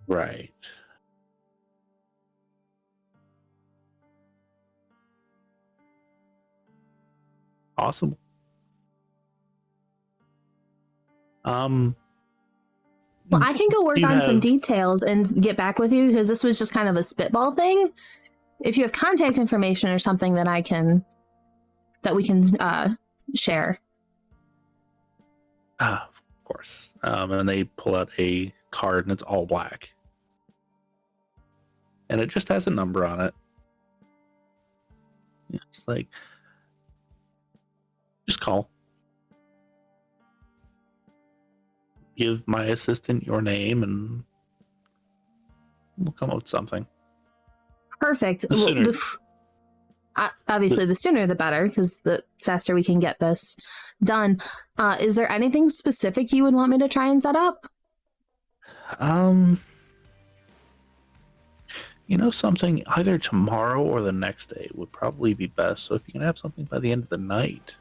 Right. Awesome. Well, I can go work on some details and get back with you, because this was just kind of a spitball thing. If you have contact information or something that we can share. Of course. And they pull out a card, and it's all black. And it just has a number on it. It's like, just call. Give my assistant your name, and we'll come up with something. Perfect. The sooner, obviously, the sooner the better, because the faster we can get this done. Is there anything specific you would want me to try and set up? Something either tomorrow or the next day would probably be best. So if you can have something by the end of the night,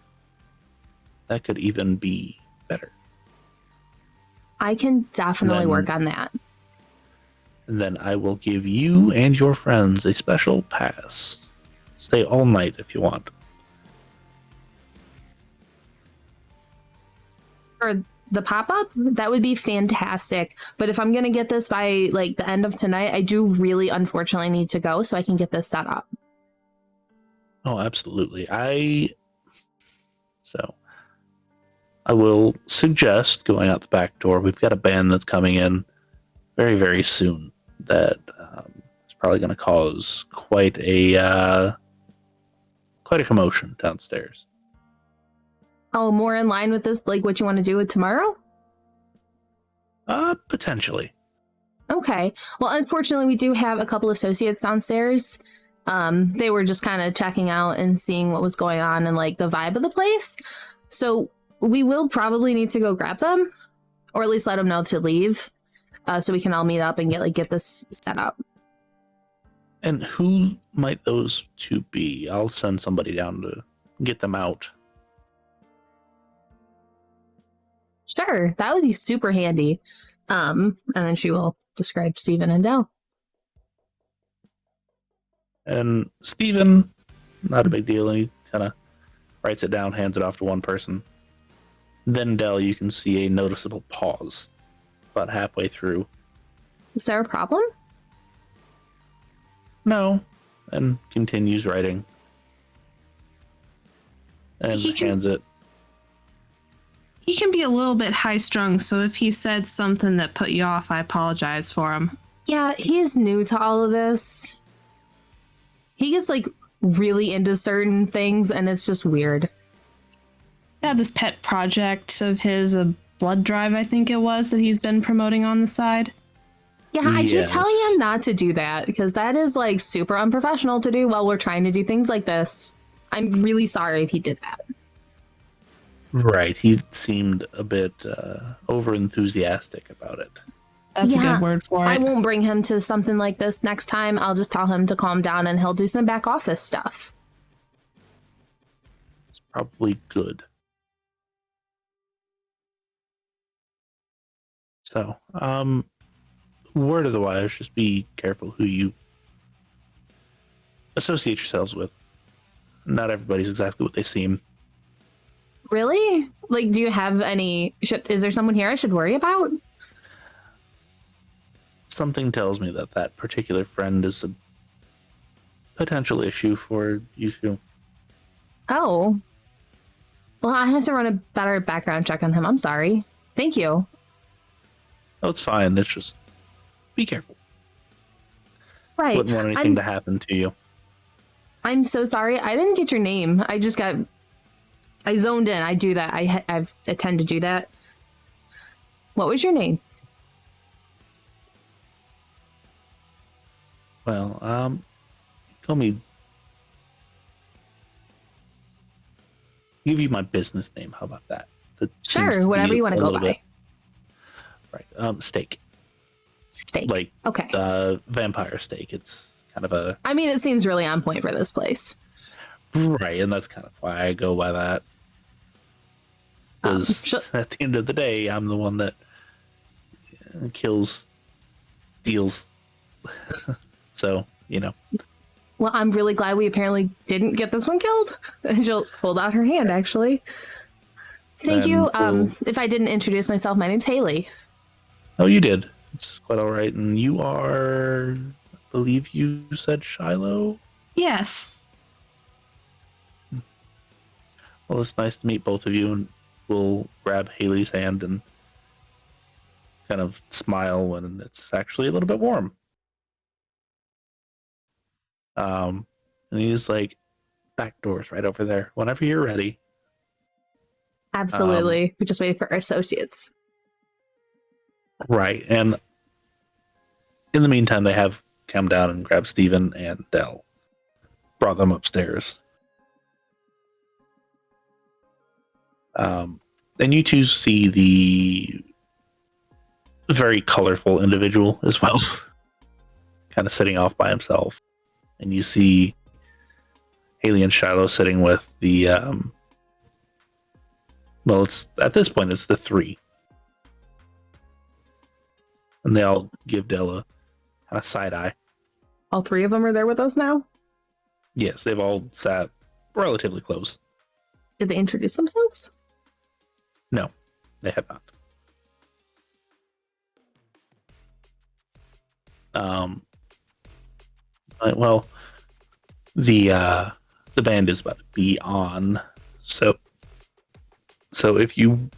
that could even be better. I can definitely work on that. And then I will give you and your friends a special pass. Stay all night if you want. For the pop-up, that would be fantastic. But if I'm going to get this by like the end of tonight, I do really unfortunately need to go so I can get this set up. Oh, absolutely. I will suggest going out the back door. We've got a band that's coming in very, very soon that is probably going to cause quite a commotion downstairs. Oh, more in line with this, like what you want to do with tomorrow? Potentially. Okay. Well, unfortunately, we do have a couple associates downstairs. They were just kind of checking out and seeing what was going on and like the vibe of the place. So we will probably need to go grab them, or at least let them know to leave, so we can all meet up and get this set up. And who might those two be? I'll send somebody down to get them out. Sure, that would be super handy. And then she will describe Steven and Dell. And Steven, not a big deal. And he kind of writes it down, hands it off to one person. Then Dell, you can see a noticeable pause about halfway through. Is there a problem? No. And continues writing. And hands it. He can be a little bit high-strung, so if he said something that put you off, I apologize for him. Yeah, he's new to all of this. He gets like really into certain things, and it's just weird. Yeah, this pet project of his, a blood drive, I think it was, that he's been promoting on the side. Yeah, I keep telling him not to do that, because that is like super unprofessional to do while we're trying to do things like this. I'm really sorry if he did that. Right, he seemed a bit over-enthusiastic about it. That's a good word for it. I won't bring him to something like this next time. I'll just tell him to calm down and he'll do some back office stuff. It's probably good. So, word of the wise, just be careful who you associate yourselves with. Not everybody's exactly what they seem. Really? Like, do you have any... is there someone here I should worry about? Something tells me that that particular friend is a potential issue for you two. Oh, Well, I have to run a better background check on him. I'm sorry. Thank you. Oh, it's fine. It's just be careful. Right. Wouldn't want anything to happen to you. I'm so sorry. I didn't get your name. I zoned in. I do that. I tend to do that. What was your name? Well, call me. Give you my business name. How about that? That seems to Sure, whatever be you want to a go little by. bit- Right. Steak. Steak. Like okay. vampire steak. It's kind of a I mean, it seems really on point for this place. right, and that's kind of why I go by that. Because at the end of the day, I'm the one that kills, deals. So, you know. Well, I'm really glad we apparently didn't get this one killed. And she'll hold out her hand, actually. Thank you. If I didn't introduce myself, my name's Hailey. Oh, you did. It's quite all right. And you are, I believe you said Shiloh? Yes. Well, it's nice to meet both of you, and we'll grab Hailey's hand and kind of smile when it's actually a little bit warm. And he's like, back door's right over there. Whenever you're ready. Absolutely. We just waited for our associates. Right. And in the meantime, they have come down and grabbed Steven and Dell. Brought them upstairs. And you two see the very colorful individual as well, kind of sitting off by himself. And you see Hailey and Shiloh sitting with the, well, it's at this point, it's the three. And they all give Dell a kind of side eye. All three of them are there with us now? Yes, they've all sat relatively close. Did they introduce themselves? No, they have not. Well, the band is about to be on, so if you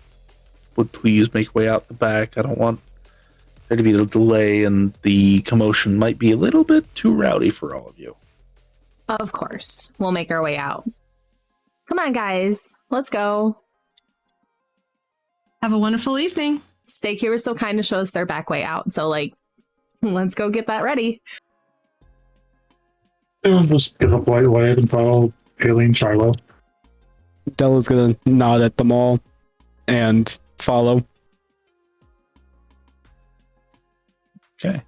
would please make your way out the back. I don't want there to be a delay, and the commotion might be a little bit too rowdy for all of you. Of course. We'll make our way out. Come on, guys. Let's go. Have a wonderful evening. Steak here was so kind to show us their back way out. So, like, let's go get that ready. They'll just give a polite wave and follow Hailey and Shiloh. Dell is gonna nod at them all and follow. Okay.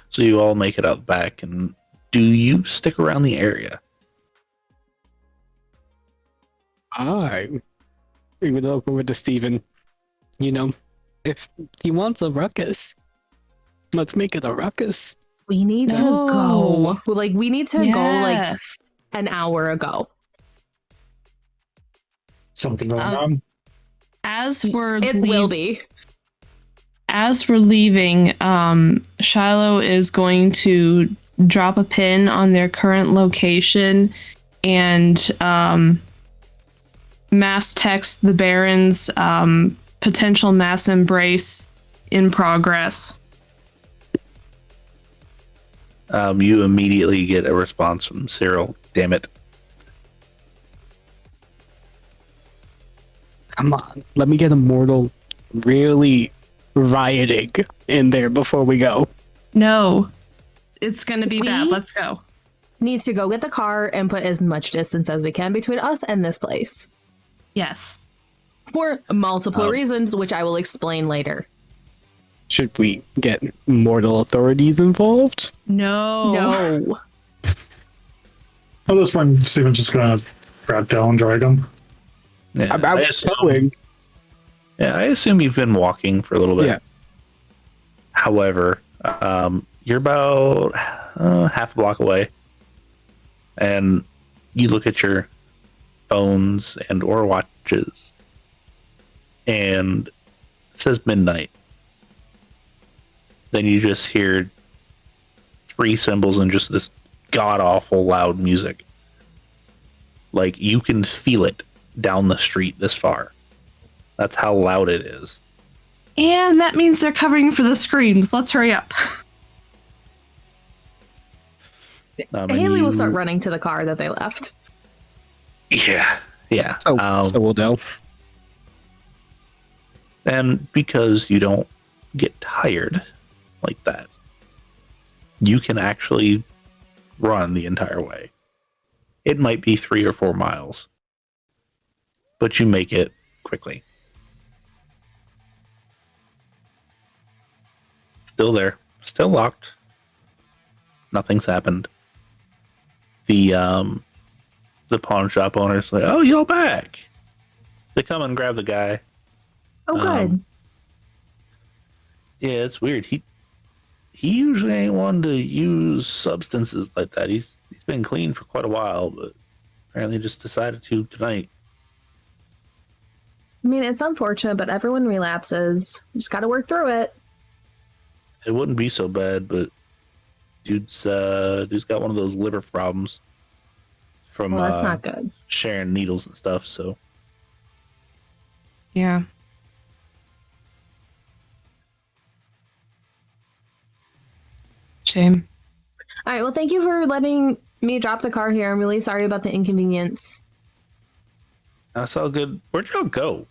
So you all make it out back, and do you stick around the area? We would look over to Steven. You know, if he wants a ruckus, let's make it a ruckus. We need to go. Like, we need to go like an hour ago. Something going on? As we're It will be. As we're leaving, Shiloh is going to drop a pin on their current location and mass text the Baron's potential mass embrace in progress. You immediately get a response from Cyril. Damn it. Come on, let me get Immortal really rioting in there before we go. No, it's gonna be bad. Let's go. Need to go get the car and put as much distance as we can between us and this place. Yes. For multiple reasons, which I will explain later. Should we get mortal authorities involved? No. At this point, Steven's just gonna grab Dell and drag him. Yeah, I was going. Yeah, I assume you've been walking for a little bit. Yeah. However, you're about half a block away, and you look at your phones and or watches, and it says midnight. Then you just hear 3 cymbals and just this god awful loud music. Like, you can feel it down the street this far. That's how loud it is. And that means they're covering for the screams. Let's hurry up. And Hailey will you- start running to the car that they left. Yeah, yeah. So will Dell. And because you don't get tired like that, you can actually run the entire way. It might be 3 or 4 miles, but you make it quickly. Still there, still locked. Nothing's happened. The pawn shop owner's like, "Oh, you're back." They come and grab the guy. Oh, good. Yeah, it's weird. He usually ain't one to use substances like that. He's been clean for quite a while, but apparently just decided to tonight. I mean, it's unfortunate, but everyone relapses. Just got to work through it. It wouldn't be so bad, but dude's got one of those liver problems from Well, that's not good. sharing needles and stuff. So Yeah. Shame. All right. Well, thank you for letting me drop the car here. I'm really sorry about the inconvenience. that's all good. Where'd y'all go?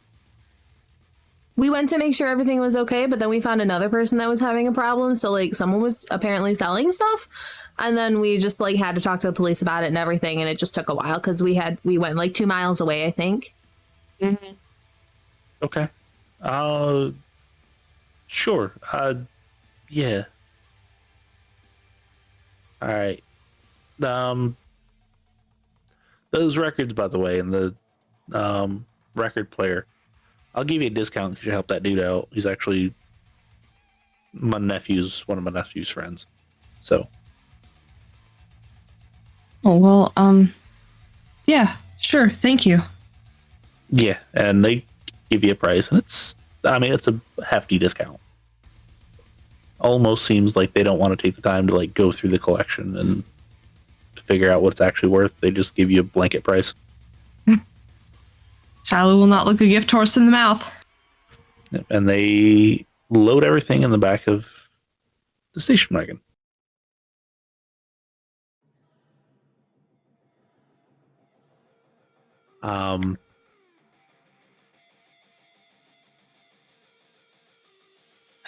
We went to make sure everything was okay, but then we found another person that was having a problem. So, like, someone was apparently selling stuff. And then we just, like, had to talk to the police about it and everything. And it just took a while because we went, like, 2 miles away, I think. Mm-hmm. Okay. Sure. Yeah. All right. Those records, by the way, and the record player, I'll give you a discount because you helped that dude out. He's actually one of my nephew's friends. So, Oh, well, yeah, sure. Thank you. yeah, and they give you a price, and it's a hefty discount. Almost seems like they don't want to take the time to like go through the collection and figure out what it's actually worth. They just give you a blanket price. Shiloh will not look a gift horse in the mouth. And they load everything in the back of the station wagon.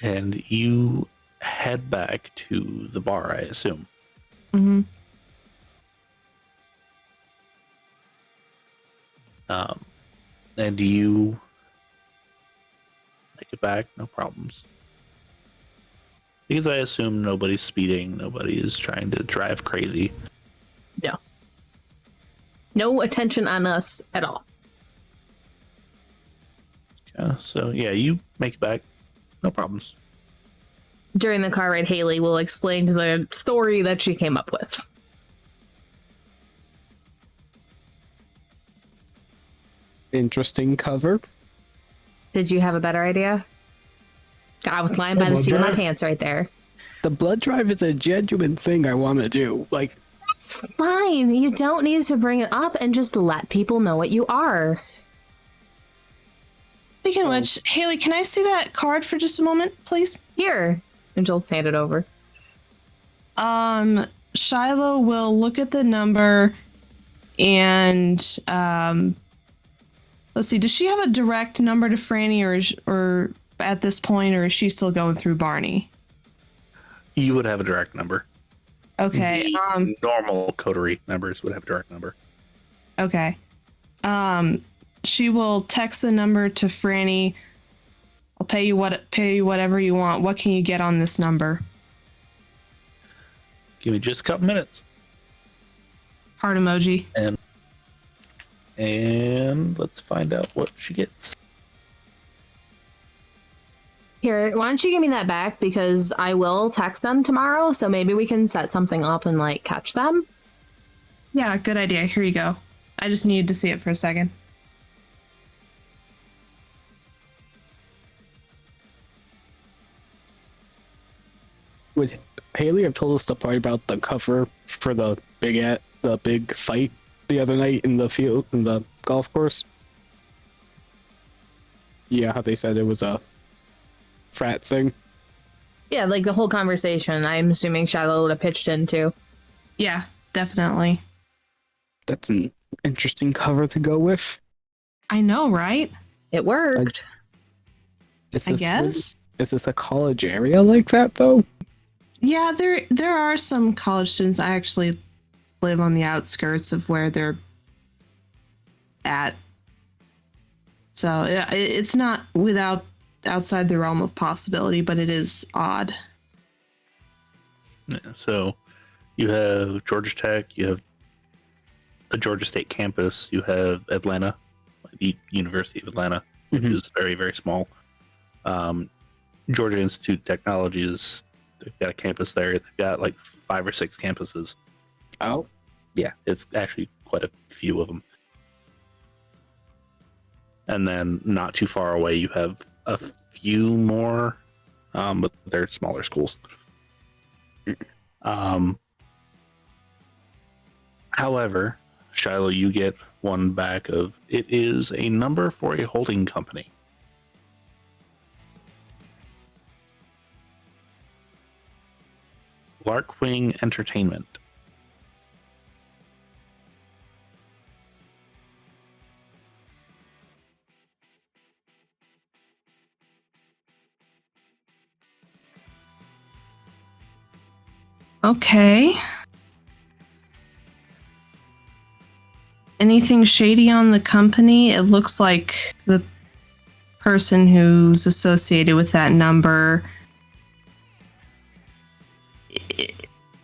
And you head back to the bar, I assume. Mm-hmm. And you make it back, no problems. Because I assume nobody's speeding, nobody is trying to drive crazy. No attention on us at all. Yeah, so yeah, you make it back, no problems. During the car ride, Hailey will explain the story that she came up with. Interesting cover. Did you have a better idea? I was lying by the seat of my pants right there. The blood drive is a genuine thing I want to do. Like, It's fine. You don't need to bring it up and just let people know what you are. Speaking of which, Hailey, can I see that card for just a moment, please? Here. And she'll hand it over. Shiloh will look at the number and let's see, does she have a direct number to Franny or at this point, or is she still going through Barney? You would have a direct number. Okay. The normal coterie members would have a direct number. Okay. She will text the number to Franny. I'll pay you whatever you want. What can you get on this number? Give me just a couple minutes. Heart emoji. And let's find out what she gets. Here, why don't you give me that back? Because I will text them tomorrow, so maybe we can set something up and, like, catch them. Yeah, good idea. Here you go. I just needed to see it for a second. would Hailey have told us the part about the cover for the big fight the other night in the field in the golf course? Yeah, how they said it was a frat thing. Yeah, like the whole conversation, I'm assuming Shiloh would have pitched into. Yeah, definitely. That's an interesting cover to go with. I know, right? It worked. I guess. Is this a college area like that though? Yeah, there are some college students. I actually live on the outskirts of where they're at. So yeah, it's not outside the realm of possibility, but it is odd. Yeah, so you have Georgia Tech, you have a Georgia State campus, you have Atlanta, the University of Atlanta, which is very, very small. Georgia Institute of Technology they've got a campus there. They've got like 5 or 6 campuses. Oh. Yeah, it's actually quite a few of them. And then not too far away, you have a few more, but they're smaller schools. However, Shiloh, you get one back of it is a number for a holding company. Larkwing Entertainment. Okay. Anything shady on the company? It looks like the person who's associated with that number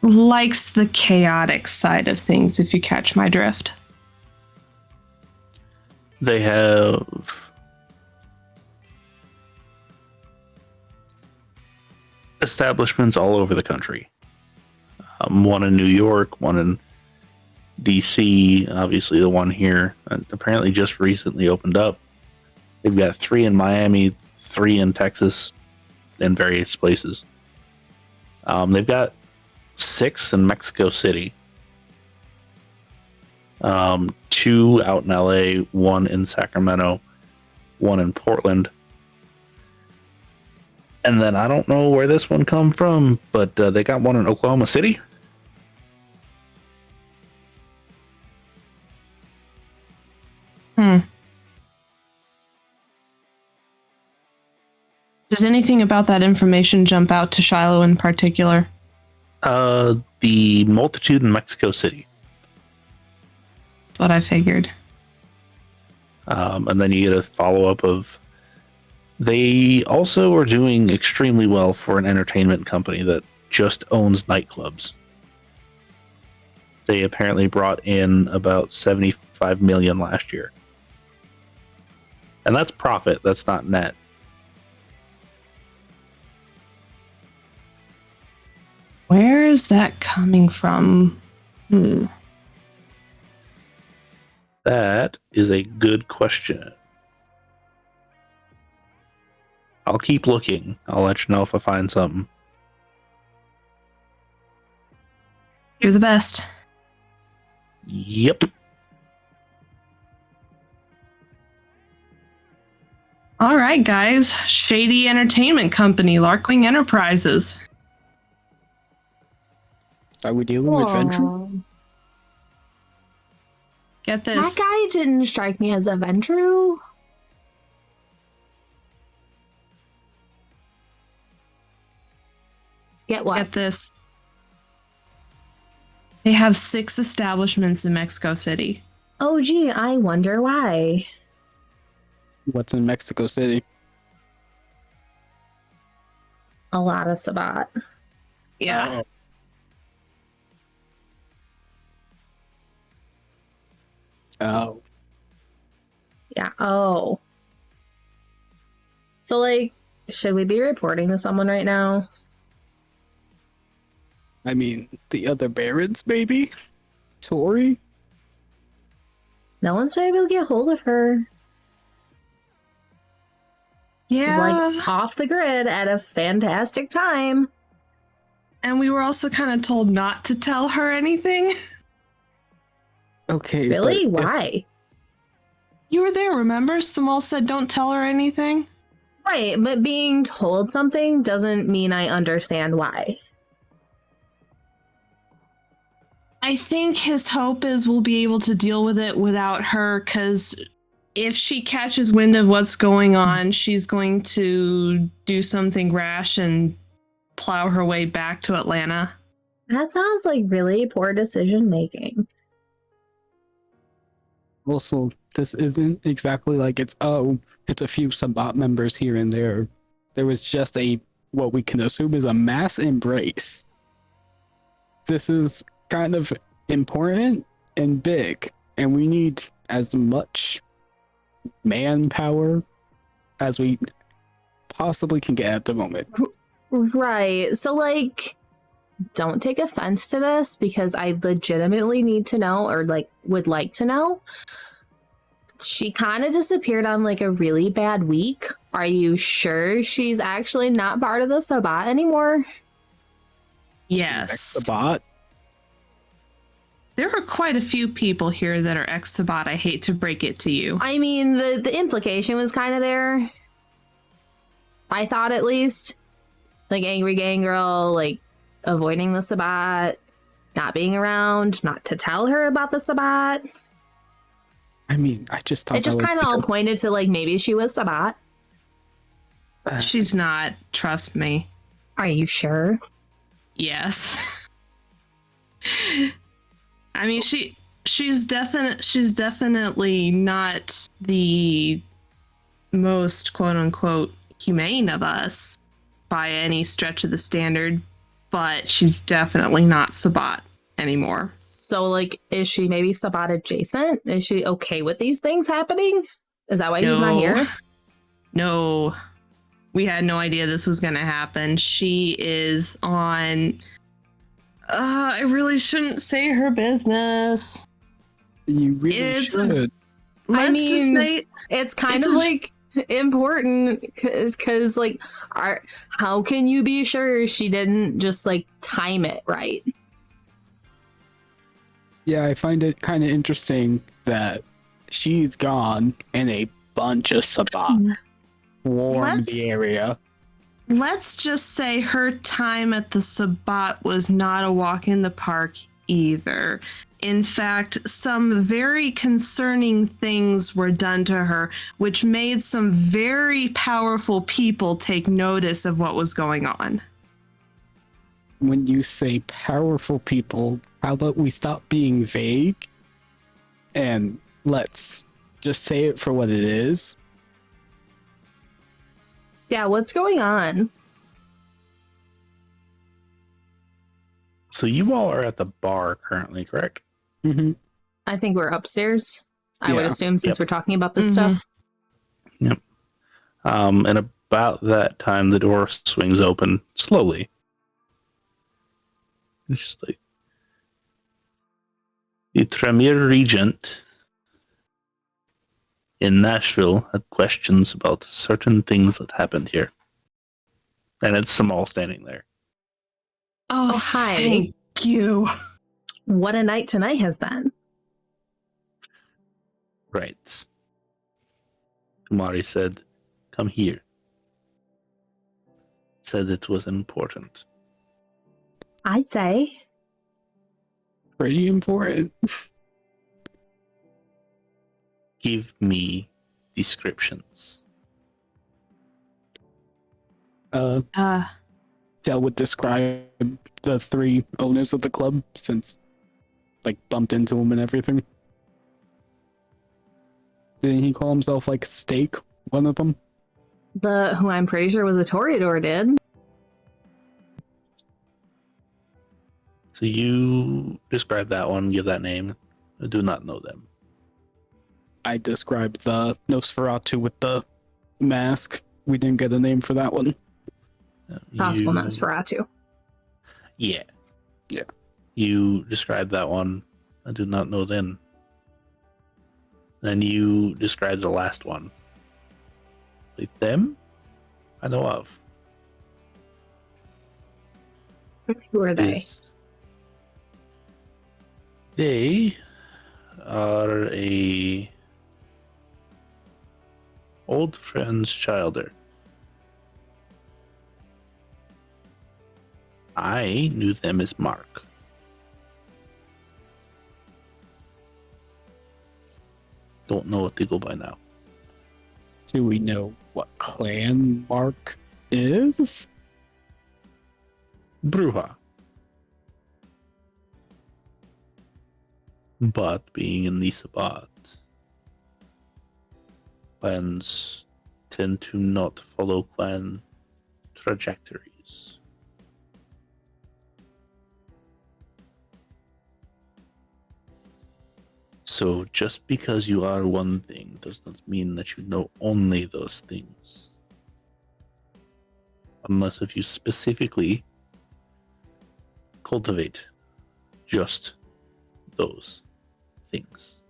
likes the chaotic side of things, if you catch my drift. They have establishments all over the country. One in New York, one in DC, obviously the one here, apparently just recently opened up. They've got 3 in Miami, 3 in Texas, and various places. They've got 6 in Mexico City, 2 out in LA, 1 in Sacramento, 1 in Portland. And then I don't know where this one come from, but they got one in Oklahoma City. Does anything about that information jump out to Shiloh in particular? The multitude in Mexico City. That's what I figured. And then you get a follow-up of they also are doing extremely well for an entertainment company that just owns nightclubs. They apparently brought in about 75 million last year. And that's profit, that's not net. Where is that coming from? That is a good question. I'll keep looking. I'll let you know if I find something. You're the best. Yep. All right, guys. Shady Entertainment Company, Larkwing Enterprises. Are we dealing with Ventru? Get this. That guy didn't strike me as a Ventru. Get what? Get this. They have 6 establishments in Mexico City. Oh, gee, I wonder why. What's in Mexico City? A lot of Sabat. Yeah. Oh. Yeah. Oh. So, like, should we be reporting to someone right now? I mean, the other Barons, maybe? Tori? No one's been able to get hold of her. She's Yeah. like off the grid at a fantastic time. And we were also kind of told not to tell her anything. Okay. Really? but Why? You were there, remember? Samal said don't tell her anything. Right, but being told something doesn't mean I understand why. I think his hope is we'll be able to deal with it without her, because if she catches wind of what's going on, she's going to do something rash and plow her way back to Atlanta. That sounds like really poor decision making. Also, this isn't exactly like it's a few Sabbat members here and there. There was just what we can assume is a mass embrace. This is kind of important and big, and we need as much manpower as we possibly can get at the moment. Right. So, like, don't take offense to this because I legitimately need to know or, like, would like to know. She kind of disappeared on, like, a really bad week. Are you sure she's actually not part of the Sabbat anymore? Yes. Sabbat. There are quite a few people here that are ex-Sabbat. I hate to break it to you. I mean, the implication was kind of there. I thought, at least. Like, angry gang girl, like, avoiding the Sabbat, not being around, not to tell her about the Sabbat. I mean, I just thought It just kind of all pointed to, like, maybe she was Sabbat. She's not. Trust me. Are you sure? Yes. I mean, she's definitely not the most quote unquote humane of us by any stretch of the standard, but she's definitely not Sabbat anymore. So, like, is she maybe Sabbat adjacent? Is she okay with these things happening? Is that why she's not here? No. We had no idea this was going to happen. She is on... I really shouldn't say her business. You really should. It's kind of like important because like, how can you be sure she didn't just like time it right? Yeah, I find it kind of interesting that she's gone and a bunch of Sabbat swarmed the area. Let's just say her time at the Sabbat was not a walk in the park either. In fact, some very concerning things were done to her, which made some very powerful people take notice of what was going on. When you say powerful people, how about we stop being vague and let's just say it for what it is? Yeah, what's going on? So you all are at the bar currently, correct? Mm-hmm. I think we're upstairs. I would Yeah. assume since Yep. we're talking about this stuff. Yep. And about that time, the door swings open slowly. It's just like the Tremere Regent in Nashville had questions about certain things that happened here. And it's Samal standing there. Oh, hi. Thank you. What a night tonight has been. Right. Kumari said, "Come here." Said it was important. I'd say. Pretty important. Give me descriptions. Dell would describe the three owners of the club since, like, bumped into him and everything. Didn't he call himself, like, Steak, one of them? Who I'm pretty sure was a Toreador did. So you describe that one, give that name. I do not know them. I described the Nosferatu with the mask. We didn't get a name for that one. Possible Nosferatu. Yeah. Yeah. You described that one. I do not know them. Then you described the last one. Like them? I know of. Who are they? They are a old friend's childer. I knew them as Mark. Don't know what they go by now. Do we know what clan Mark is? Bruja. But being in the Sabbat, clans tend to not follow clan trajectories. So just because you are one thing does not mean that you know only those things. Unless if you specifically cultivate just those things.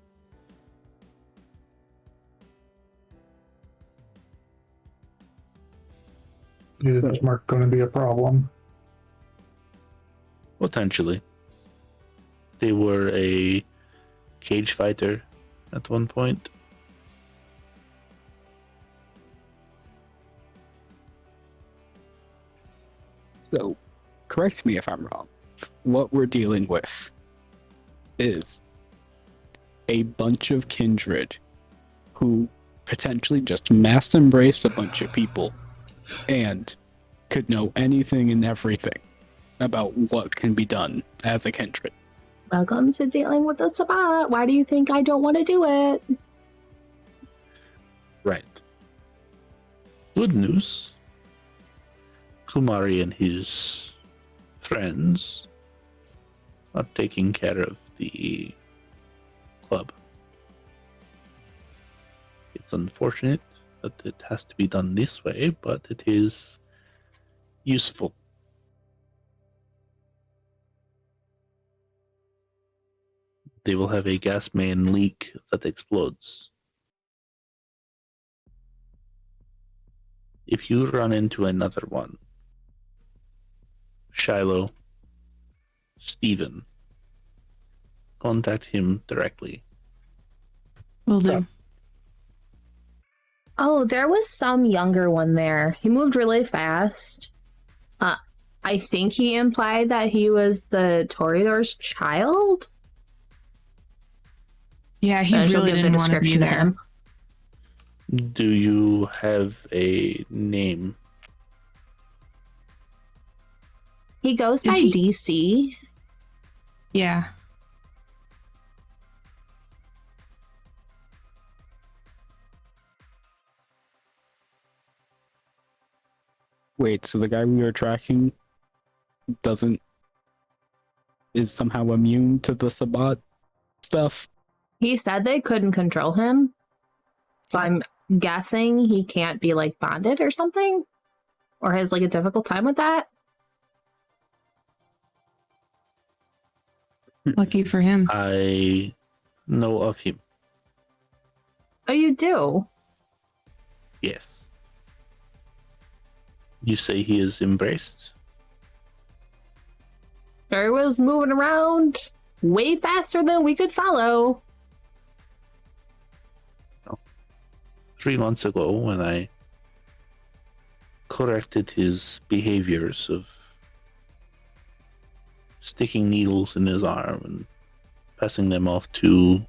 Is Mark going to be a problem? Potentially. They were a cage fighter at one point. So, correct me if I'm wrong. What we're dealing with is a bunch of kindred who potentially just mass embraced a bunch of people and could know anything and everything about what can be done as a kindred. Welcome to dealing with the Sabbat. Why do you think I don't want to do it? Right. Good news. Kumari and his friends are taking care of the club. It's unfortunate that it has to be done this way, but it is useful. They will have a gas main leak that explodes. If you run into another one, Shiloh, Steven, contact him directly. Will do. Oh, there was some younger one there. He moved really fast. I think he implied that he was the Toreador's child. Yeah, he She'll really give the didn't want to be description to there. him. Do you have a name? He goes Is by he- DC. Yeah. Wait, so the guy we were tracking is somehow immune to the Sabbat stuff? He said they couldn't control him. So I'm guessing he can't be like bonded or something? Or has like a difficult time with that? Lucky for him. I know of him. Oh, you do? Yes. You say he is embraced? Sure was moving around way faster than we could follow. 3 months ago, when I corrected his behaviors of sticking needles in his arm and passing them off to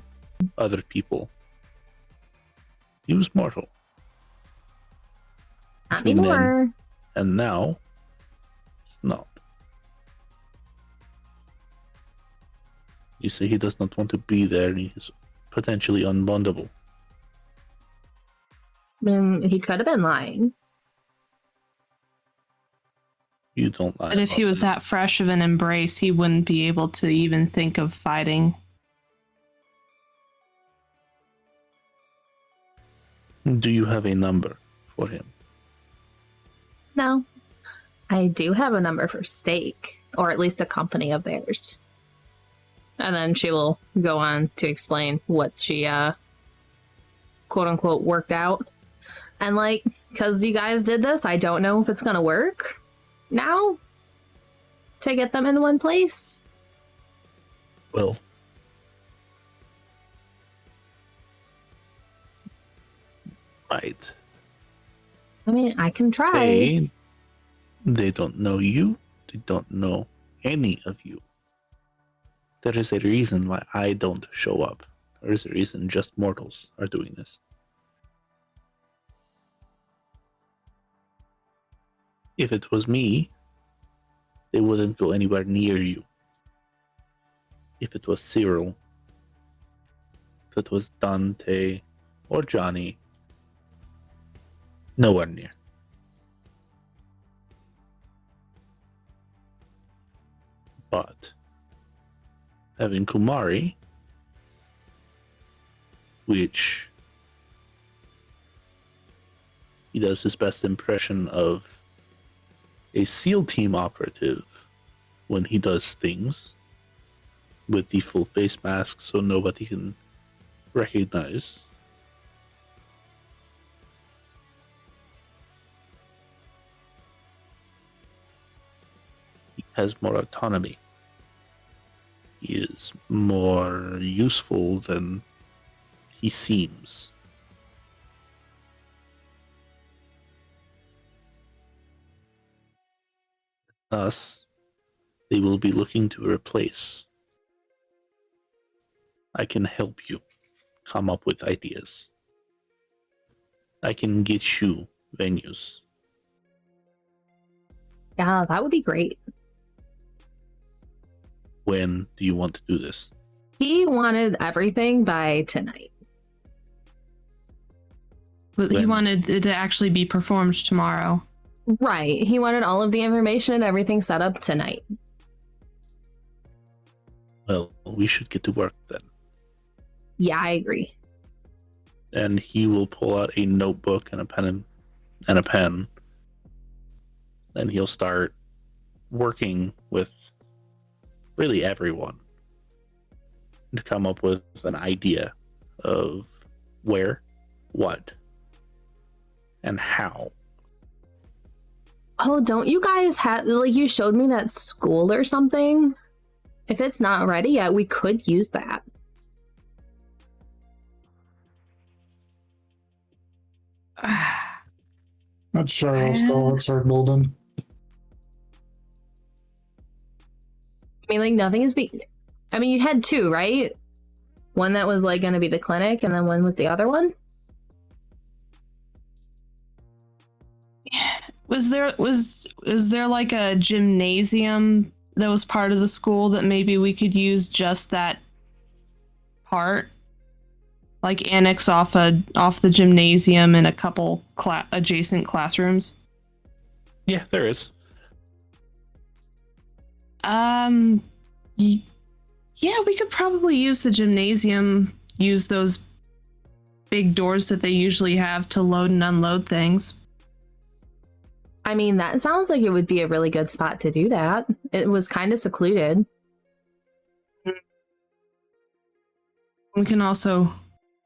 other people, he was mortal. Not Between then anymore. and now, it's not. You say he does not want to be there and he is potentially unbondable. He could have been lying. You don't lie. But if he about was that fresh of an embrace, he wouldn't be able to even think of fighting. it. Do you have a number for him? No. I do have a number for Steak, or at least a company of theirs. And then she will go on to explain what she, quote unquote, worked out. And like, because you guys did this, I don't know if it's gonna work now to get them in one place. Well, right. I mean, I can try. They don't know you. They don't know any of you. There is a reason why I don't show up. There is a reason just mortals are doing this. If it was me, they wouldn't go anywhere near you. If it was Cyril, if it was Dante or Johnny, nowhere near. But having Kumari, which he does his best impression of a SEAL team operative when he does things with the full face mask so nobody can recognize. He has more autonomy. He is more useful than he seems. Thus, they will be looking to replace. I can help you come up with ideas. I can get you venues. Yeah, that would be great. When do you want to do this? He wanted everything by tonight. But he When? wanted it to actually be performed tomorrow. Right. He wanted all of the information and everything set up tonight. Well, we should get to work then. Yeah, I agree. And he will pull out a notebook and a pen and he'll start working with really everyone to come up with an idea of where, what, and how. Oh, don't you guys have, like, you showed me that school or something? If it's not ready yet, we could use that. That's Shiloh's call. It's our golden. I mean, like, nothing is being... I mean, you had two, right? One that was, like, going to be the clinic, and then one was the other one? Was there like a gymnasium that was part of the school that maybe we could use just that part? Like annex off the gymnasium and a couple adjacent classrooms? Yeah, there is. Yeah, we could probably use the gymnasium, use those big doors that they usually have to load and unload things. I mean, that sounds like it would be a really good spot to do that. It was kind of secluded. We can also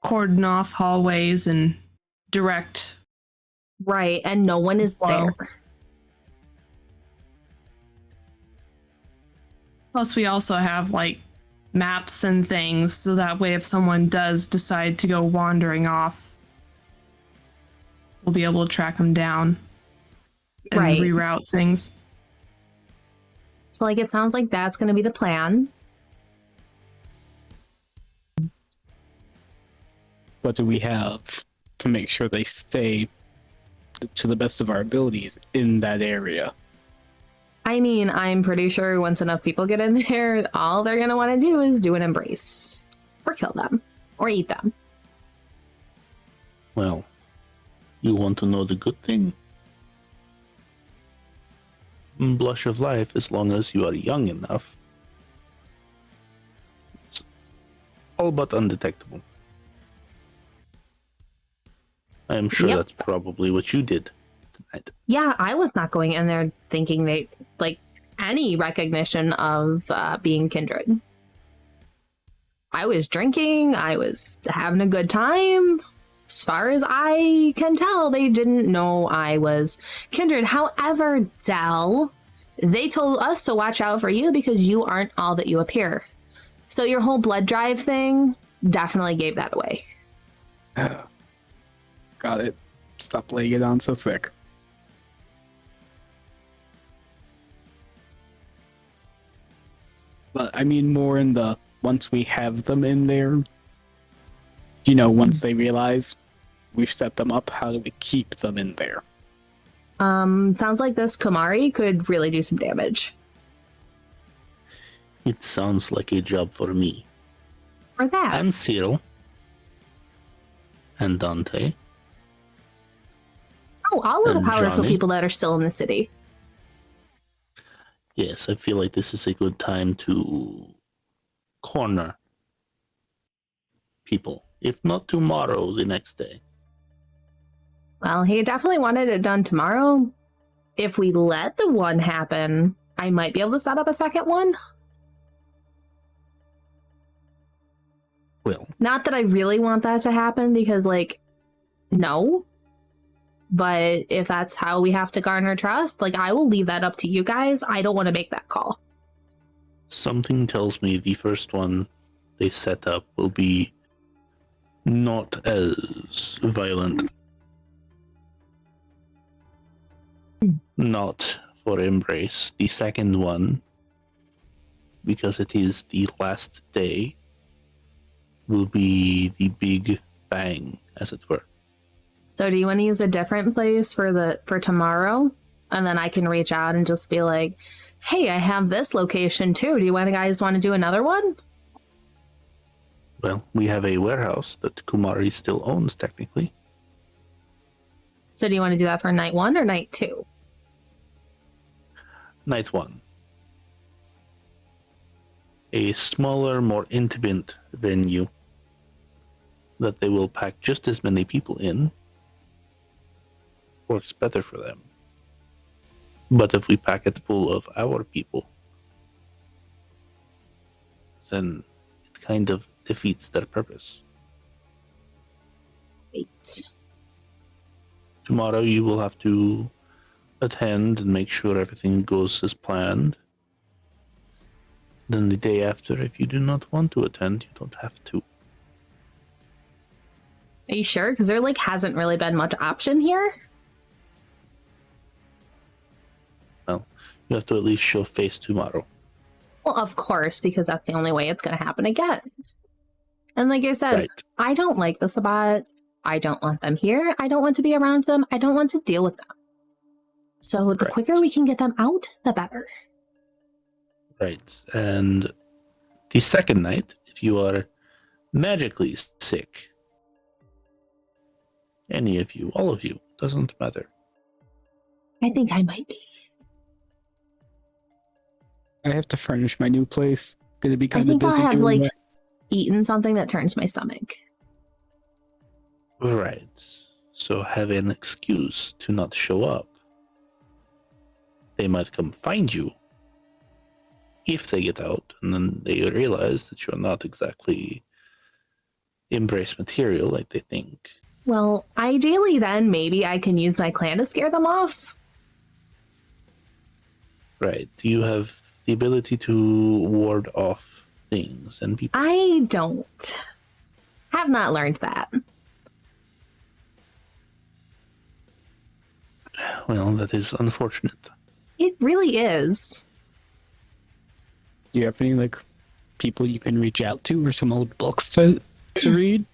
cordon off hallways and direct. Right, and no one is Wow. there. Plus, we also have like maps and things, so that way if someone does decide to go wandering off, we'll be able to track them down and Right. reroute things. So, like, it sounds like that's going to be the plan. What do we have to make sure they stay to the best of our abilities in that area? I mean, I'm pretty sure once enough people get in there, all they're going to want to do is do an embrace. Or kill them. Or eat them. Well, you want to know the good thing? Blush of life, as long as you are young enough, it's all but undetectable. I am sure Yep. that's probably what you did tonight. Yeah, I was not going in there thinking they, like, any recognition of being kindred. I was drinking, I was having a good time. As far as I can tell, they didn't know I was kindred. However, Dell, they told us to watch out for you because you aren't all that you appear. So your whole blood drive thing definitely gave that away. Got it. Stop laying it on so thick. But I mean more in the once we have them in there, once they realize we've set them up, how do we keep them in there? Sounds like this Kumari could really do some damage. It sounds like a job for me. Or that. And Cyril. And Dante. Oh, all of the and powerful Johnny. people that are still in the city. Yes, I feel like this is a good time to corner people. If not tomorrow, the next day. Well, he definitely wanted it done tomorrow. If we let the one happen, I might be able to set up a second one. Well, Not that I really want that to happen because, no. But if that's how we have to garner trust, I will leave that up to you guys. I don't want to make that call. something tells me the first one they set up will be not as violent. Not for Embrace. The second one, because it is the last day, will be the big bang, as it were. So do you want to use a different place for tomorrow? And then I can reach out and just be like, hey, I have this location too. Do you guys want to do another one? Well, we have a warehouse that Kumari still owns, technically. So do you want to do that for night 1 or night 2? Night 1. A smaller, more intimate venue that they will pack just as many people in. Works better for them. But if we pack it full of our people, then it kind of defeats their purpose. Wait. Tomorrow you will have to attend and make sure everything goes as planned. Then the day after, if you do not want to attend, you don't have to. Are you sure? Because there hasn't really been much option here. Well, you have to at least show face tomorrow. Well, of course, because that's the only way it's going to happen again. And like I said, Right. I don't like the Sabbat. I don't want them here. I don't want to be around them. I don't want to deal with them. So the Right. quicker we can get them out, the better. Right. And the second night, if you are magically sick, any of you, all of you, doesn't matter. I think I might be. I have to furnish my new place. Gonna be I kind of think I'll busy have doing that. eaten something that turns my stomach. Right. So have an excuse to not show up. They might come find you if they get out, and then they realize that you're not exactly Embrace material like they think. Well, ideally then maybe I can use my clan to scare them off. Right. Do you have the ability to ward off things and people? I don't. Have not learned that. Well, that is unfortunate. It really is. Do you have any people you can reach out to or some old books to read?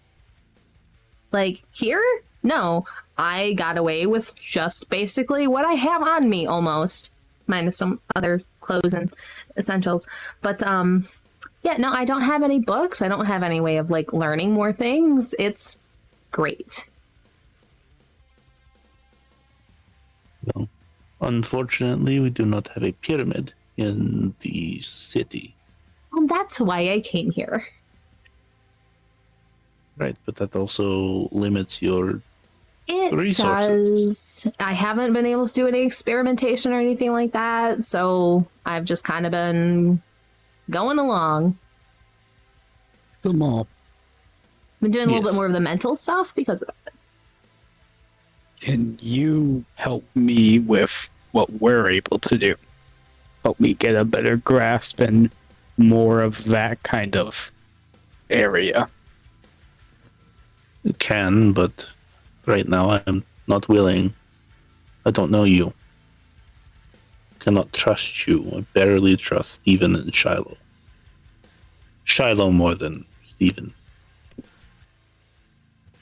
Here? No. I got away with just basically what I have on me almost. Minus some other clothes and essentials. But yeah, no, I don't have any books. I don't have any way of learning more things. It's great. No. Unfortunately, we do not have a pyramid in the city. And that's why I came here. Right, but that also limits your It resources. does. I haven't been able to do any experimentation or anything like that, so I've just kind of been going along. Some all. Been doing a little Yes. bit more of the mental stuff because of it. Can you help me with what we're able to do? Help me get a better grasp and more of that kind of area. You can, but right now I'm not willing. I don't know you. Cannot trust you. I barely trust Stephen and Shiloh. Shiloh more than Stephen.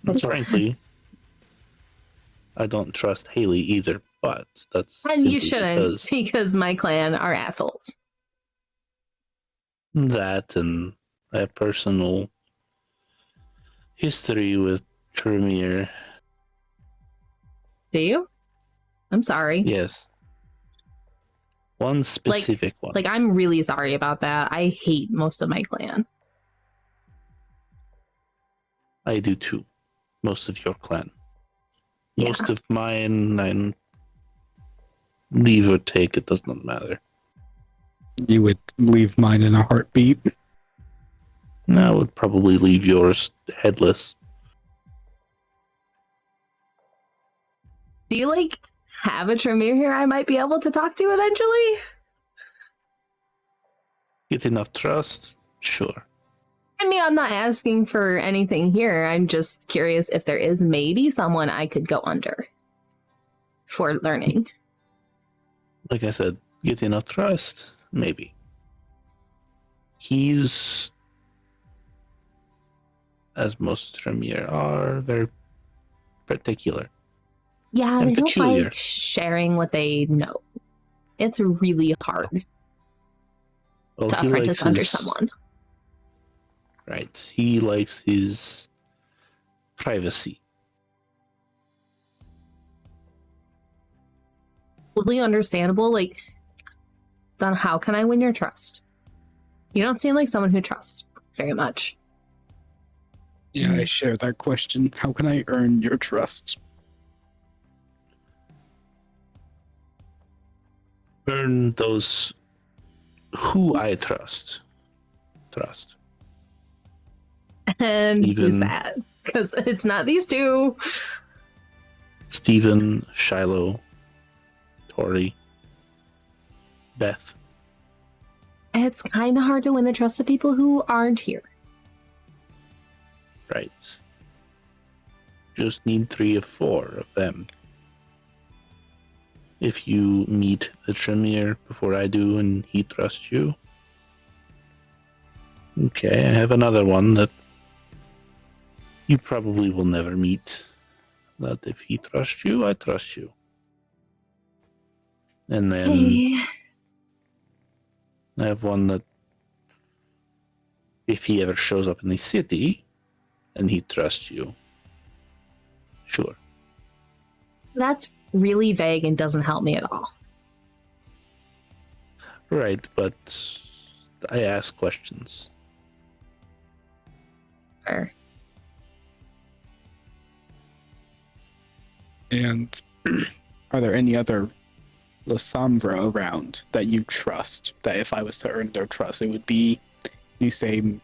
And frankly, I don't trust Hailey either, but that's And you simply shouldn't, because my clan are assholes. that, and I have personal history with Tremere. Do you? I'm sorry. Yes. One specific one. Like, I'm really sorry about that. I hate most of my clan. I do too. Most of your clan. Yeah. Most of mine, I'm leave or take, it does not matter. You would leave mine in a heartbeat. I would probably leave yours headless. Do you, like, have a Tremere here I might be able to talk to eventually? Get enough trust? Sure. I mean, I'm not asking for anything here. I'm just curious if there is maybe someone I could go under for learning. Like I said, get enough trust? Maybe. He's, as most Tremere are, very particular. Yeah, And they don't peculiar. like sharing what they know. It's really hard Well, to he apprentice likes under his- someone. Right. He likes his privacy. Totally understandable. Like, then how can I win your trust? You don't seem like someone who trusts very much. Yeah, I share that question. How can I earn your trust? Earn those who I trust. Trust. And who's Steven. that? Because it's not these two. Stephen, Shiloh, Tori, Beth. It's kind of hard to win the trust of people who aren't here. Right. Just need 3 of 4 of them. If you meet the Tremere before I do and he trusts you. Okay, I have another one that you probably will never meet. That if he trusts you, I trust you. And then Hey. I have one that if he ever shows up in the city and he trusts you, sure. That's really vague and doesn't help me at all. Right, but I ask questions. Or And are there any other Lasombra around that you trust? That if I was to earn their trust, it would be the same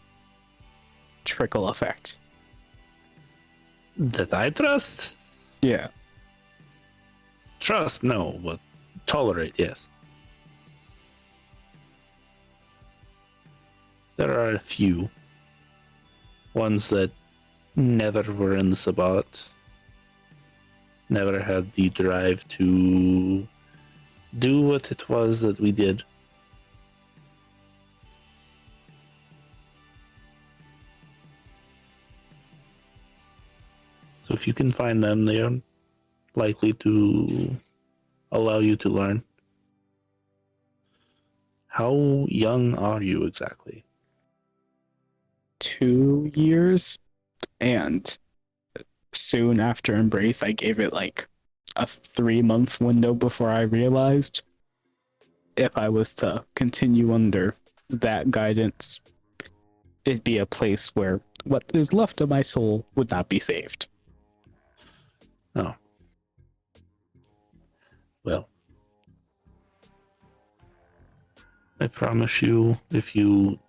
trickle effect. That I trust? Yeah. Trust, no, but tolerate, yes. There are a few. Ones that never were in the Sabbat. Never had the drive to do what it was that we did. So if you can find them, they are likely to allow you to learn. How young are you exactly? 2 years, and soon after Embrace, I gave it like a 3-month window before I realized if I was to continue under that guidance, it'd be a place where what is left of my soul would not be saved. Oh. Well. I promise you, if you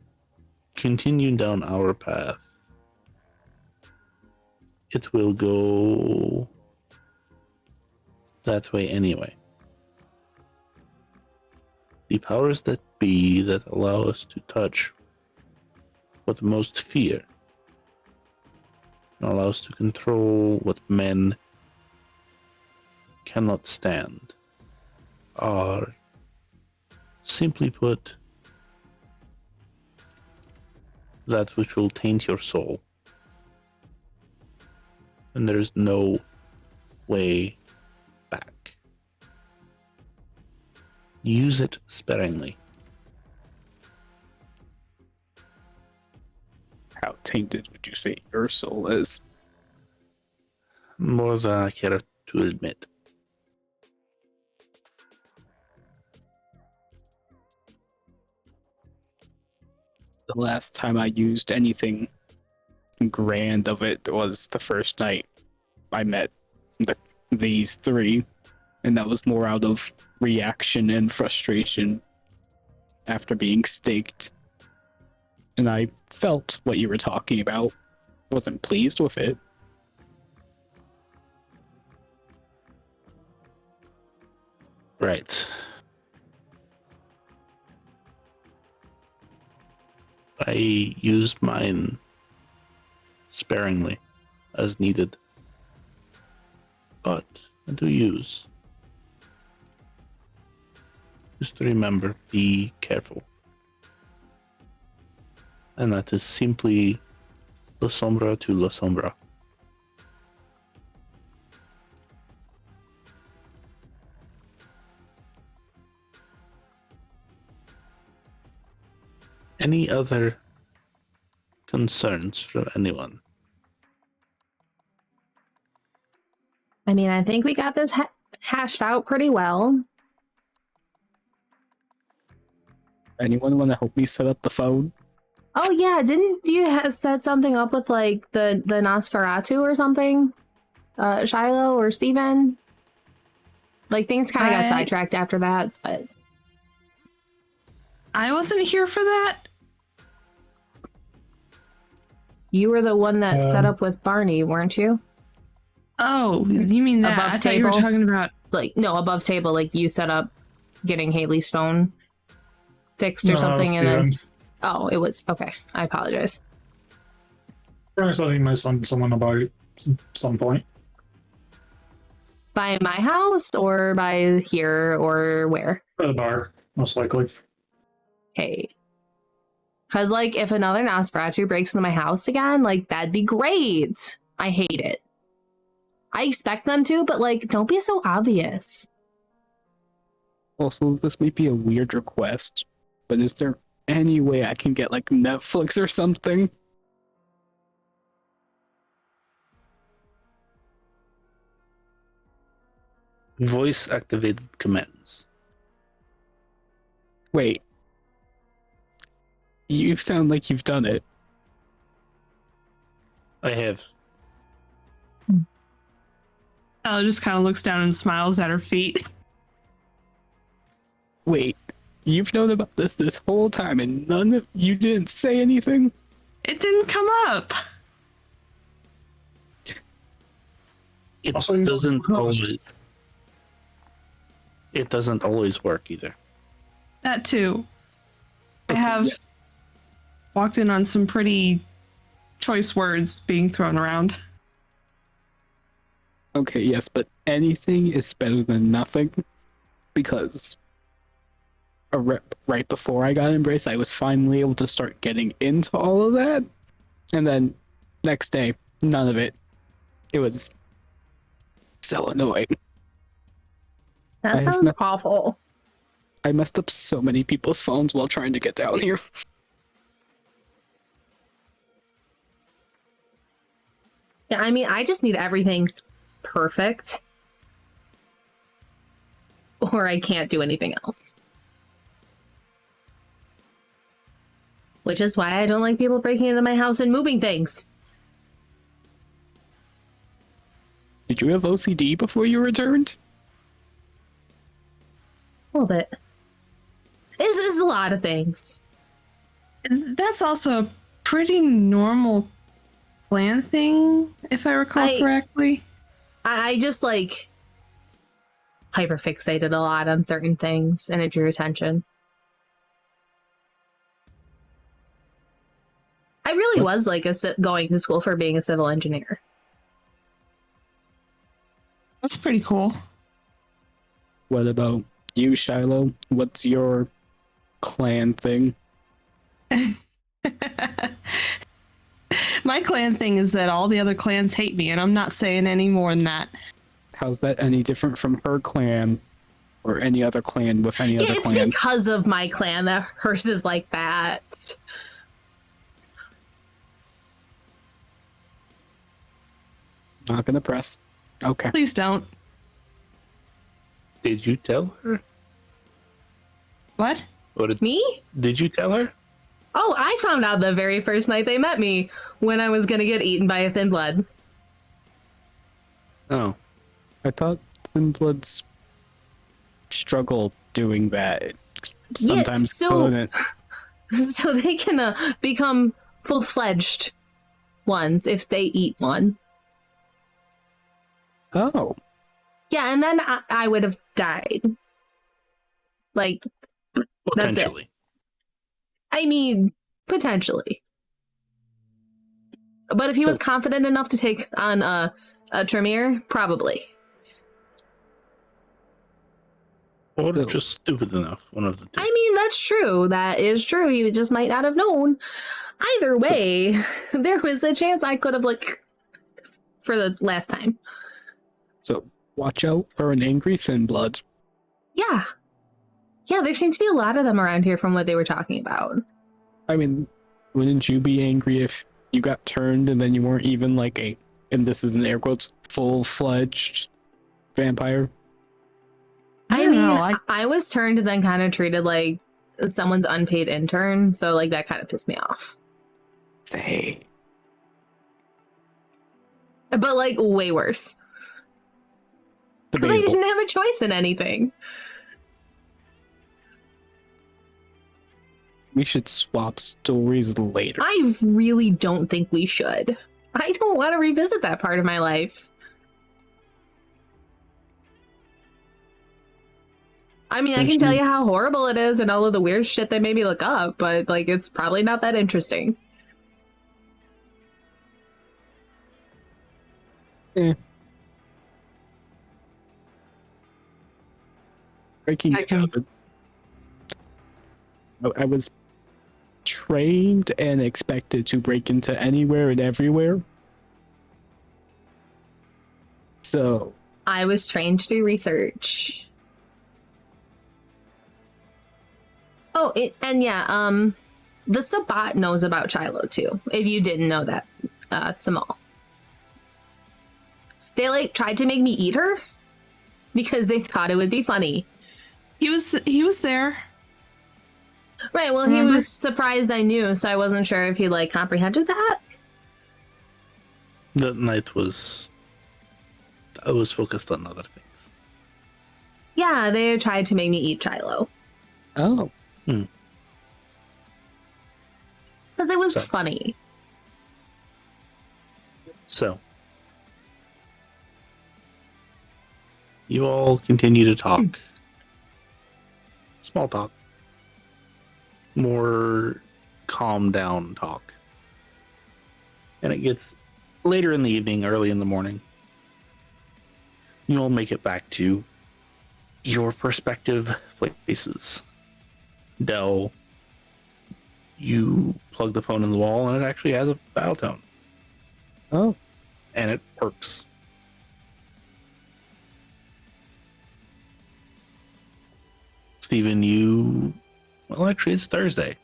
continue down our path, it will go that way anyway. The powers that be that allow us to touch what most fear, and allow us to control what men cannot stand are, simply put, that which will taint your soul. And there's no way back. Use it sparingly. How tainted would you say your soul is? More than I care to admit. The last time I used anything grand of it was the first night I met these three, and that was more out of reaction and frustration after being staked. And I felt what you were talking about. Wasn't pleased with it. Right. I used mine sparingly, as needed. But I do use. Just to remember, be careful. And that is simply La Sombra to La Sombra. Any other concerns from anyone? I mean, I think we got this hashed out pretty well. Anyone want to help me set up the phone? Oh yeah, didn't you set something up with like the Nosferatu or something? Shiloh or Steven? Like things kind of got sidetracked after that, but I wasn't here for that. you were the one that set up with Barney, weren't you? Oh, you mean that? Above I thought you were table? talking about. Like no, above table, like you set up getting Hailey's phone fixed or No, something, and then Steven. oh, it was okay. I apologize. I said he might send someone about it at some point. By my house or by here or where? At the bar, most likely. Hey. Because, like, if another Nosferatu breaks into my house again, like, that'd be great. I hate it. I expect them to, but, like, don't be so obvious. Also, this might be a weird request, but is there any way I can get like Netflix or something? Voice activated commands. Wait. You sound like you've done it. I have. Ella just kind of looks down and smiles at her feet. Wait. You've known about this whole time and you didn't say anything? It didn't come up. It Also, you doesn't know, always. It doesn't always work either. That too. I Okay, have yeah. walked in on some pretty choice words being thrown around. Okay, yes, but anything is better than nothing, because right before I got embraced, I was finally able to start getting into all of that, and then next day, none of it. It was so annoying. That sounds awful. I messed up so many people's phones while trying to get down here. Yeah, I mean, I just need everything perfect. Or I can't do anything else. Which is why I don't like people breaking into my house and moving things. Did you have OCD before you returned? A little bit. This is a lot of things. That's also a pretty normal plan thing, if I recall correctly. I just like hyperfixated a lot on certain things and it drew attention. I really was like going to school for being a civil engineer. That's pretty cool. What about you, Shiloh? What's your clan thing? My clan thing is that all the other clans hate me, and I'm not saying any more than that. How's that any different from her clan or any other clan with any other It's clan? because of my clan that hers is like that. Not gonna press. Okay. Please don't. Did you tell her? What? Me? Did you tell her? Oh, I found out the very first night they met me when I was gonna get eaten by a thin blood. Oh, I thought Thin Bloods struggle doing that. Sometimes so- couldn't. So they can become full-fledged ones if they eat one. Oh. Yeah, and then I would have died. Like, potentially. I mean, potentially. But if he So- was confident enough to take on a Tremere, probably. Or No. just stupid enough. One of the two. I mean, that's true. That is true. He just might not have known. Either way, there was a chance I could have, like, for the last time. So watch out for an angry Thin Blood. Yeah. Yeah, there seems to be a lot of them around here from what they were talking about. I mean, wouldn't you be angry if you got turned and then you weren't even like a, and this is in air quotes, full-fledged vampire? I I don't mean, know, I was turned and then kind of treated like someone's unpaid intern, so like that kind of pissed me off. Say. But like way worse. Because I Debatable. didn't have a choice in anything. We should swap stories later. I really don't think we should. I don't want to revisit that part of my life. I mean, I can tell you how horrible it is and all of the weird shit they made me look up, but like it's probably not that interesting. Breaking I can- Bad. I was trained and expected to break into anywhere and everywhere. So, I was trained to do research. Oh, the Sabat knows about Shiloh too. If you didn't know, that's Samal. They like tried to make me eat her because they thought it would be funny. He was there. Right. Well, he Remember? was surprised I knew, so I wasn't sure if he like comprehended that. That night I was focused on other things. Yeah, they tried to make me eat Shiloh oh, because it was So- funny. So, you all continue to talk. Small talk. More calm down talk. And it gets later in the evening, early in the morning. You all make it back to your respective places. Dell, you plug the phone in the wall and it actually has a dial tone. oh, And it works. Steven, well, actually, it's Thursday.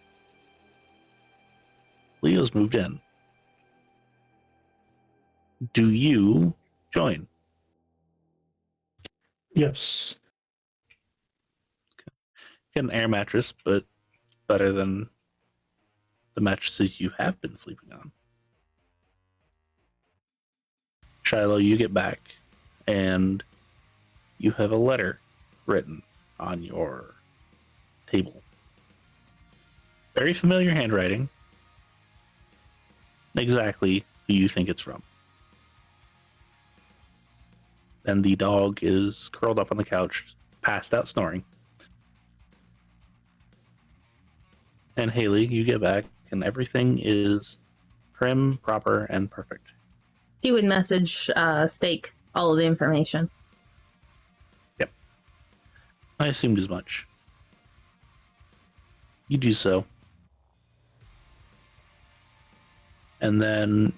Leo's moved in. Do you join? Yes. Get an air mattress, but better than the mattresses you have been sleeping on. Shiloh, you get back, and you have a letter written on your table. Very familiar handwriting. Exactly who you think it's from. And the dog is curled up on the couch, passed out snoring. And Hailey, you get back, and everything is prim, proper, and perfect. He would message Steak all of the information. I assumed as much. You do so. And then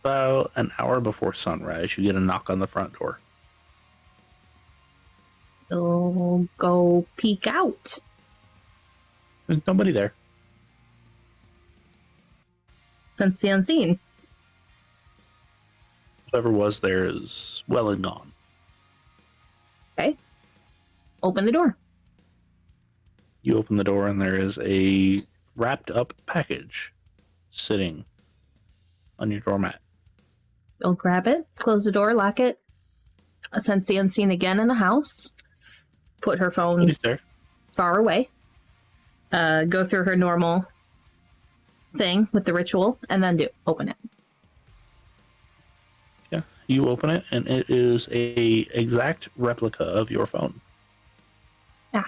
about an hour before sunrise, you get a knock on the front door. We'll go peek out. There's nobody there. Sense the unseen. Whoever was there is well and gone. Okay. Open the door. You open the door and there is a wrapped up package sitting on your doormat. Go grab it. Close the door. Lock it. Sense the unseen again in the house. Put her phone Nobody's there. far away. Go through her normal thing with the ritual, and then open it. Yeah, you open it and it is a exact replica of your phone. Yeah.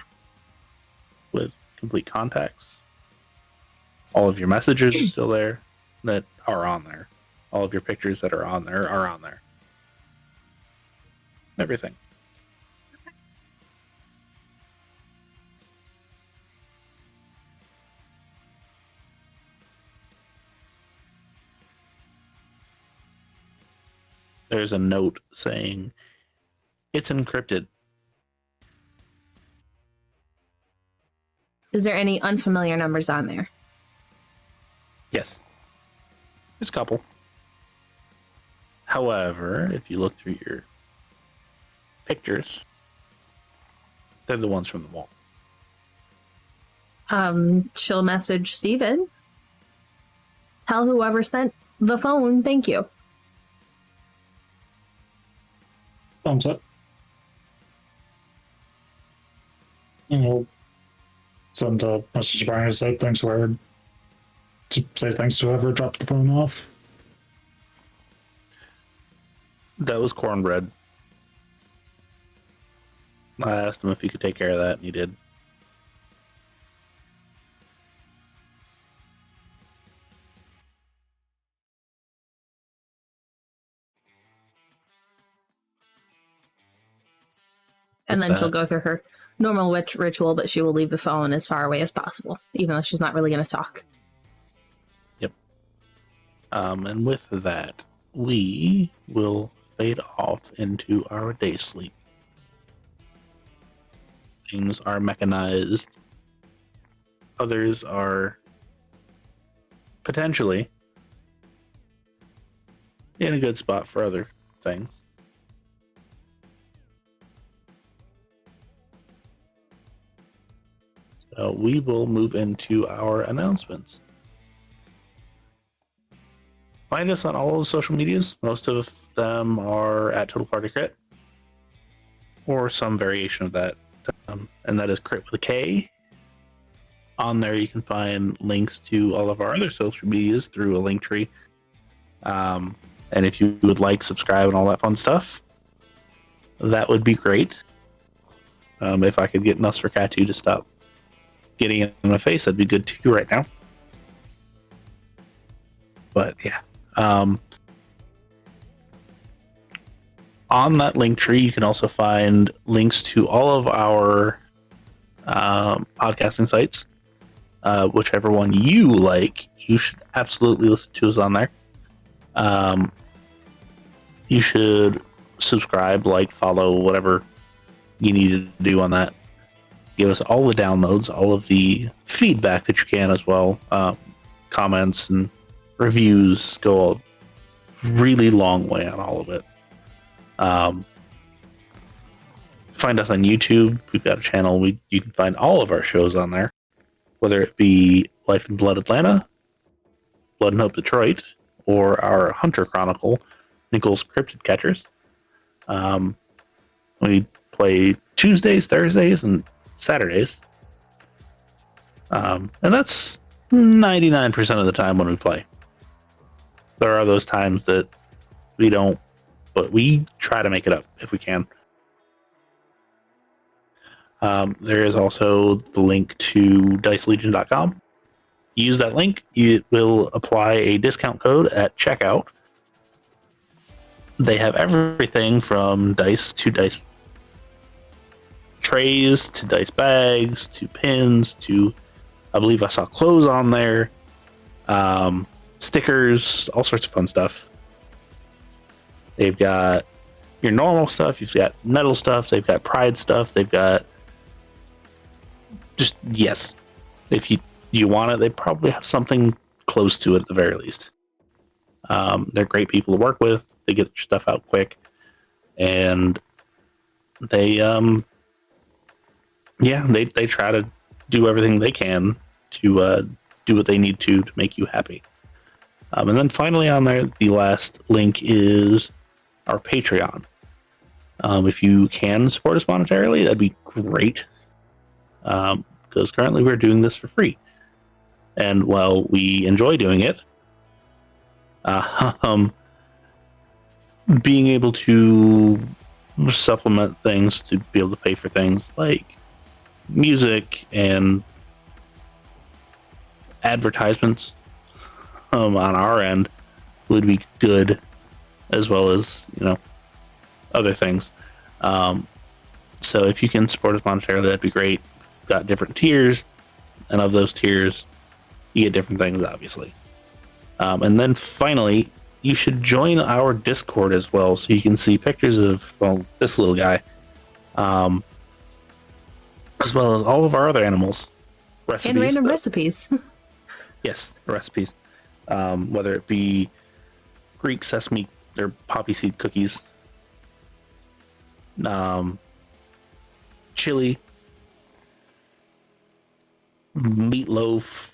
With complete contacts. All of your messages are still there that are on there. All of your pictures that are on there are on there. Everything. There's a note saying, "It's encrypted." Is there any unfamiliar numbers on there? Yes. There's a couple. However, if you look through your pictures, they're the ones from the wall. She'll message Steven. Tell whoever sent the phone, thank you. Thumbs up. And we'll send a message to Brian to say thanks word. To say thanks to whoever dropped the phone off. That was cornbread. I asked him if he could take care of that, and he did. And then With she'll that- go through her normal ritual, but she will leave the phone as far away as possible, even though she's not really going to talk. And with that, we will fade off into our day sleep. Things are mechanized. Others are potentially in a good spot for other things. So we will move into our announcements. Find us on all the social medias. Most of them are at TPKrit or some variation of that. And that is Krit with a K. On there, you can find links to all of our other social medias through a link tree. And if you would like, subscribe, and all that fun stuff, that would be great. If I could get Nosferatu to stop getting in my face, that'd be good too right now. But yeah. On that link tree, you can also find links to all of our podcasting sites. Whichever one you like, you should absolutely listen to us on there. You should subscribe, like, follow, whatever you need to do on that. Give us all the downloads, all of the feedback that you can as well. Comments and reviews go a really long way on all of it. Find us on YouTube. We've got a channel. You can find all of our shows on there, whether it be Life and Blood Atlanta, Blood and Hope Detroit, or our Hunter Chronicle, Nichols Cryptid Catchers. We play Tuesdays, Thursdays, and Saturdays. And that's 99% of the time when we play. There are those times that we don't, but we try to make it up if we can. There is also the link to dicelegion.com. Use that link. It will apply a discount code at checkout. they have everything from dice to dice trays to dice bags to pins to, I believe I saw clothes on there, stickers, all sorts of fun stuff. They've got your normal stuff, you've got metal stuff, they've got pride stuff, they've got just, yes, if you want it, they probably have something close to it at the very least. They're great people to work with. They get your stuff out quick, and they they try to do everything they can to do what they need to make you happy. And then finally on there, the last link is our Patreon. If you can support us monetarily, that'd be great. Because currently we're doing this for free. And while we enjoy doing it, being able to supplement things to be able to pay for things like music and advertisements on our end would be good, as well as, other things. So if you can support us monetarily, that'd be great. We've got different tiers, and of those tiers, you get different things, obviously. And then finally, you should join our Discord as well, so you can see pictures of, this little guy, as well as all of our other animals. Recipes. And random recipes. Yes, recipes. Whether it be Greek sesame or poppy seed cookies, chili, meatloaf,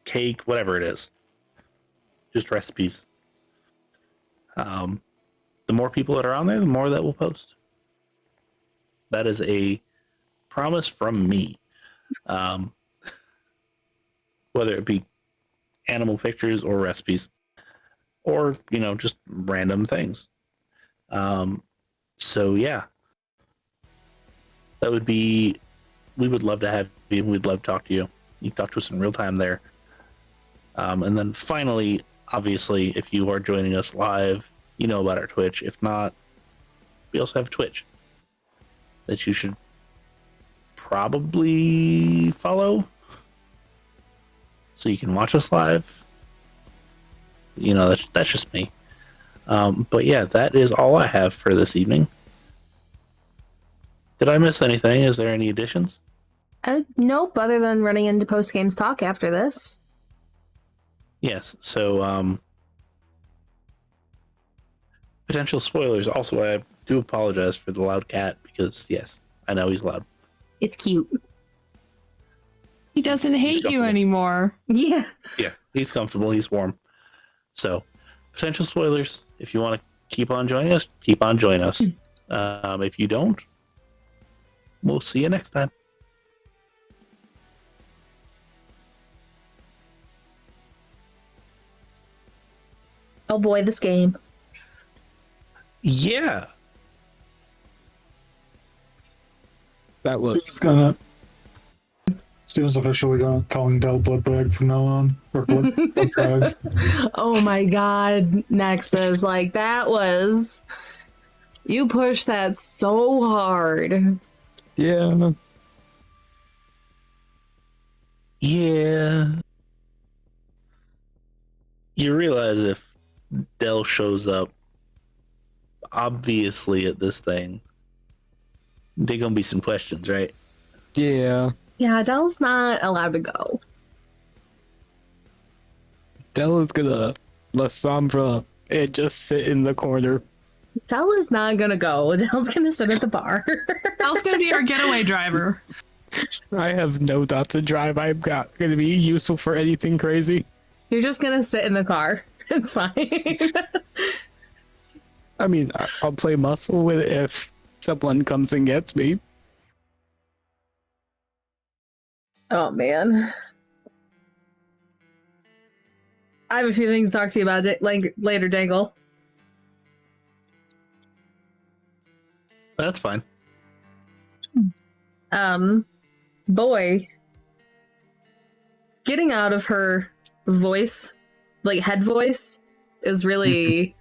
cake, whatever it is. Just recipes. The more people that are on there, the more that we'll post. That is a promise from me. Whether it be animal pictures or recipes, or just random things. So yeah, that would be. We would love to have you. We'd love to talk to you. You can talk to us in real time there. And then finally, obviously, if you are joining us live, you know about our Twitch. If not, we also have Twitch that you should probably follow, so you can watch us live. That's just me. But yeah, that is all I have for this evening. Did I miss anything? Is there any additions? Nope, other than running into post games talk after this. Yes, so potential spoilers. Also, I do apologize for the loud cat, because yes, I know he's loud. It's cute. He doesn't hate you anymore. Yeah. Yeah, he's comfortable, he's warm. So, potential spoilers. If you want to keep on joining us, keep on joining us. If you don't, we'll see you next time. Oh boy, this game. Yeah. That looks. Steven's officially calling Dell blood bag from now on, or blood drive. Oh my god, Nexus, that was. You pushed that so hard. Yeah. Yeah. You realize if Dell shows up, obviously, at this thing, there's gonna be some questions, right? Yeah. Yeah, Dell's not allowed to go. Dell is gonna La Sombra and just sit in the corner. Dell is not gonna go. Dell's gonna sit at the bar. Dell's gonna be our getaway driver. I have no dot to drive. I'm not gonna be useful for anything crazy. You're just gonna sit in the car. It's fine. I mean, I'll play muscle with it if someone comes and gets me. Oh man. I have a few things to talk to you about later, Dengle. That's fine. Boy, getting out of her voice, head voice, is really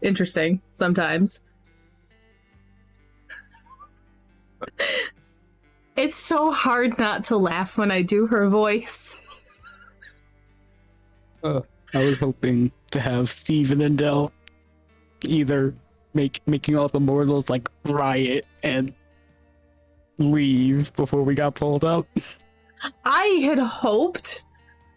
interesting sometimes. It's so hard not to laugh when I do her voice. I was hoping to have Steven and Dell either making all the mortals like riot and leave before we got pulled up. I had hoped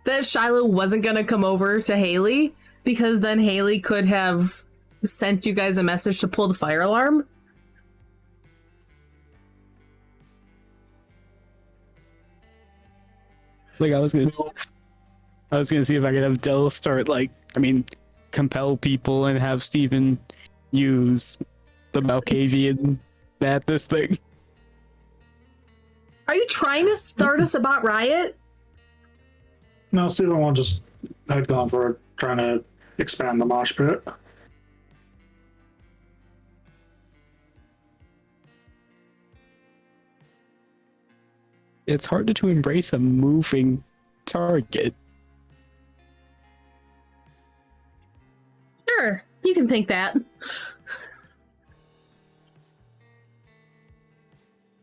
that Shiloh wasn't going to come over to Hailey, because then Hailey could have sent you guys a message to pull the fire alarm. Like I was gonna see if I could have Dell start compel people and have Steven use the Malkavian madness thing. Are you trying to start us about riot? No, Steven just had gone for trying to expand the mosh pit. It's harder to embrace a moving target. Sure, you can think that.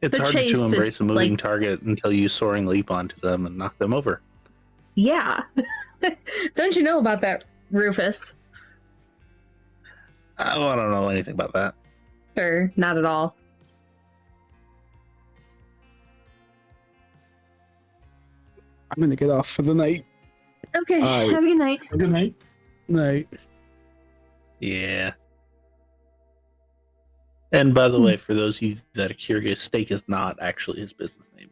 It's The harder chase, to embrace it's a moving like- target until you soaring leap onto them and knock them over. Yeah. Don't you know about that, Rufus? Oh, I don't know anything about that. Sure, not at all. I'm gonna get off for the night. Okay, Alright. have a good night. Good night. Night. Yeah. And by the way, for those of you that are curious, Steak is not actually his business name.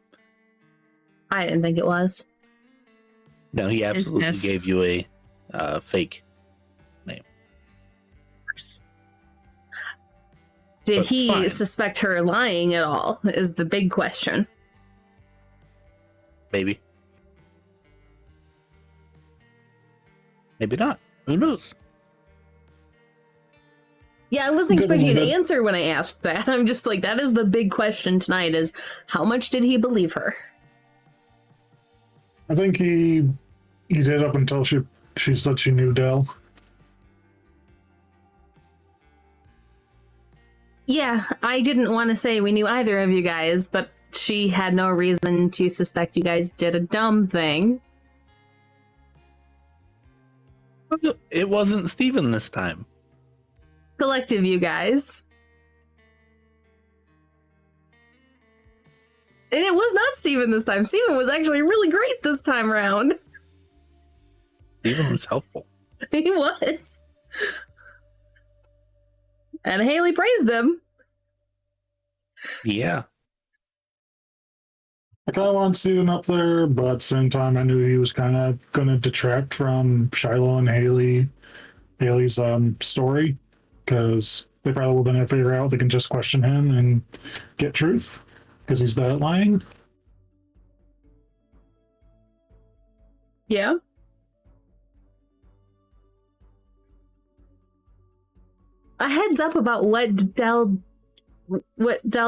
I didn't think it was. No, he absolutely Business. gave you a fake. Did But it's he fine. suspect her lying at all, is the big question. Maybe. Maybe not. Who knows? Yeah, I wasn't Good expecting an one, good. answer when I asked that. I'm just like, that is the big question tonight, is how much did he believe her? I think he did up until she said she knew Dell. Yeah, I didn't want to say we knew either of you guys, but she had no reason to suspect you guys did a dumb thing. It wasn't Steven this time. Collective, you guys. And it was not Steven this time. Steven was actually really great this time around. Steven was helpful. He was. And Hailey praised him. Yeah. I kind of wanted Steven up there, but at the same time, I knew he was kind of going to detract from Shiloh and Hailey's story, because they probably will then figure out they can just question him and get truth, because he's bad at lying. Yeah. A heads up about what Dell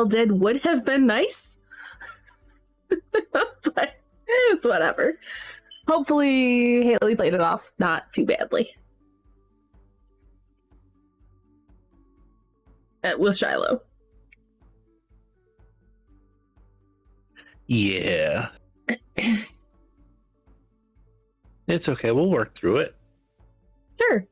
did would have been nice. But it's whatever. Hopefully Hailey played it off not too badly. With Shiloh. Yeah. It's okay. We'll work through it. Sure.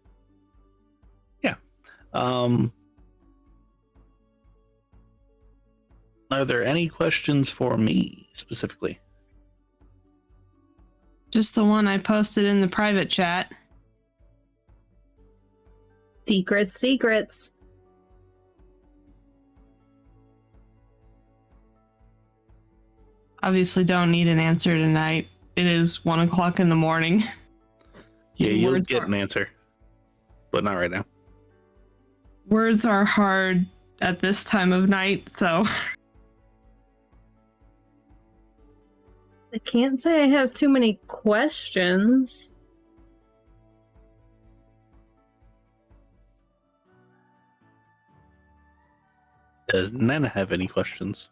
Are there any questions for me specifically? Just the one I posted in the private chat. Secrets. Obviously don't need an answer tonight. It is 1 o'clock in the morning. Yeah, you'll Words get are- an answer, but not right now. Words are hard at this time of night, so I can't say I have too many questions. Does Nana have any questions?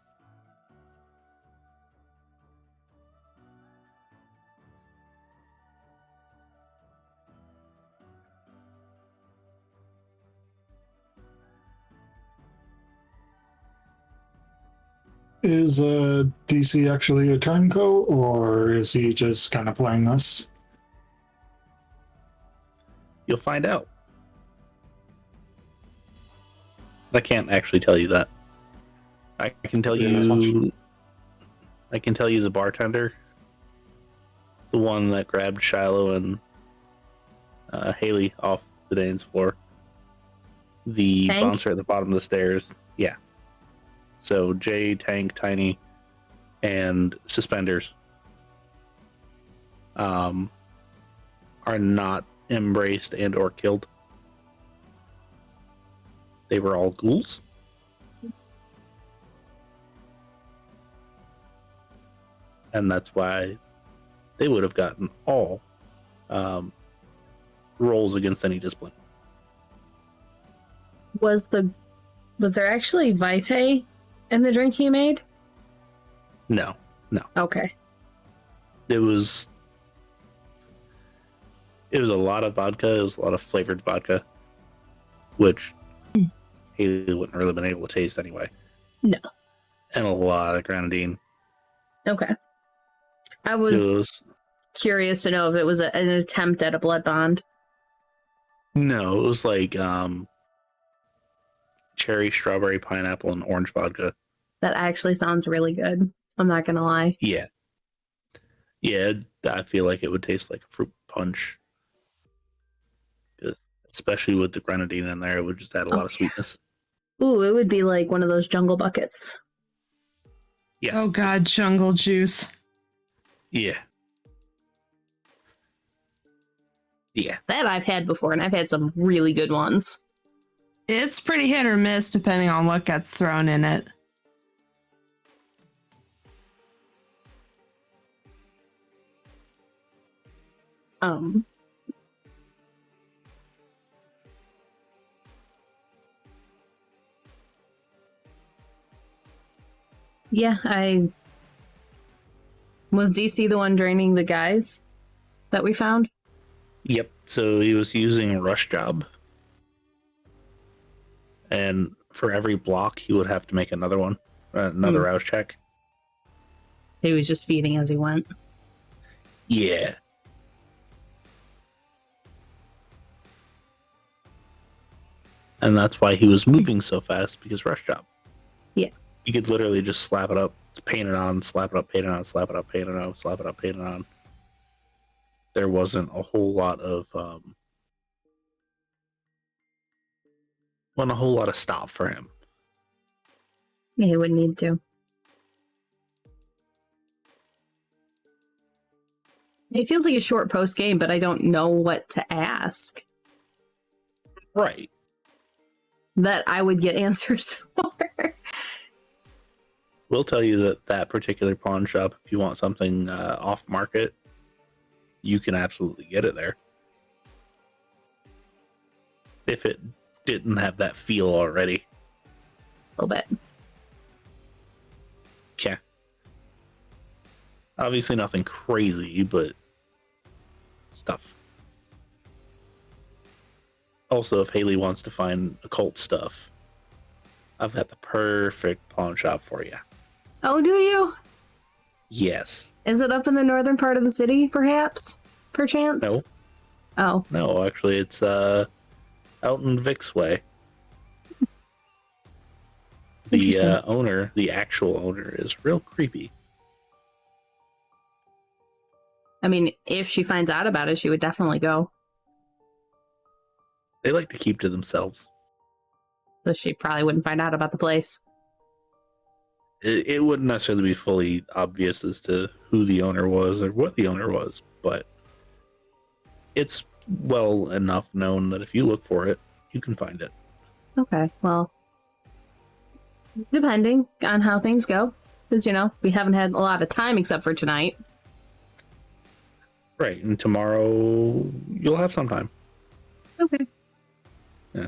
Is DC actually a turncoat, or is he just kind of playing us? You'll find out. I can't actually tell you that. I can tell you. I can tell you the bartender, the one that grabbed Shiloh and Hailey off the dance floor. The Tank? bouncer at the bottom of the stairs. Yeah. So Jay, Tank, Tiny, and Suspenders are not embraced and or killed. They were all ghouls. And that's why they would have gotten all rolls against any discipline. Was there actually Vitae in the drink he made? No. Okay. It was a lot of vodka. It was a lot of flavored vodka, which Hailey wouldn't really been able to taste anyway. No. And a lot of grenadine. Okay. I It was was curious to know if it was an attempt at a blood bond. no, it was like cherry, strawberry, pineapple, and orange vodka. That actually sounds really good. I'm not gonna lie. Yeah. Yeah, I feel like it would taste like a fruit punch. Especially with the grenadine in there, it would just add a lot of sweetness. Ooh, it would be like one of those jungle buckets. Yes. Oh god, jungle juice. Yeah. Yeah. That I've had before, and I've had some really good ones. It's pretty hit or miss depending on what gets thrown in it. Yeah, was DC the one draining the guys that we found? Yep. So he was using a rush job. And for every block, he would have to make another one, another rouse check. He was just feeding as he went. Yeah. And that's why he was moving so fast, because rush job. Yeah. You could literally just slap it up, paint it on, slap it up, paint it on, slap it up, paint it on, slap it up, paint it on. There wasn't a whole lot of stop for him. Yeah, he wouldn't need to. It feels like a short post game, but I don't know what to ask Right. that I would get answers for. We'll tell you that particular pawn shop, if you want something off market, you can absolutely get it there. If it didn't have that feel already. A little bit. Yeah. Obviously nothing crazy, but stuff. Also, if Hailey wants to find occult stuff, I've got the perfect pawn shop for you. Oh, do you? Yes. Is it up in the northern part of the city, perhaps? Perchance? No. Oh. No, actually, it's out in Vic's way. The owner, the actual owner, is real creepy. I mean, if she finds out about it, she would definitely go. They like to keep to themselves. So she probably wouldn't find out about the place. It wouldn't necessarily be fully obvious as to who the owner was or what the owner was, but it's well enough known that if you look for it, you can find it. Okay, well, depending on how things go. Because, we haven't had a lot of time except for tonight. Right, and tomorrow you'll have some time. Okay. Yeah.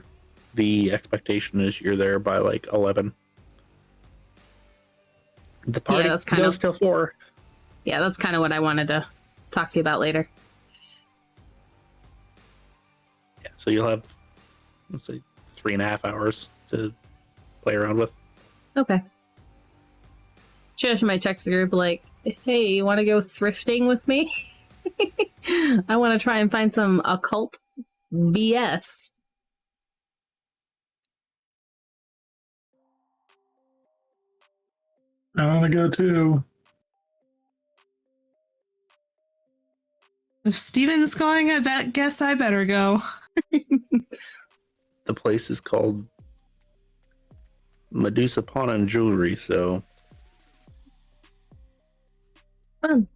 The expectation is you're there by like 11. The party that's goes till 4. Yeah, that's kind of what I wanted to talk to you about later. Yeah, so you'll have, let's say, 3.5 hours to play around with. Okay. Trish might text the group like, hey, you want to go thrifting with me? I want to try and find some occult BS. I want to go too. If Steven's going, guess I better go. The place is called Medusa Pawn and Jewelry, so Fun.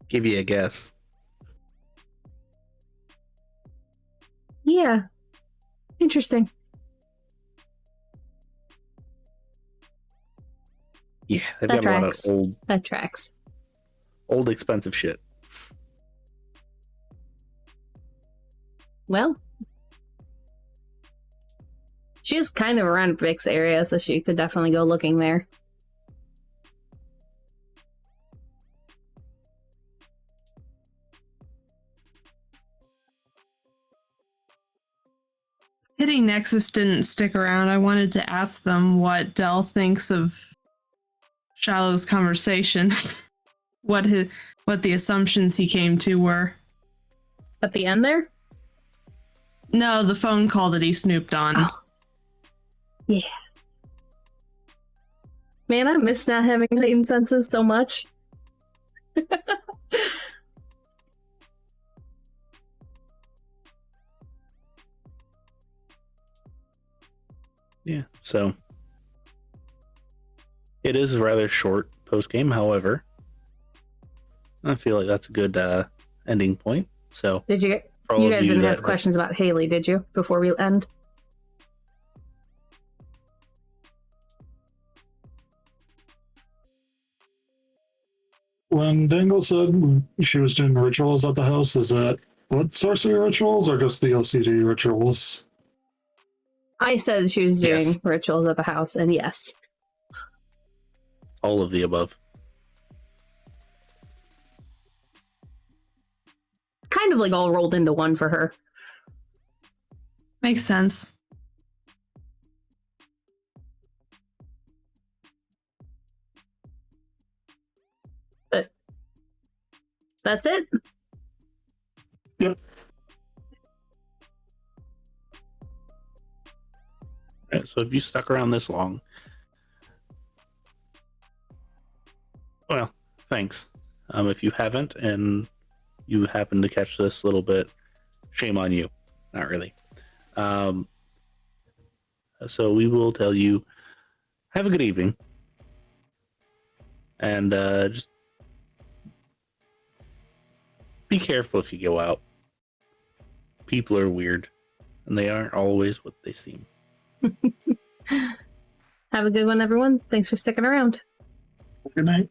give you a guess. Yeah. Interesting. Yeah, they've That got a lot of tracks. That tracks. old expensive shit. Well, she's kind of around Vic's area, so she could definitely go looking there. Pity Nexus didn't stick around. I wanted to ask them what Dell thinks of Shiloh's conversation. what the assumptions he came to were. At the end there? No, the phone call that he snooped on. Oh. Yeah. Man, I miss not having heightened senses so much. Yeah, so it is a rather short post game. However, I feel like that's a good ending point. So, Did you? for all You of guys didn't that- have questions about Hailey, did you? Before we end. When Dengle said she was doing rituals at the house, is it what sorcery rituals or just the OCD rituals? I said she was doing Yes. rituals at the house, and yes. all of the above. It's kind of like all rolled into one for her. Makes sense. But that's it. Yep. Right, so if you stuck around this long, well, thanks. If you haven't and you happen to catch this little bit, shame on you. Not really. So we will tell you, have a good evening. And just be careful if you go out. People are weird, and they aren't always what they seem. Have a good one, everyone. Thanks for sticking around. Good night.